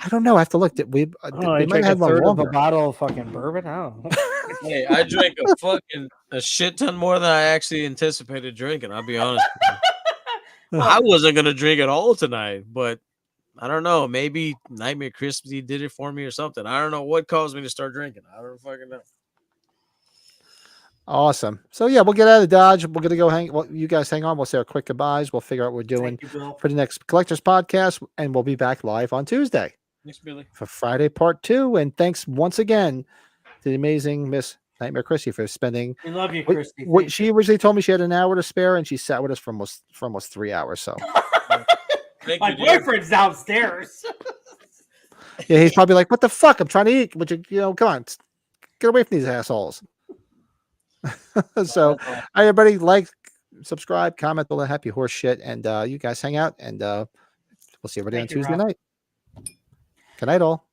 I don't know. I have to look. Did we? I We might drank have a had one third of a longer. bottle of fucking bourbon. I don't know. Hey, I drank a shit ton more than I actually anticipated drinking. I'll be honest. I wasn't gonna drink at all tonight, but I don't know. Maybe Nightmare Kristy did it for me or something. I don't know what caused me to start drinking. I don't fucking know. Awesome. So yeah, we'll get out of Dodge. We're gonna go hang. Well, you guys hang on. We'll say our quick goodbyes. We'll figure out what we're doing Thank you, Bill. for the next Collectors podcast, and we'll be back live on Tuesday Thanks, Billy. for Friday part 2. And thanks once again to the amazing Miss Nightmare Kristy for spending. We love you, Kristy. What she originally told me she had an hour to spare, and she sat with us for almost 3 hours. So Thank My you, dear. boyfriend's downstairs. yeah, he's probably like, "What the fuck? I'm trying to eat. Would you know? Come on, get away from these assholes." So, everybody, like, subscribe, comment, all that happy horse shit, and you guys hang out, and we'll see everybody Thank on you, Tuesday Rob. night. Good night, all.